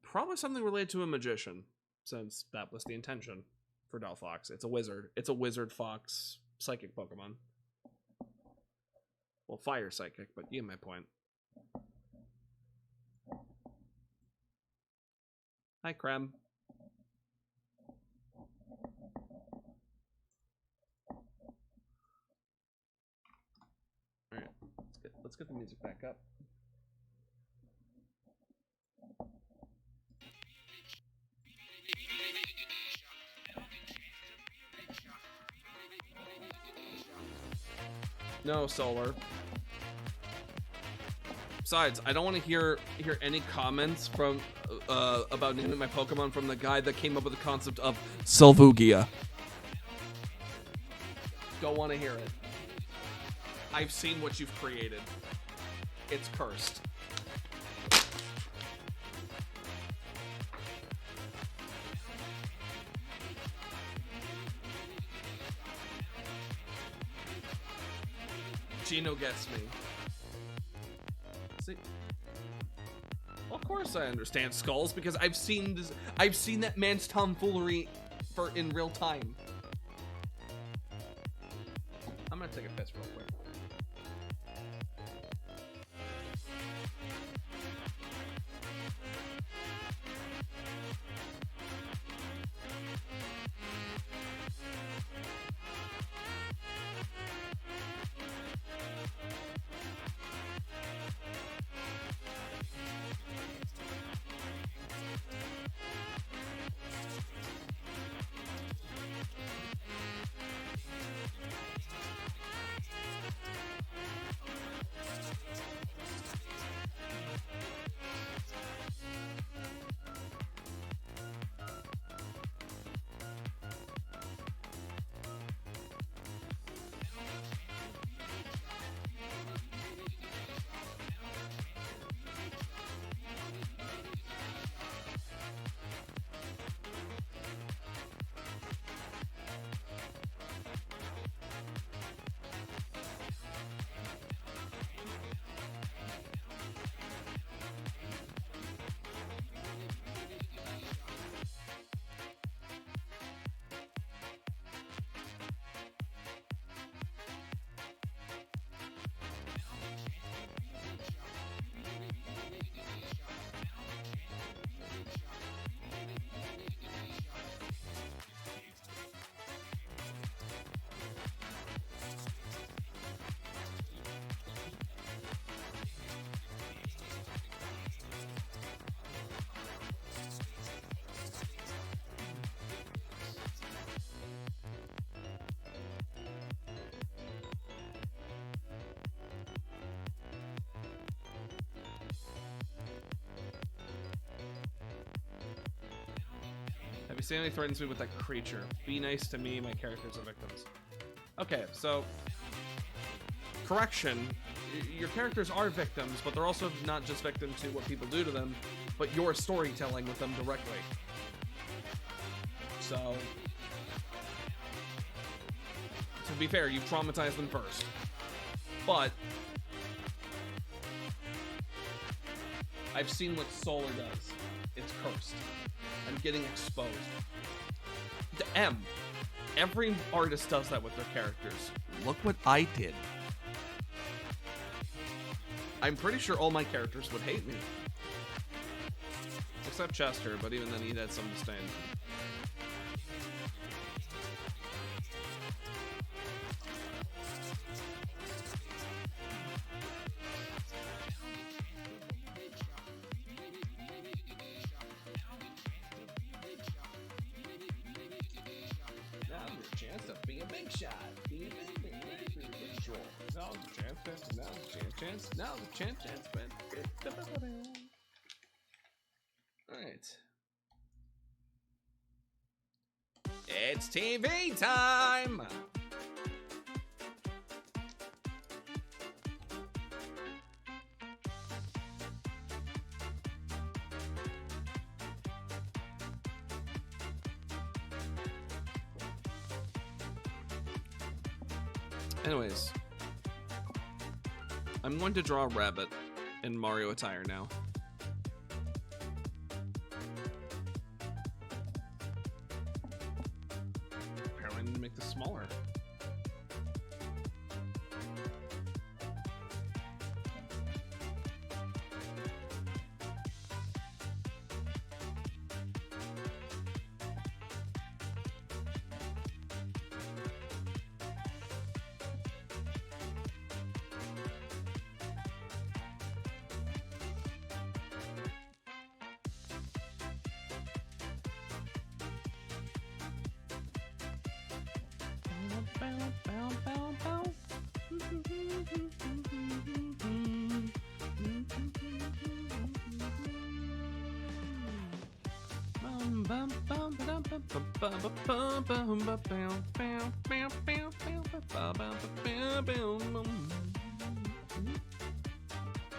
[SPEAKER 1] Probably something related to a magician, since that was the intention for Delphox. It's a wizard. It's a wizard fox psychic Pokemon. Well, fire psychic, but you get my point. Hi, Krem. Alright, let's get the music back up. No, Solar. Besides, I don't want to hear any comments from about naming my Pokemon from the guy that came up with the concept of Selvugia. Don't want to hear it. I've seen what you've created. It's cursed. Jino gets me. See? Well, of course I understand skulls because I've seen this. I've seen that man's tomfoolery in real time. I'm gonna take a piss real quick. Have you seen any threatens me with that creature? Be nice to me, my characters are victims. Okay, so correction, your characters are victims, but they're also not just victims to what people do to them, but your storytelling with them directly. So, to be fair, you've traumatized them first. But I've seen what Solar does. It's cursed. I'm getting exposed. Every artist does that with their characters. Look what I did. I'm pretty sure all my characters would hate me. Except Chester, but even then he had some disdain. Alright. It's TV time! Anyways, I'm going to draw a rabbit in Mario attire now. Apparently I need to make this smaller.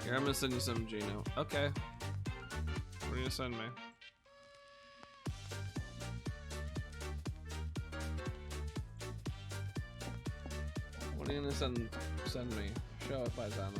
[SPEAKER 1] Here, I'm gonna send you some Jino. Okay. What are you gonna send me? What are you gonna send me? Show it, Paisano.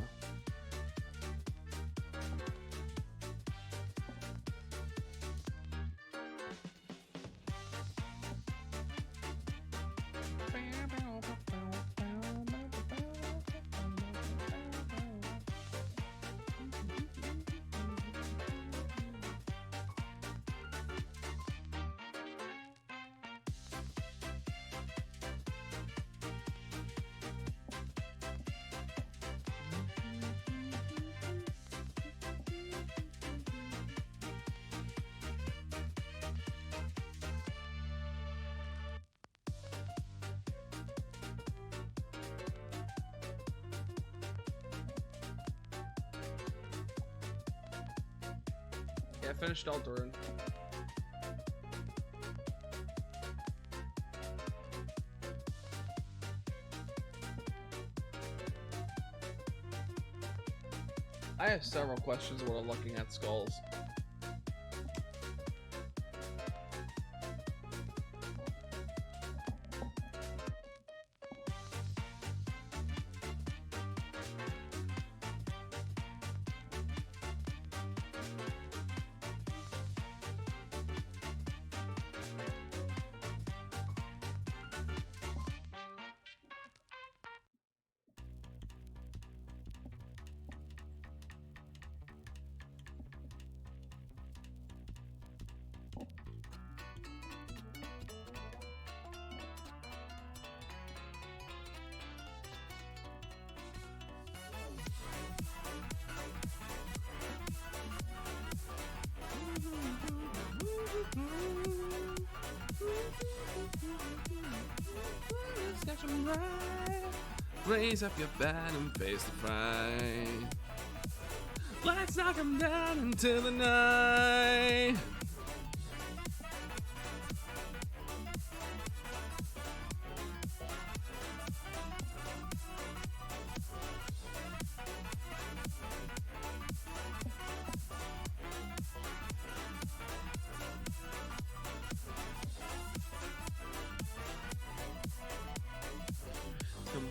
[SPEAKER 1] Yeah, I finished Deltarune. I have several questions while looking at skulls. Raise up your bat and face the fight. Let's knock 'em down into the night.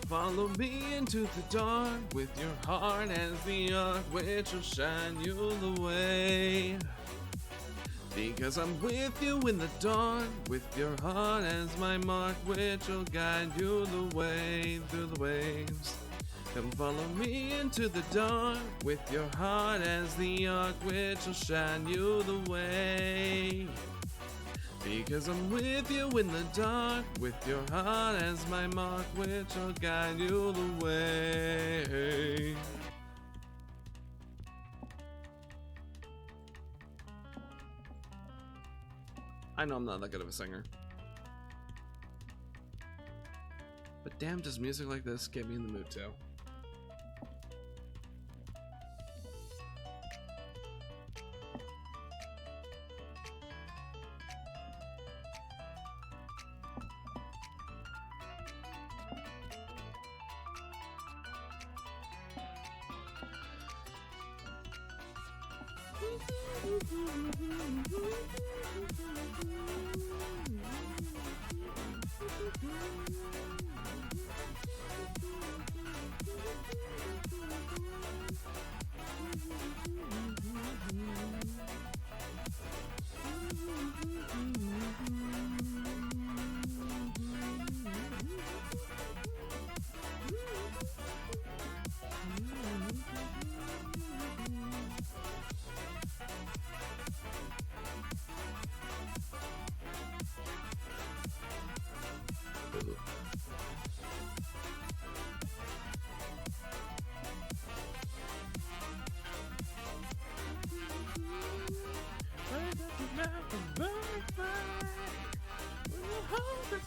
[SPEAKER 1] follow me into the dark with your heart as the arc which will shine you the way. Because I'm with you in the dark, with your heart as my mark, which will guide you the way through the waves. Come follow me into the dark, with your heart as the arc, which will shine you the way. Because I'm with you in the dark, with your heart as my mark, which will guide you the way. I know I'm not that good of a singer. But damn, does music like this get me in the mood too.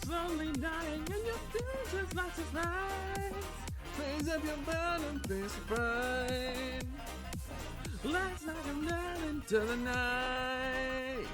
[SPEAKER 1] Slowly dying and your future's not so nice. Raise up your bed and be surprised. Last night I'm down into the night.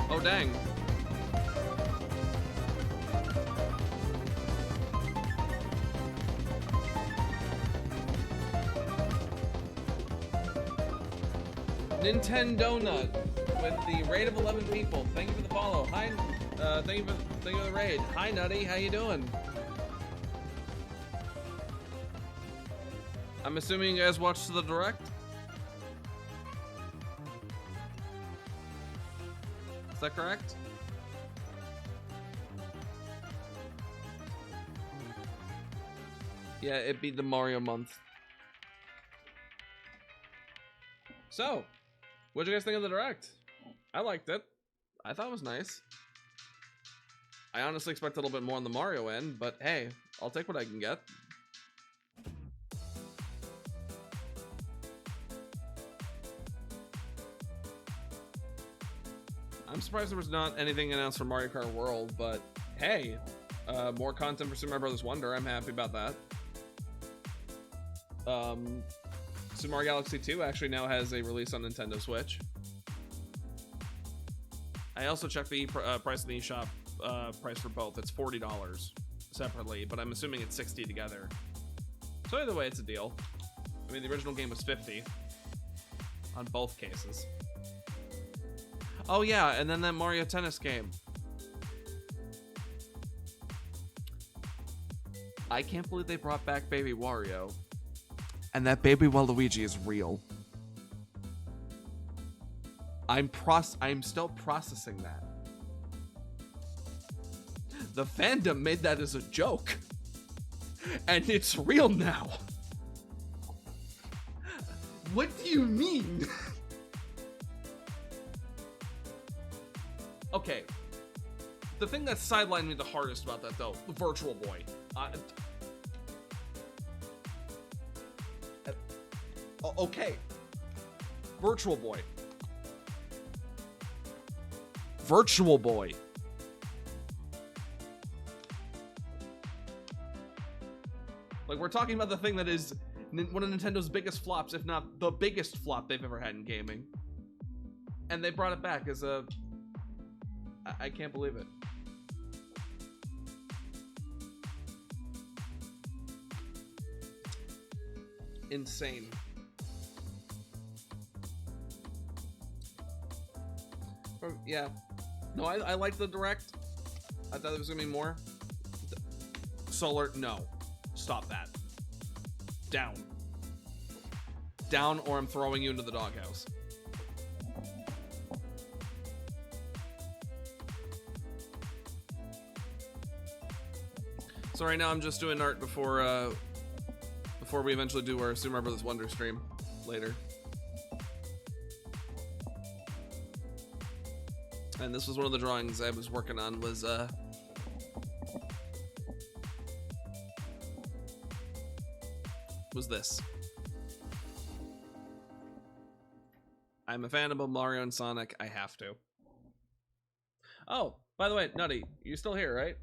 [SPEAKER 1] Oh, dang. Nintendo Nut with the raid of 11 people. Thank you for the follow. Hi, thank you for the raid. Hi, Nutty. How you doing? I'm assuming you guys watched the direct. Is that correct? Yeah, it'd be the Mario month. So, what'd you guys think of the Direct? I liked it. I thought it was nice. I honestly expect a little bit more on the Mario end, but hey, I'll take what I can get. I'm surprised there was not anything announced for Mario Kart World, but hey, more content for Super Mario Bros. Wonder. I'm happy about that. Super Mario Galaxy 2 actually now has a release on Nintendo Switch. I also checked the price of the eShop price for both. It's $40 separately, but I'm assuming it's $60 together. So either way, it's a deal. I mean, the original game was $50 on both cases. Oh yeah, and then that Mario Tennis game. I can't believe they brought back Baby Wario. And that Baby Waluigi is real. I'm still processing that. The fandom made that as a joke. And it's real now. What do you mean? Okay. The thing that sidelined me the hardest about that, though, the Virtual Boy. Okay. Virtual Boy. Virtual Boy. Like, we're talking about the thing that is one of Nintendo's biggest flops, if not the biggest flop they've ever had in gaming. And they brought it back as a... I can't believe it. Insane. Yeah. No, I liked the Direct. I thought there was gonna be more. Solar, no. Stop that. Down. Down, or I'm throwing you into the doghouse. So right now I'm just doing art before we eventually do our Super Mario Bros. Wonder stream later. And this was one of the drawings I was working on, was this. I'm a fan of both Mario and Sonic. I have to. Oh, by the way, Nutty, you're still here, right?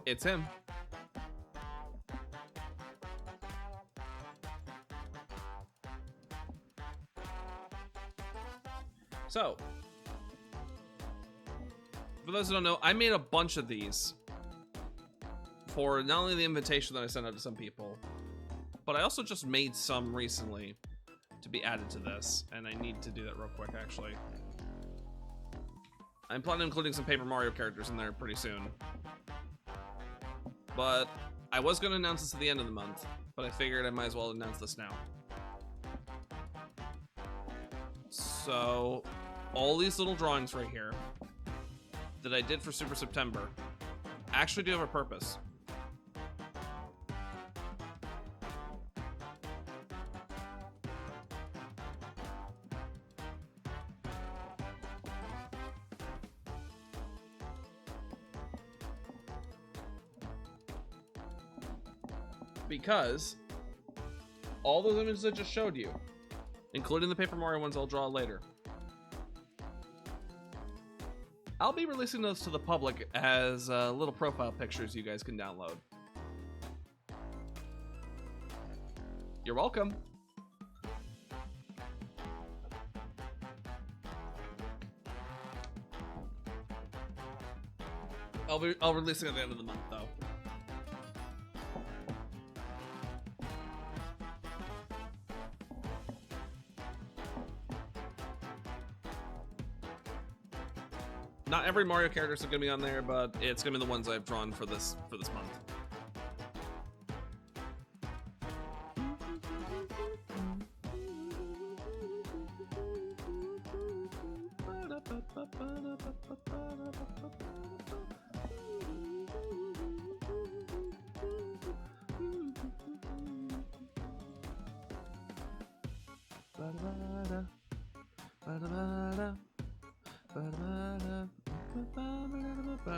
[SPEAKER 1] It's him. So, for those who don't know, I made a bunch of these for not only the invitation that I sent out to some people, but I also just made some recently to be added to this, and I need to do that real quick, actually. I'm planning on including some Paper Mario characters in there pretty soon. But I was going to announce this at the end of the month, but I figured I might as well announce this now. So, all these little drawings right here that I did for Super September actually do have a purpose. Because all those images I just showed you, including the Paper Mario ones I'll draw later, I'll be releasing those to the public as little profile pictures you guys can download. You're welcome. I'll release it at the end of the month, though. Not every Mario character is going to be on there, but it's going to be the ones I've drawn for this month.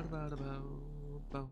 [SPEAKER 1] Ba-da-ba-da-bow.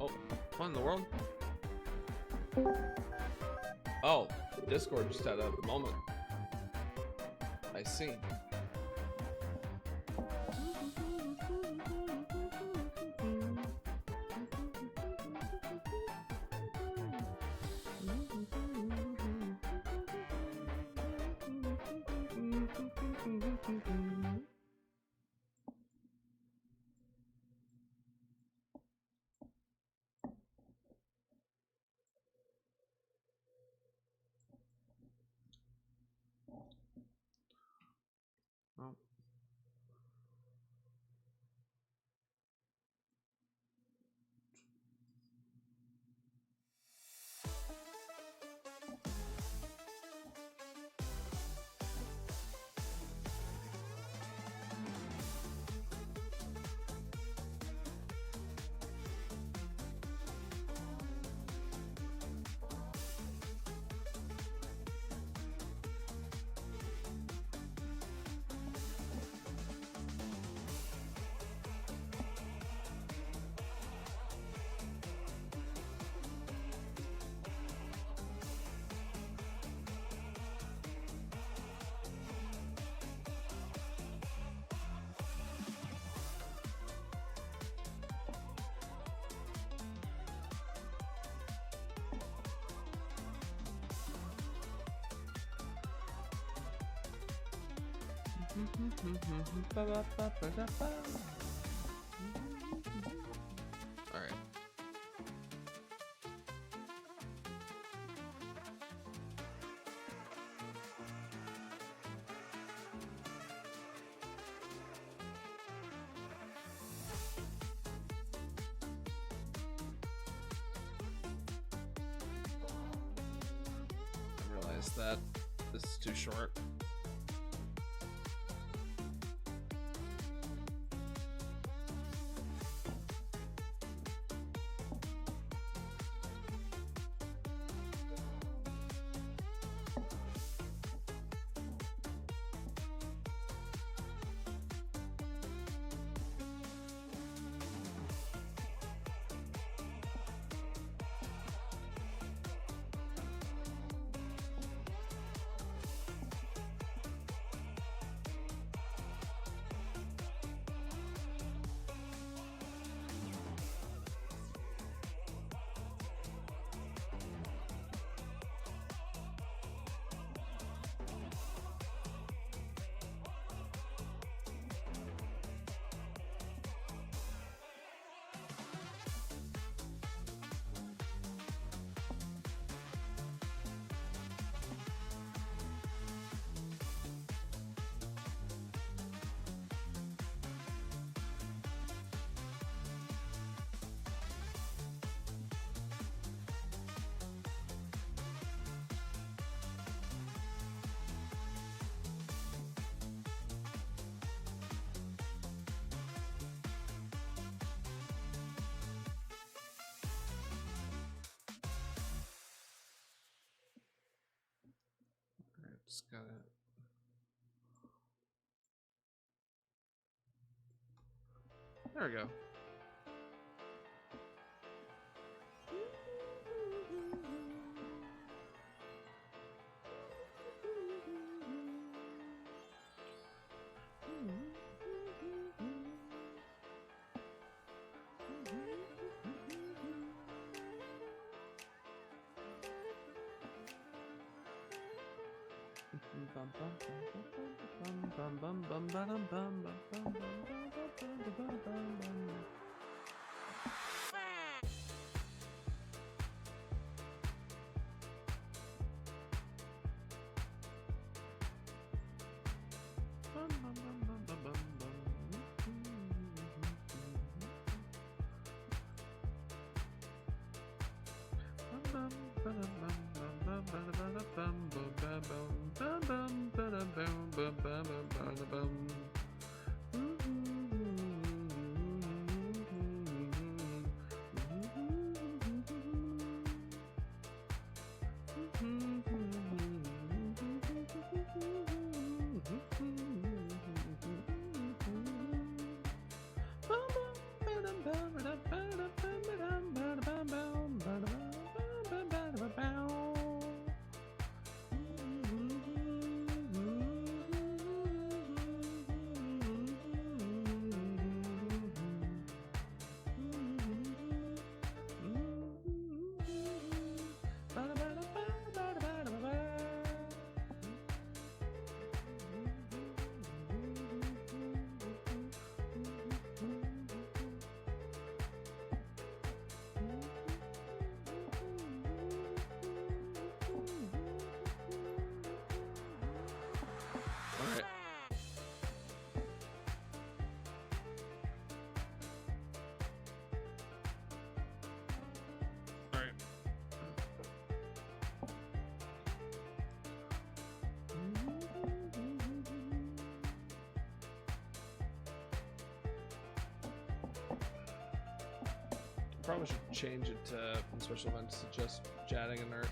[SPEAKER 1] Oh, what in the world? Oh, Discord just had a moment. I see. Oh. All right. I realized that this is too short. Just gotta. There we go. Probably should change it to from special events to just Jatting and Nert.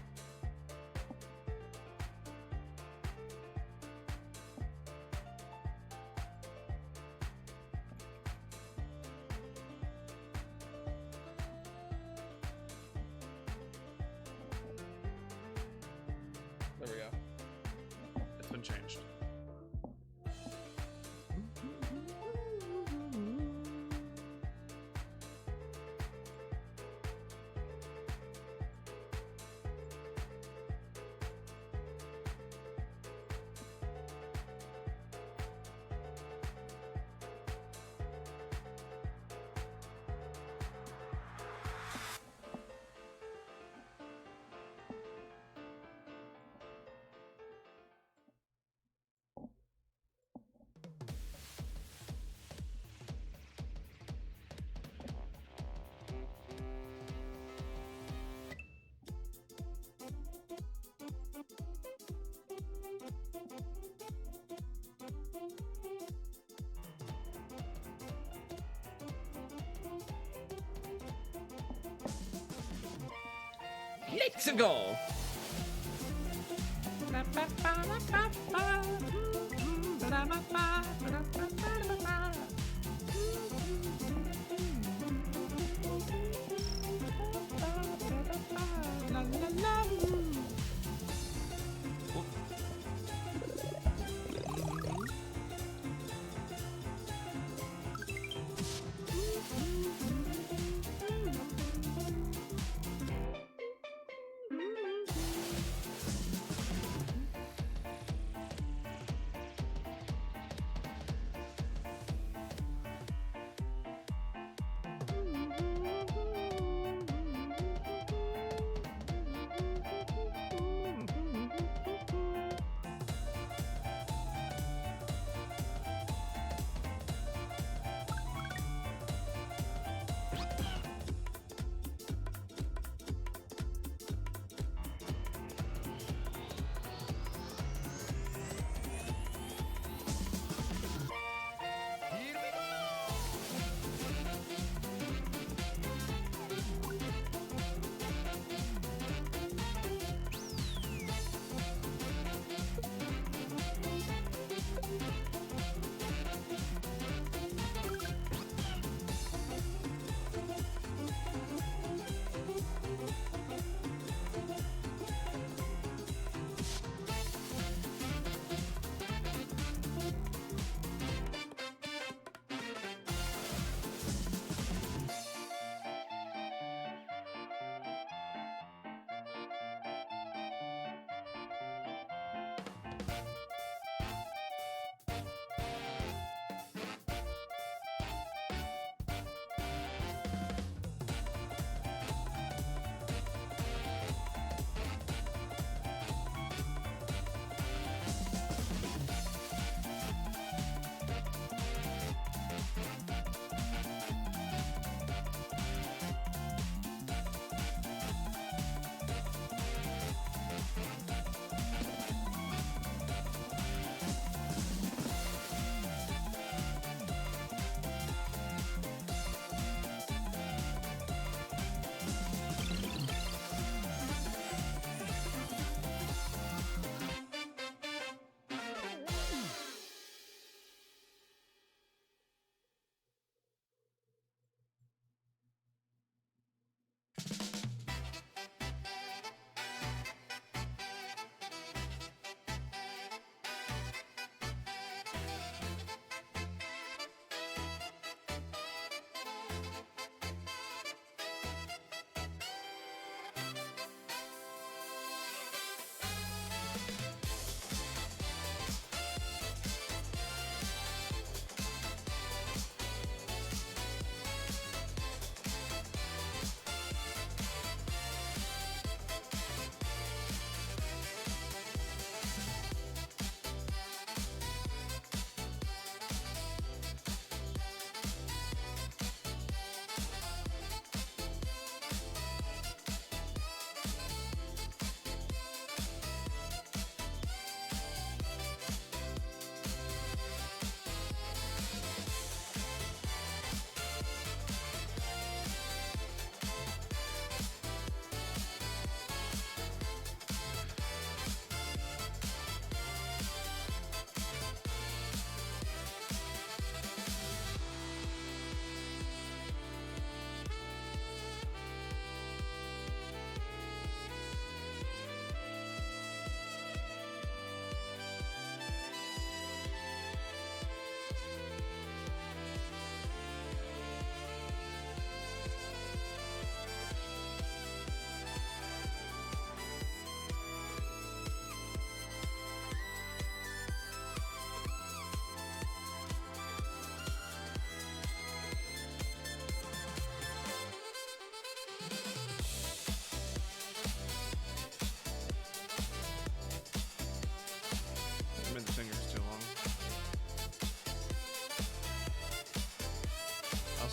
[SPEAKER 1] There we go. It's been changed. Let's go.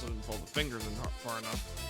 [SPEAKER 1] also didn't pull the fingers in far enough.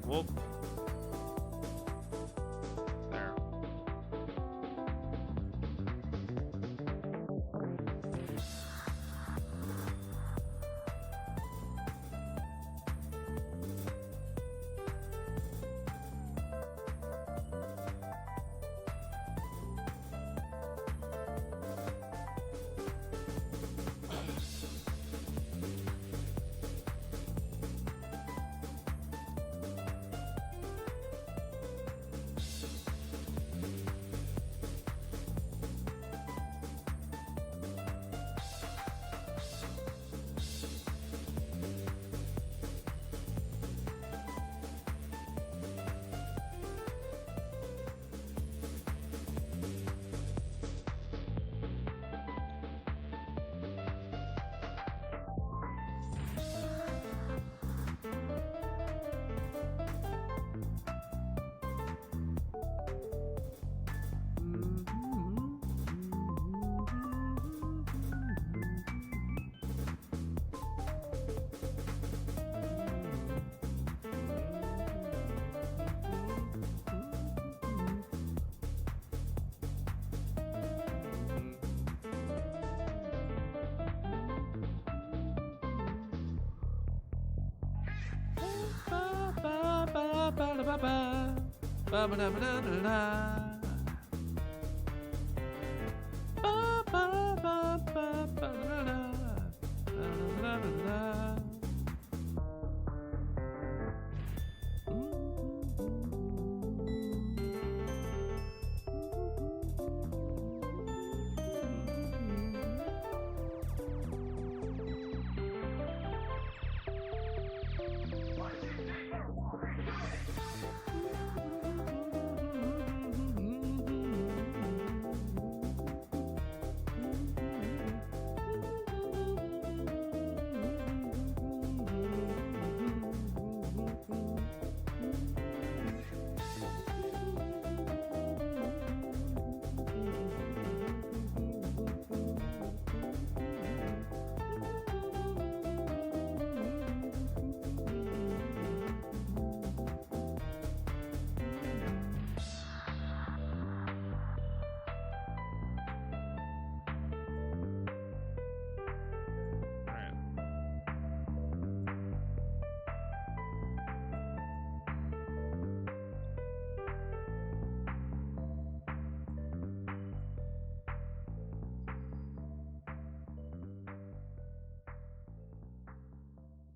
[SPEAKER 1] Whoop. There.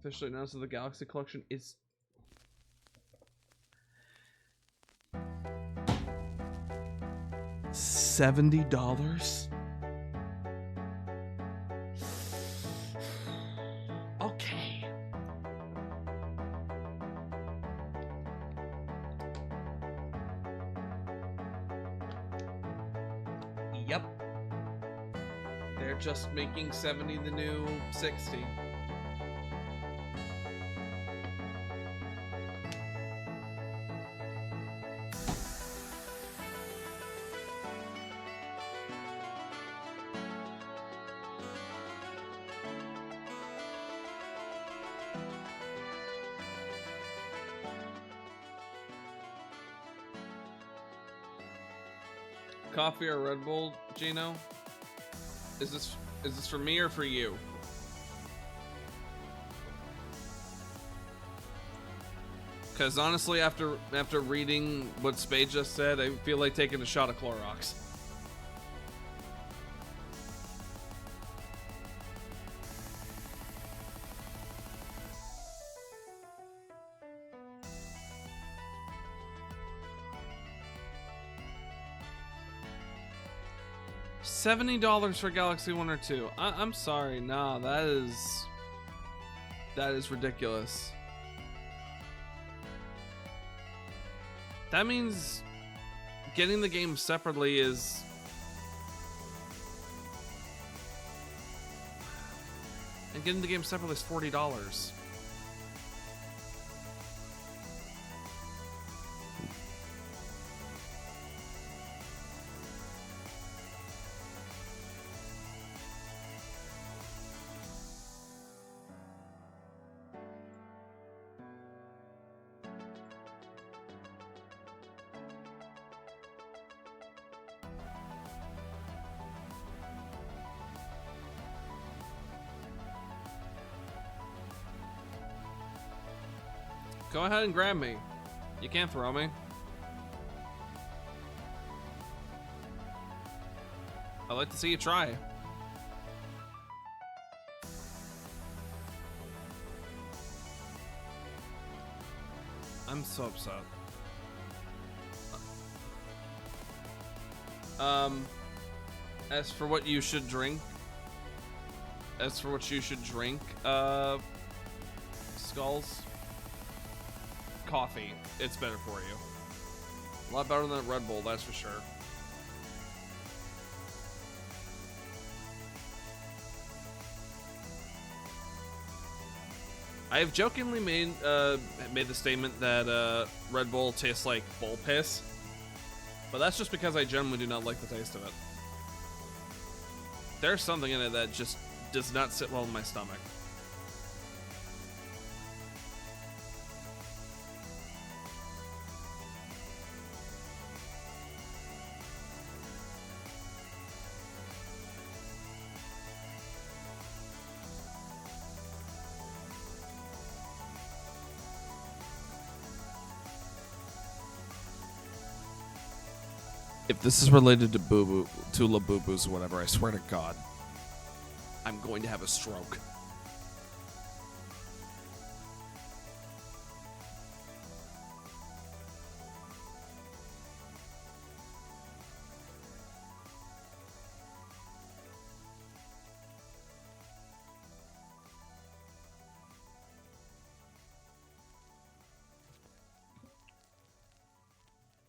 [SPEAKER 1] Officially announced that the Galaxy Collection is $70. Okay. Yep. They're just making 70 the new 60. Coffee or Red Bull, Gino? Is this for me or for you? Because honestly, after reading what Spade just said, I feel like taking a shot of Clorox. $70 for Galaxy 1 or 2. I'm sorry, nah, that is ridiculous. That means getting the game separately is $40. Go ahead and grab me. You can't throw me. I'd like to see you try. I'm so upset. As for what you should drink, Skulls, coffee. It's better for you. A lot better than Red Bull, that's for sure. I have jokingly made the statement that Red Bull tastes like bull piss, but that's just because I generally do not like the taste of it. There's something in it that just does not sit well in my stomach. If this is related to Labubu's or whatever, I swear to God, I'm going to have a stroke.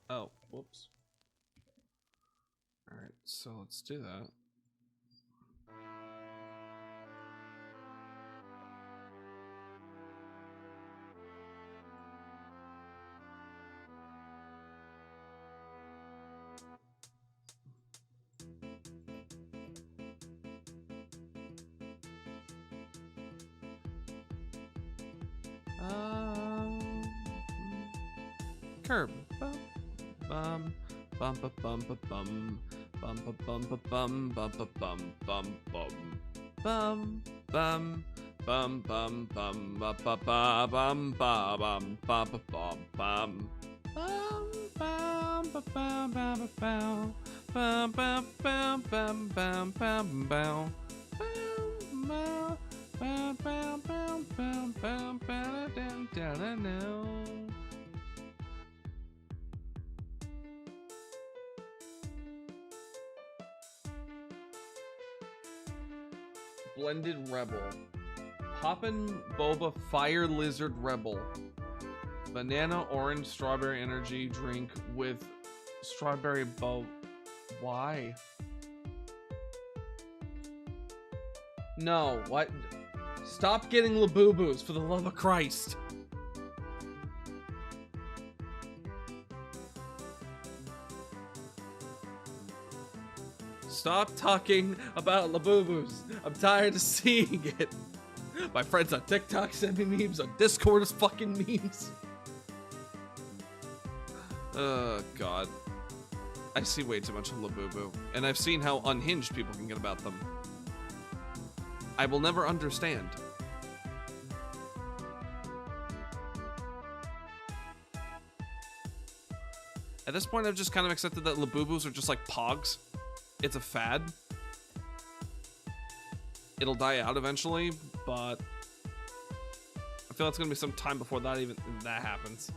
[SPEAKER 1] Oh, whoops. Alright, so let's do that. Curb. Bum bum bum bum bum bum bum bum bum bum bum bum bum bum bum bum bum bum ba ba ba bum ba bum ba ba bum bum bum bum ba bum ba bum bum bum bum bum bum bum bum Blended Rebel. Poppin' Boba Fire Lizard Rebel. Banana orange strawberry energy drink with strawberry bow. Why? No, what? Stop getting Labubu's for the love of Christ. Stop talking about Labubu's. I'm tired of seeing it. My friends on TikTok send me memes, on Discord is fucking memes. Oh, God. I see way too much of Labubu, and I've seen how unhinged people can get about them. I will never understand. At this point, I've just kind of accepted that Labubus are just like Pogs. It's a fad. It'll die out eventually, but I feel it's gonna be some time before that happens.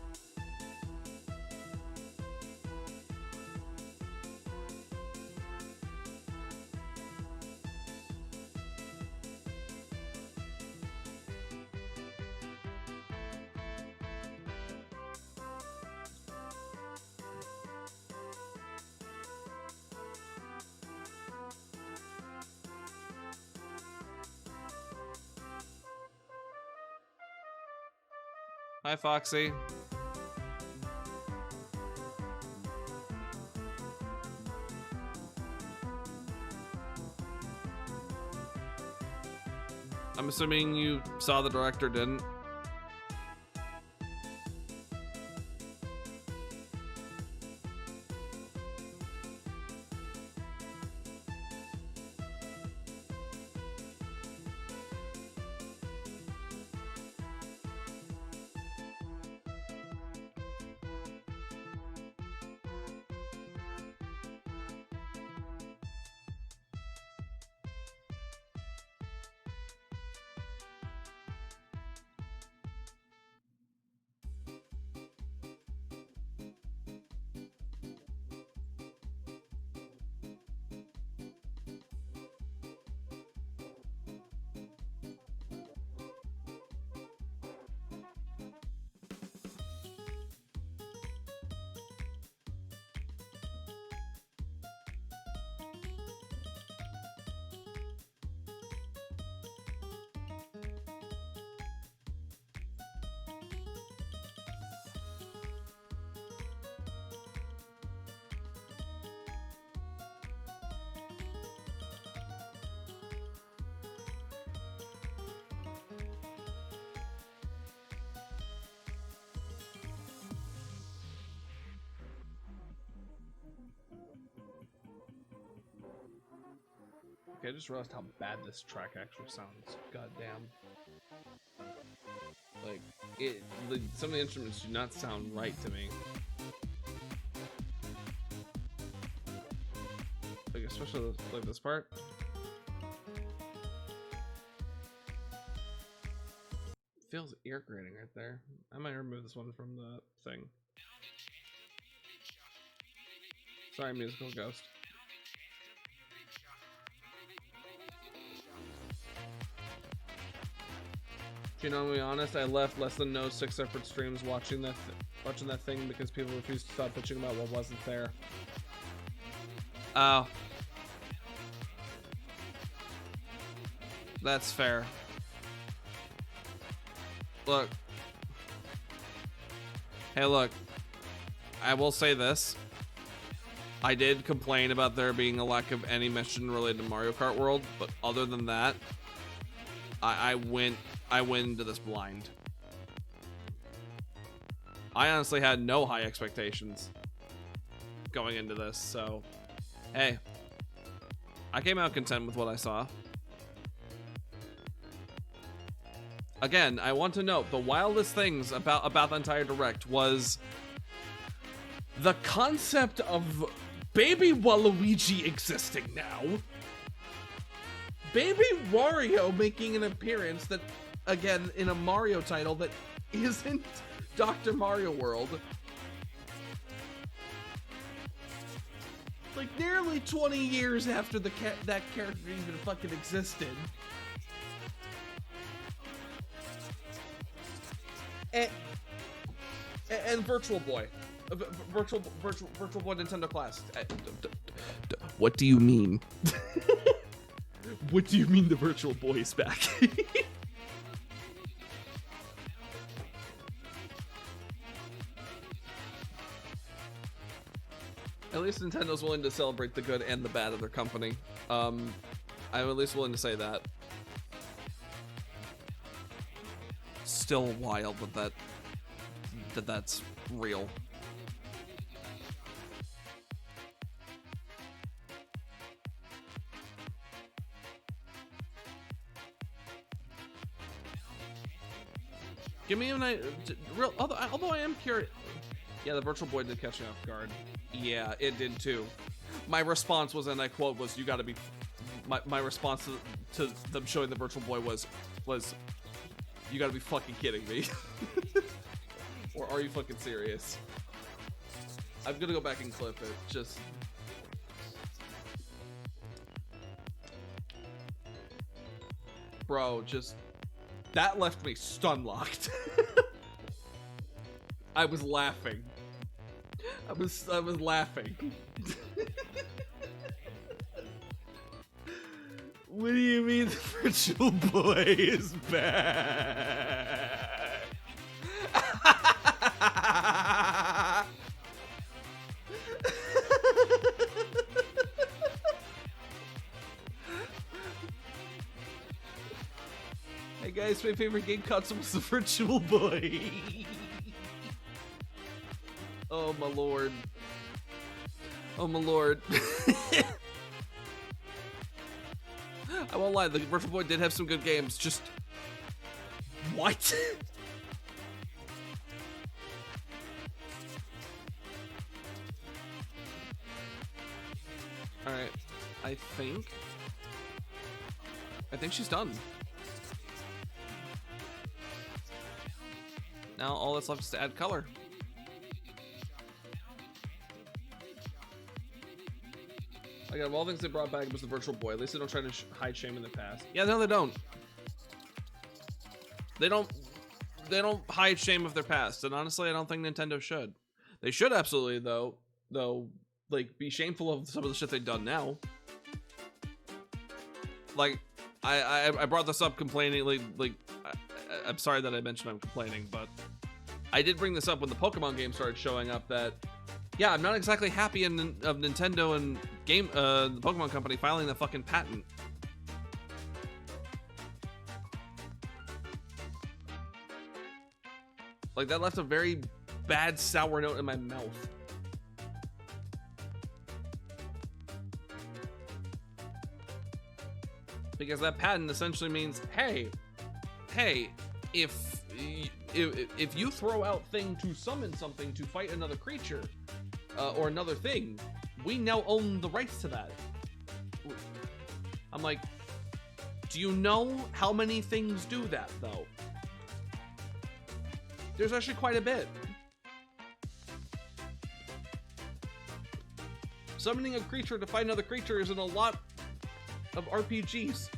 [SPEAKER 1] Hi, Foxy. I'm assuming you saw the director didn't. Okay, I just realized how bad this track actually sounds. Goddamn. Like, some of the instruments do not sound right to me. Like, especially like this part. Feels ear grating right there. I might remove this one from the thing. Sorry, musical ghost. You know, to be honest, I left less than 6 separate streams watching that thing because people refused to stop bitching about what wasn't there. Oh, that's fair. Look, hey, look. I will say this: I did complain about there being a lack of any mission related to Mario Kart World, but other than that, I went into this blind. I honestly had no high expectations going into this, so hey, I came out content with what I saw. Again, I want to note the wildest things about the entire direct was the concept of Baby Waluigi existing now. Baby Wario making an appearance that, again, in a Mario title that isn't Dr. Mario World. Like, nearly 20 years after that character even fucking existed. And Virtual Boy. Virtual Boy Nintendo Classic. What do you mean? What do you mean the Virtual Boy is back? At least Nintendo's willing to celebrate the good and the bad of their company. I'm at least willing to say that. Still wild that's real. Give me a night. Although I am curious. Yeah, the Virtual Boy did catch me off guard. Yeah, it did too. My response was, and I quote, was, "You gotta be." My response to them showing the Virtual Boy was, "You gotta be fucking kidding me." Or are you fucking serious? I'm gonna go back and clip it. Just. Bro, just. That left me stun locked. I was laughing. I was laughing. What do you mean the Virtual Boy is back? Hey guys, my favorite game console was the Virtual Boy. Oh my lord. Oh my lord. I won't lie, the Virtual Boy did have some good games, just... What? Alright, I think she's done. Now all that's left is to add color. Again, of all things they brought back was the Virtual Boy. At least they don't try to hide shame in the past. Yeah, no, they don't. They don't hide shame of their past, and honestly, I don't think Nintendo should. They should absolutely, though, like, be shameful of some of the shit they've done now. Like, I brought this up complaining, like, I'm sorry that I mentioned I'm complaining, but I did bring this up when the Pokemon game started showing up that, yeah, I'm not exactly happy of Nintendo and the Pokemon Company filing the fucking patent. Like, that left a very bad sour note in my mouth. Because that patent essentially means, hey, if you throw out thing to summon something to fight another creature, or another thing, we now own the rights to that. I'm like, do you know how many things do that, though? There's actually quite a bit. Summoning a creature to fight another creature is in a lot of RPGs.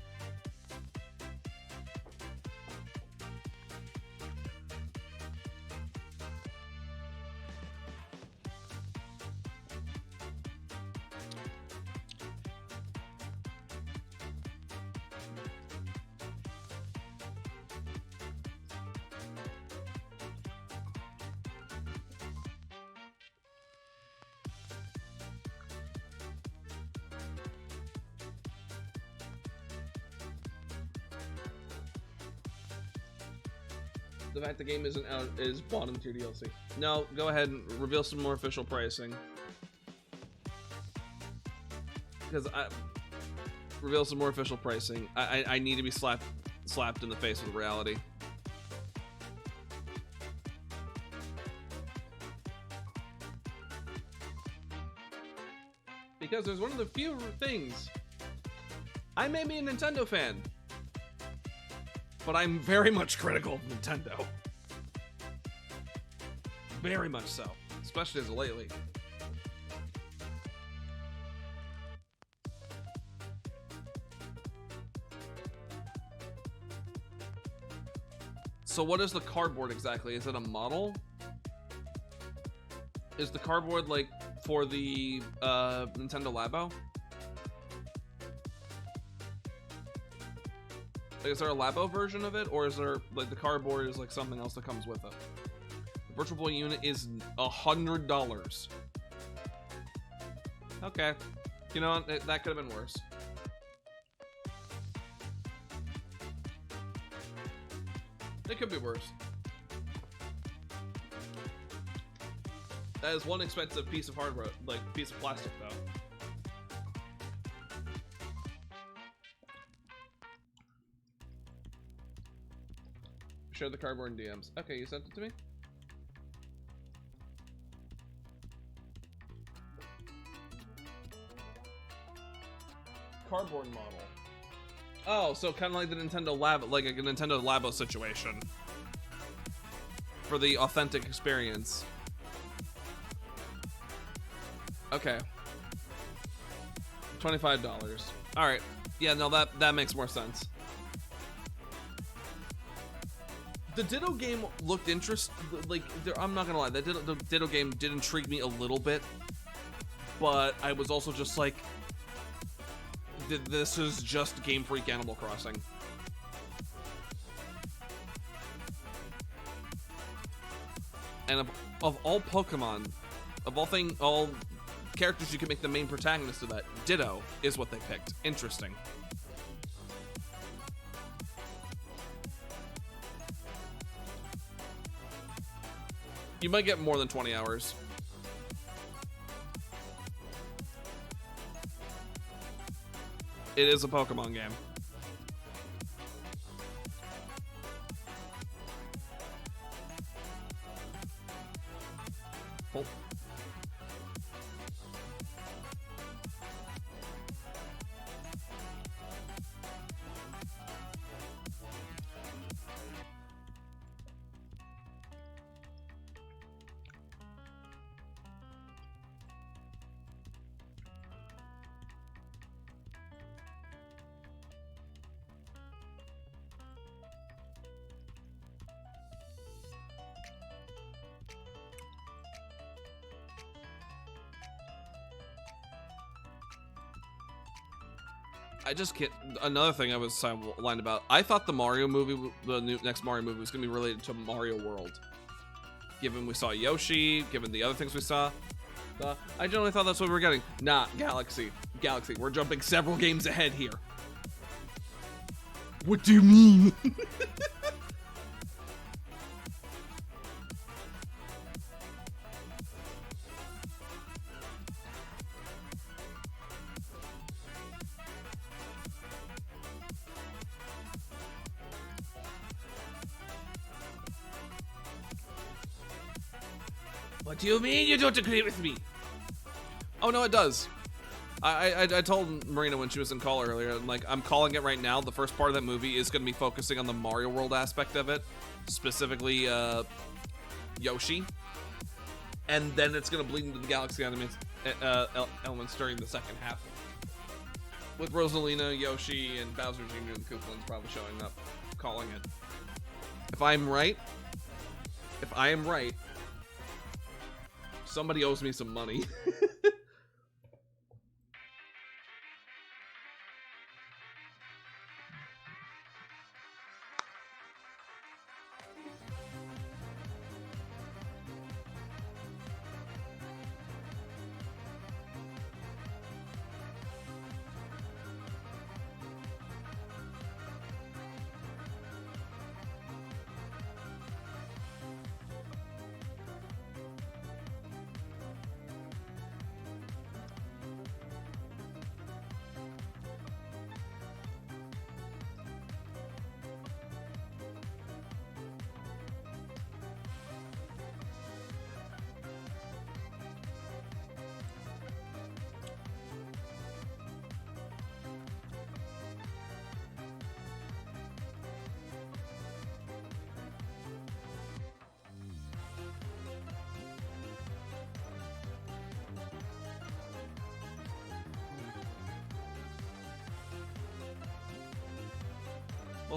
[SPEAKER 1] The fact the game isn't out is bottom tier DLC. No, go ahead and reveal some more official pricing. Because reveal some more official pricing. I need to be slapped in the face with reality. Because there's one of the few things I may be a Nintendo fan, but I'm very much critical of Nintendo. Very much so, especially as of lately. So what is the cardboard exactly? Is it a model? Is the cardboard like for the Nintendo Labo? Like, is there a Labo version of it, or is there like the cardboard is like something else that comes with it? The Virtual Boy unit is $100. Okay, you know what? That could have been worse. It could be worse. That is one expensive piece of hardware, like piece of plastic, though. Share the cardboard in DMs. Okay, you sent it to me? Cardboard model. Oh, so kind of like the Nintendo Labo, like a Nintendo Labo situation. For the authentic experience. Okay. $25. Alright. Yeah, no, that makes more sense. The Ditto game looked like, I'm not gonna lie, the Ditto game did intrigue me a little bit. But I was also just like, this is just Game Freak Animal Crossing. And of all Pokemon, of all characters you can make the main protagonist of that, Ditto is what they picked. Interesting. You might get more than 20 hours. It is a Pokemon game. Cool. I just can't. Another thing I was sidelined about. I thought the Mario movie, the next Mario movie, was going to be related to Mario World. Given we saw Yoshi, given the other things we saw, I generally thought that's what we were getting. Nah, Galaxy. We're jumping several games ahead here. What do you mean? What do you mean you don't agree with me? Oh no, it does. I told Marina when she was in call earlier, I'm calling it right now. The first part of that movie is going to be focusing on the Mario World aspect of it, specifically Yoshi, and then it's going to bleed into the Galaxy elements during the second half, with Rosalina, Yoshi, and Bowser Jr. and Koopalings probably showing up, calling it. If I am right, somebody owes me some money.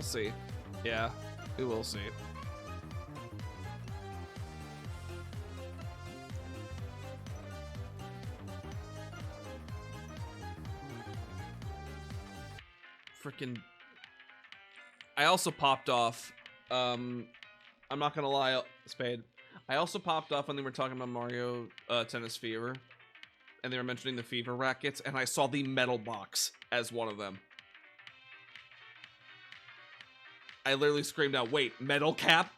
[SPEAKER 1] We'll see. Yeah, we will see. Freaking. I also popped off. I'm not gonna lie, Spade. I also popped off when they were talking about Mario Tennis Fever, and they were mentioning the Fever rackets, and I saw the metal box as one of them. I literally screamed out, "Wait, metal cap?"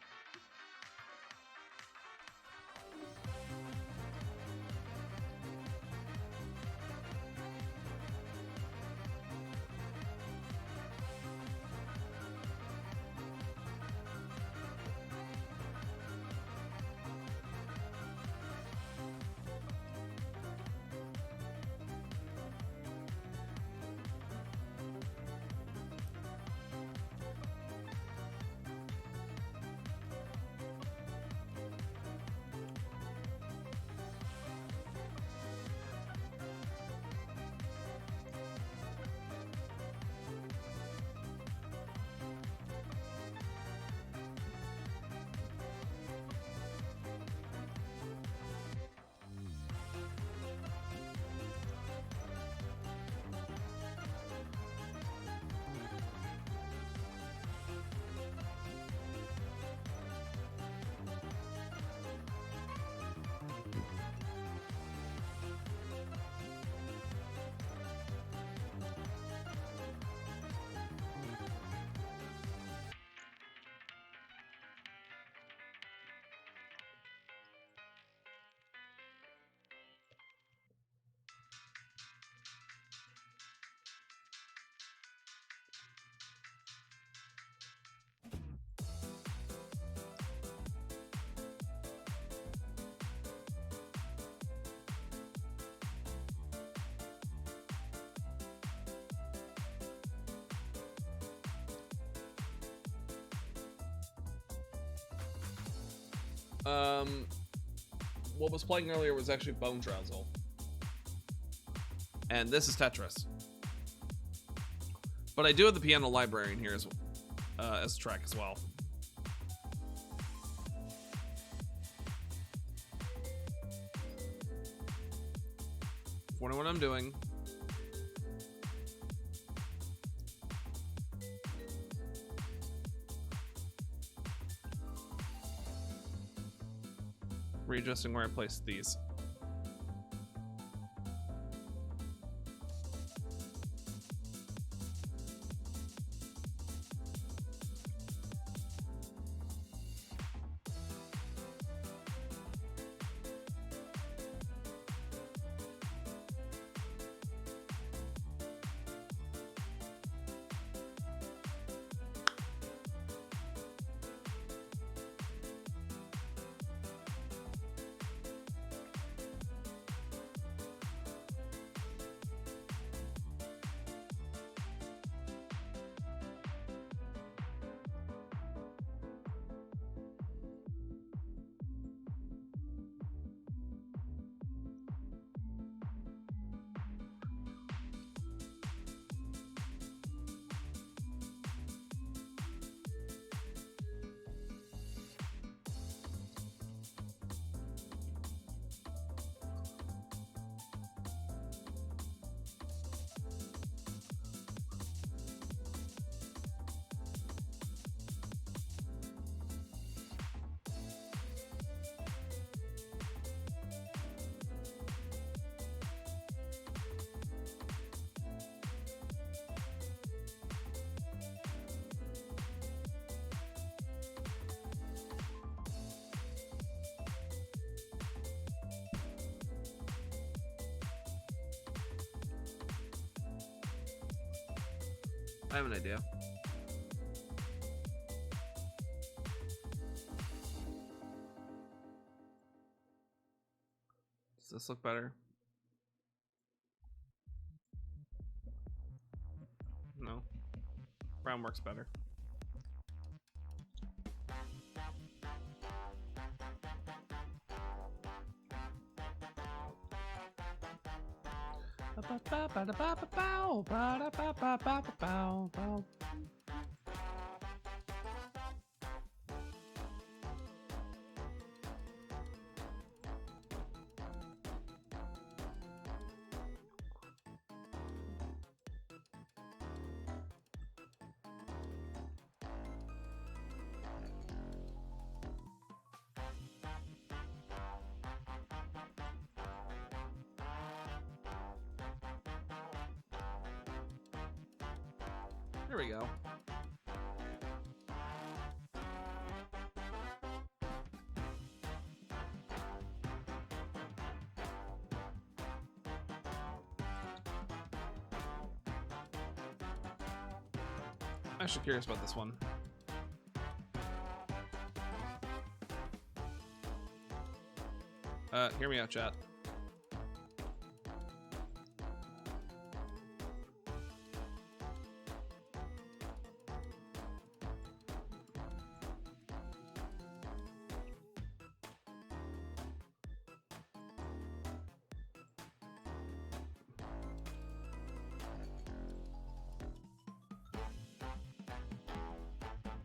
[SPEAKER 1] What was playing earlier was actually Bone Drowsel. And this is Tetris. But I do have the Piano Librarian here as a track as well. Wondering what I'm doing. Readjusting where I place these. I have an idea. Does this look better? No. Brown works better. There we go. I'm actually curious about this one. Hear me out, chat.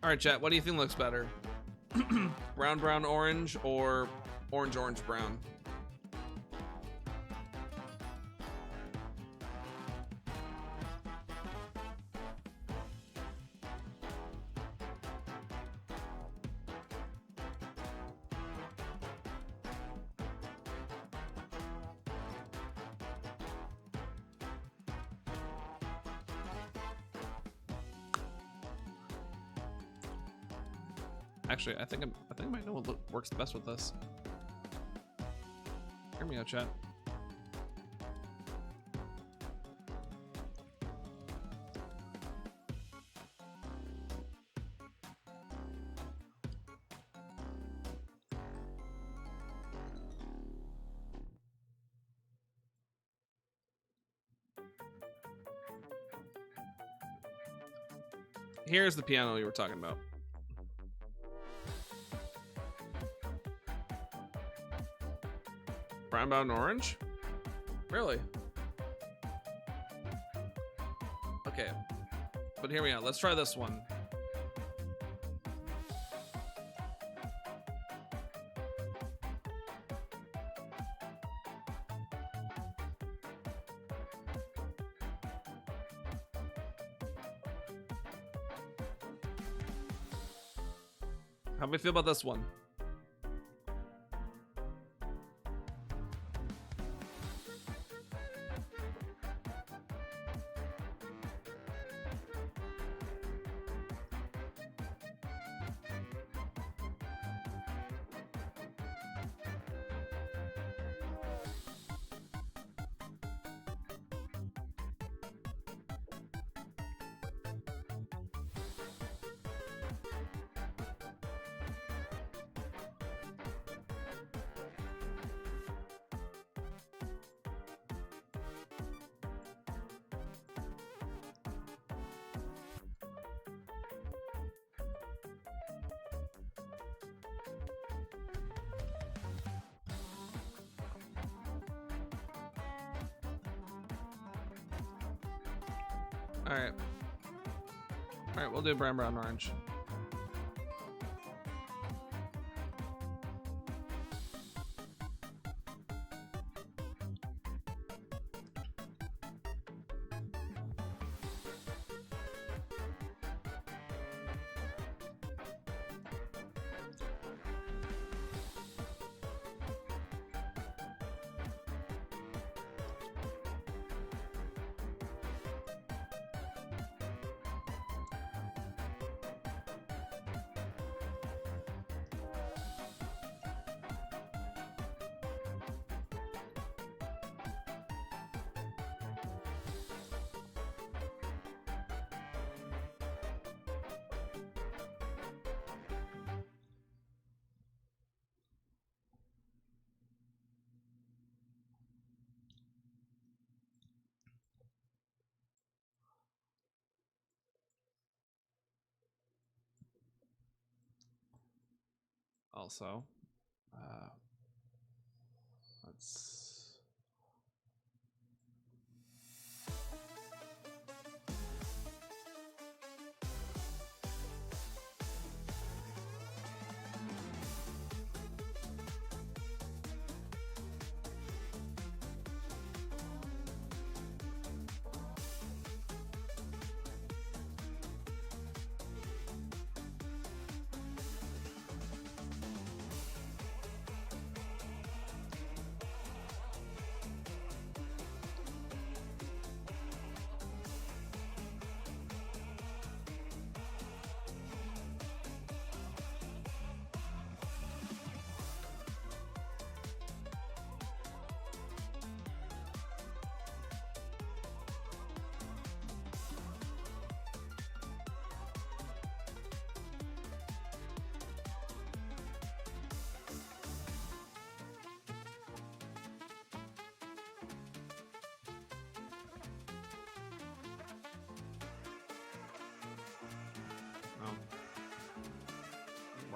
[SPEAKER 1] All right, chat. What do you think looks better? Brown, brown, orange, or orange, orange, brown? Actually, I think I might know what works the best with this. Hear me out, chat. Here's the piano you were talking about. Brown, brown, orange? Really? Okay. But hear me out. Let's try this one. How do we feel about this one? Alright. Alright, we'll do brown, brown, orange. Also, let's...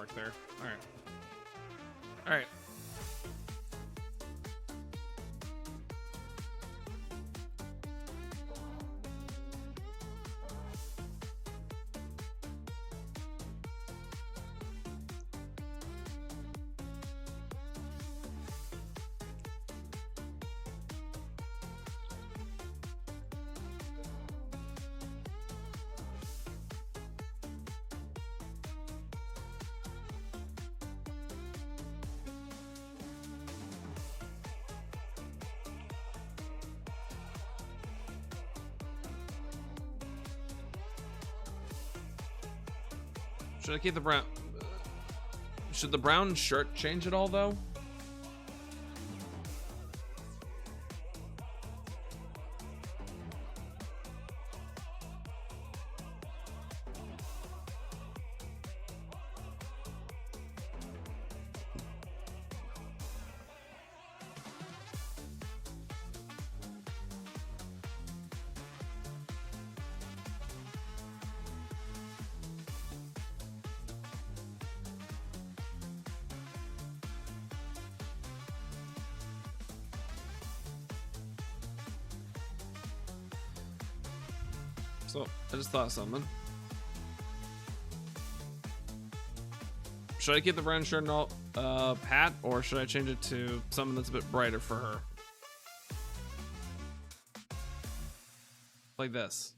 [SPEAKER 1] mark there. All right. All right. Should I keep the brown? Should the brown shirt change at all, though? So, I just thought of something. Should I keep the brown shirt and all, hat, or should I change it to something that's a bit brighter for her? Like this.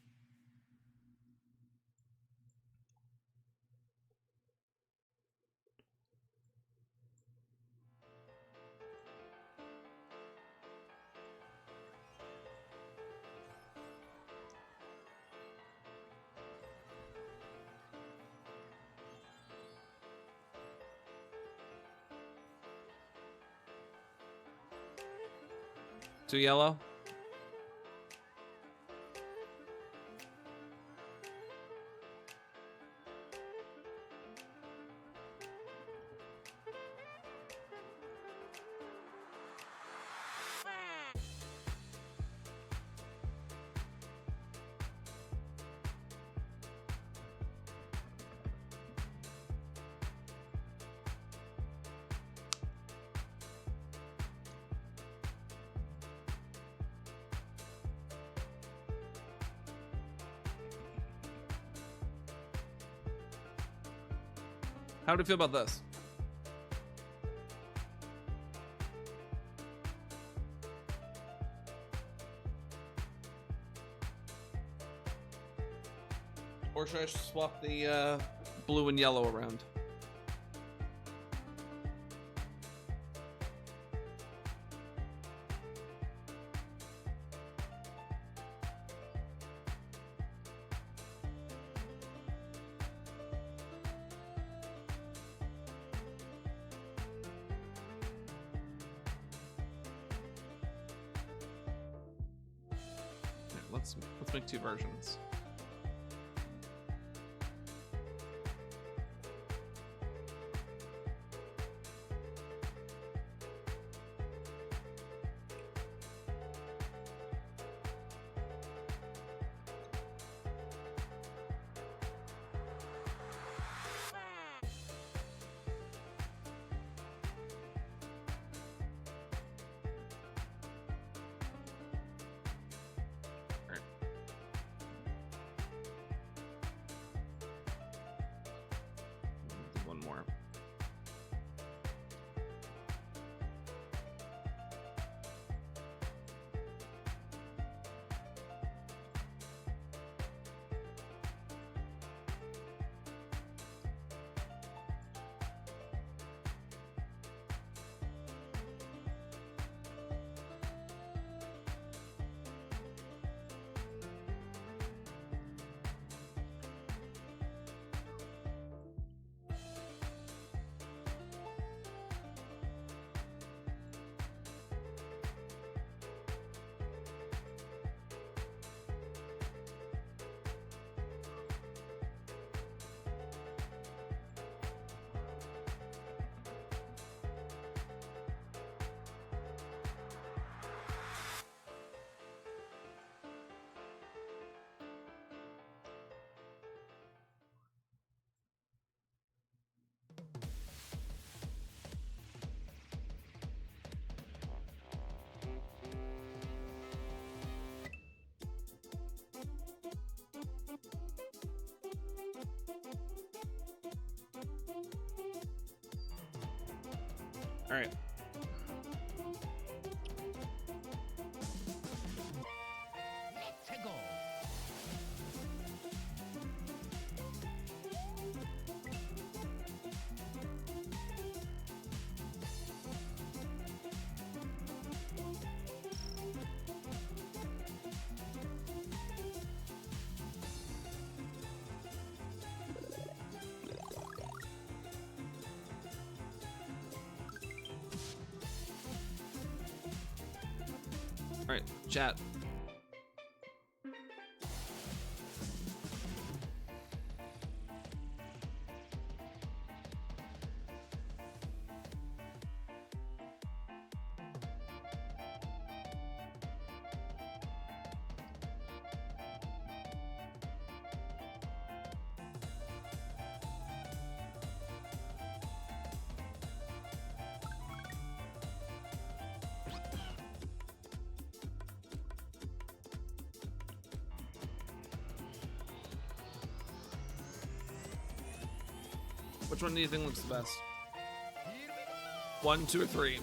[SPEAKER 1] Too yellow? How do you feel about this? Or should I swap the blue and yellow around? Let's make two versions. One more. All right. All right, chat. Which one do you think looks the best? 1, 2, or 3?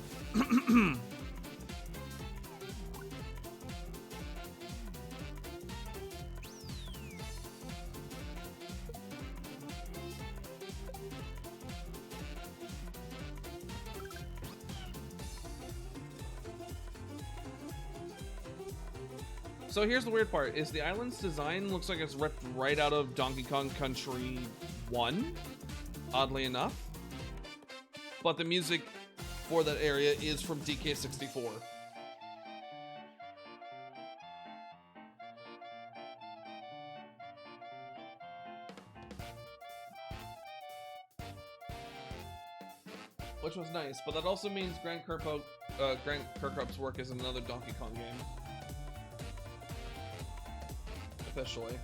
[SPEAKER 1] So here's the weird part, is the island's design looks like it's ripped right out of Donkey Kong Country 1, oddly enough. But the music for that area is from DK64. Which was nice, but that also means Grant Kirkhope's work is in another Donkey Kong game. Officially.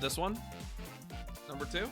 [SPEAKER 1] This one? Number 2?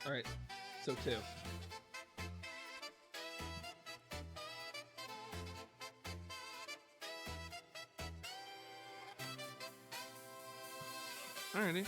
[SPEAKER 1] All right, so 2. Alrighty.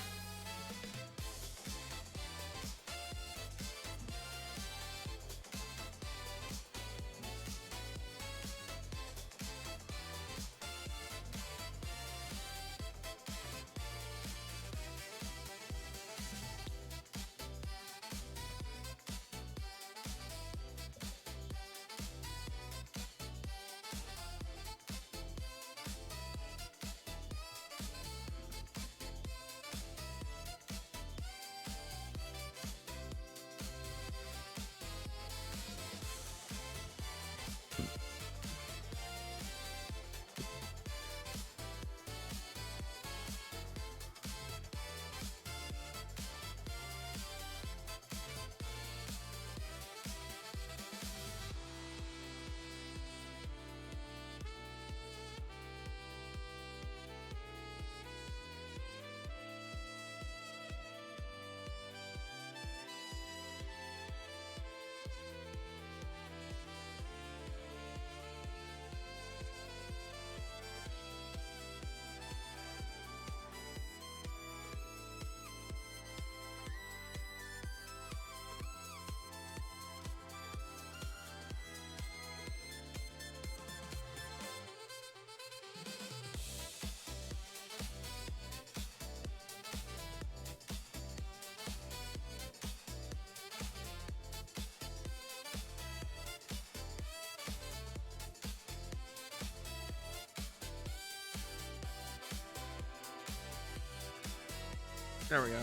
[SPEAKER 1] There we go.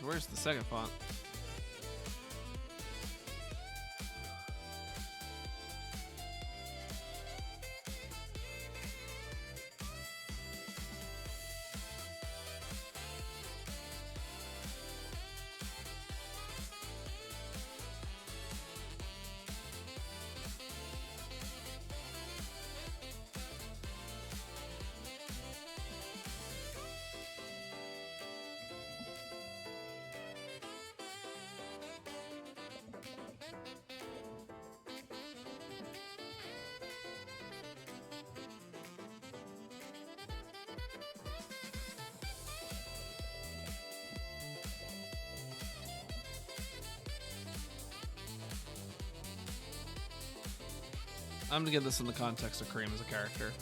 [SPEAKER 1] Where's the second font? I'm gonna get this in the context of Cream as a character.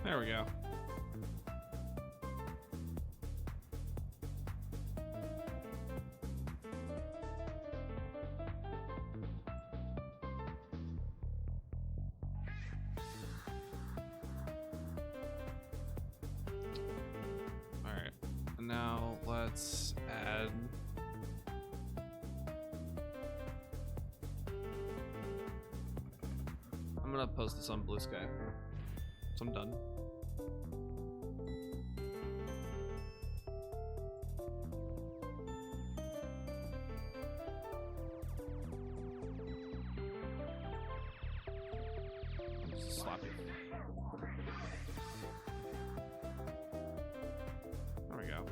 [SPEAKER 1] There we go. All right, now let's add. I'm gonna post this on Blue Sky. So I'm done. Sloppy. There we go.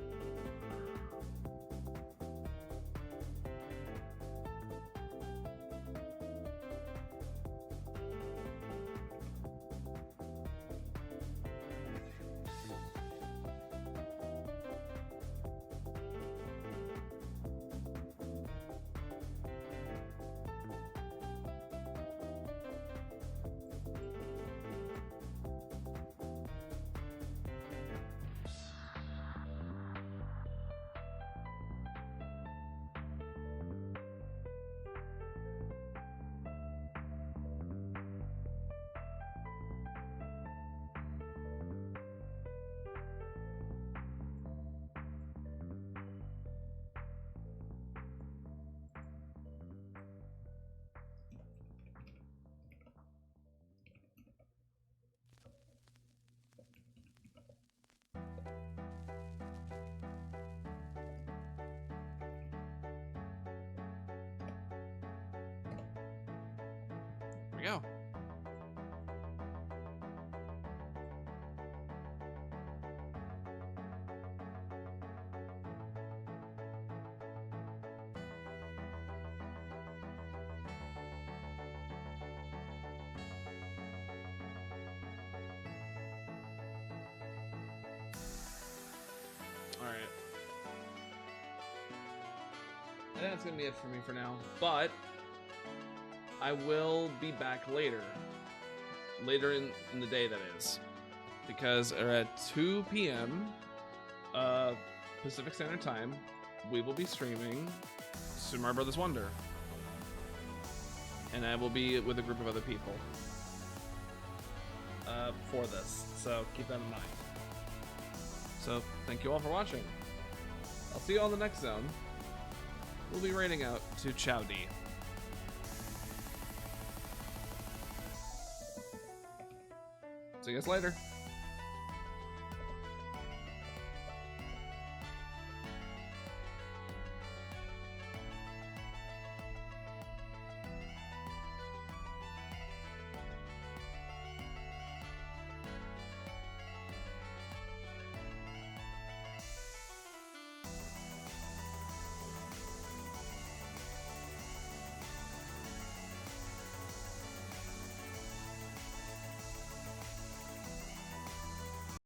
[SPEAKER 1] we go. Alright. I think that's gonna be it for me for now, but I will be back later. Later in the day, that is. Because at 2 p.m. Pacific Standard Time, we will be streaming Super Mario Bros. Wonder. And I will be with a group of other people for this, so keep that in mind. So, thank you all for watching. I'll see you all in the next zone. We'll be raiding out to Chowdy. See you guys later.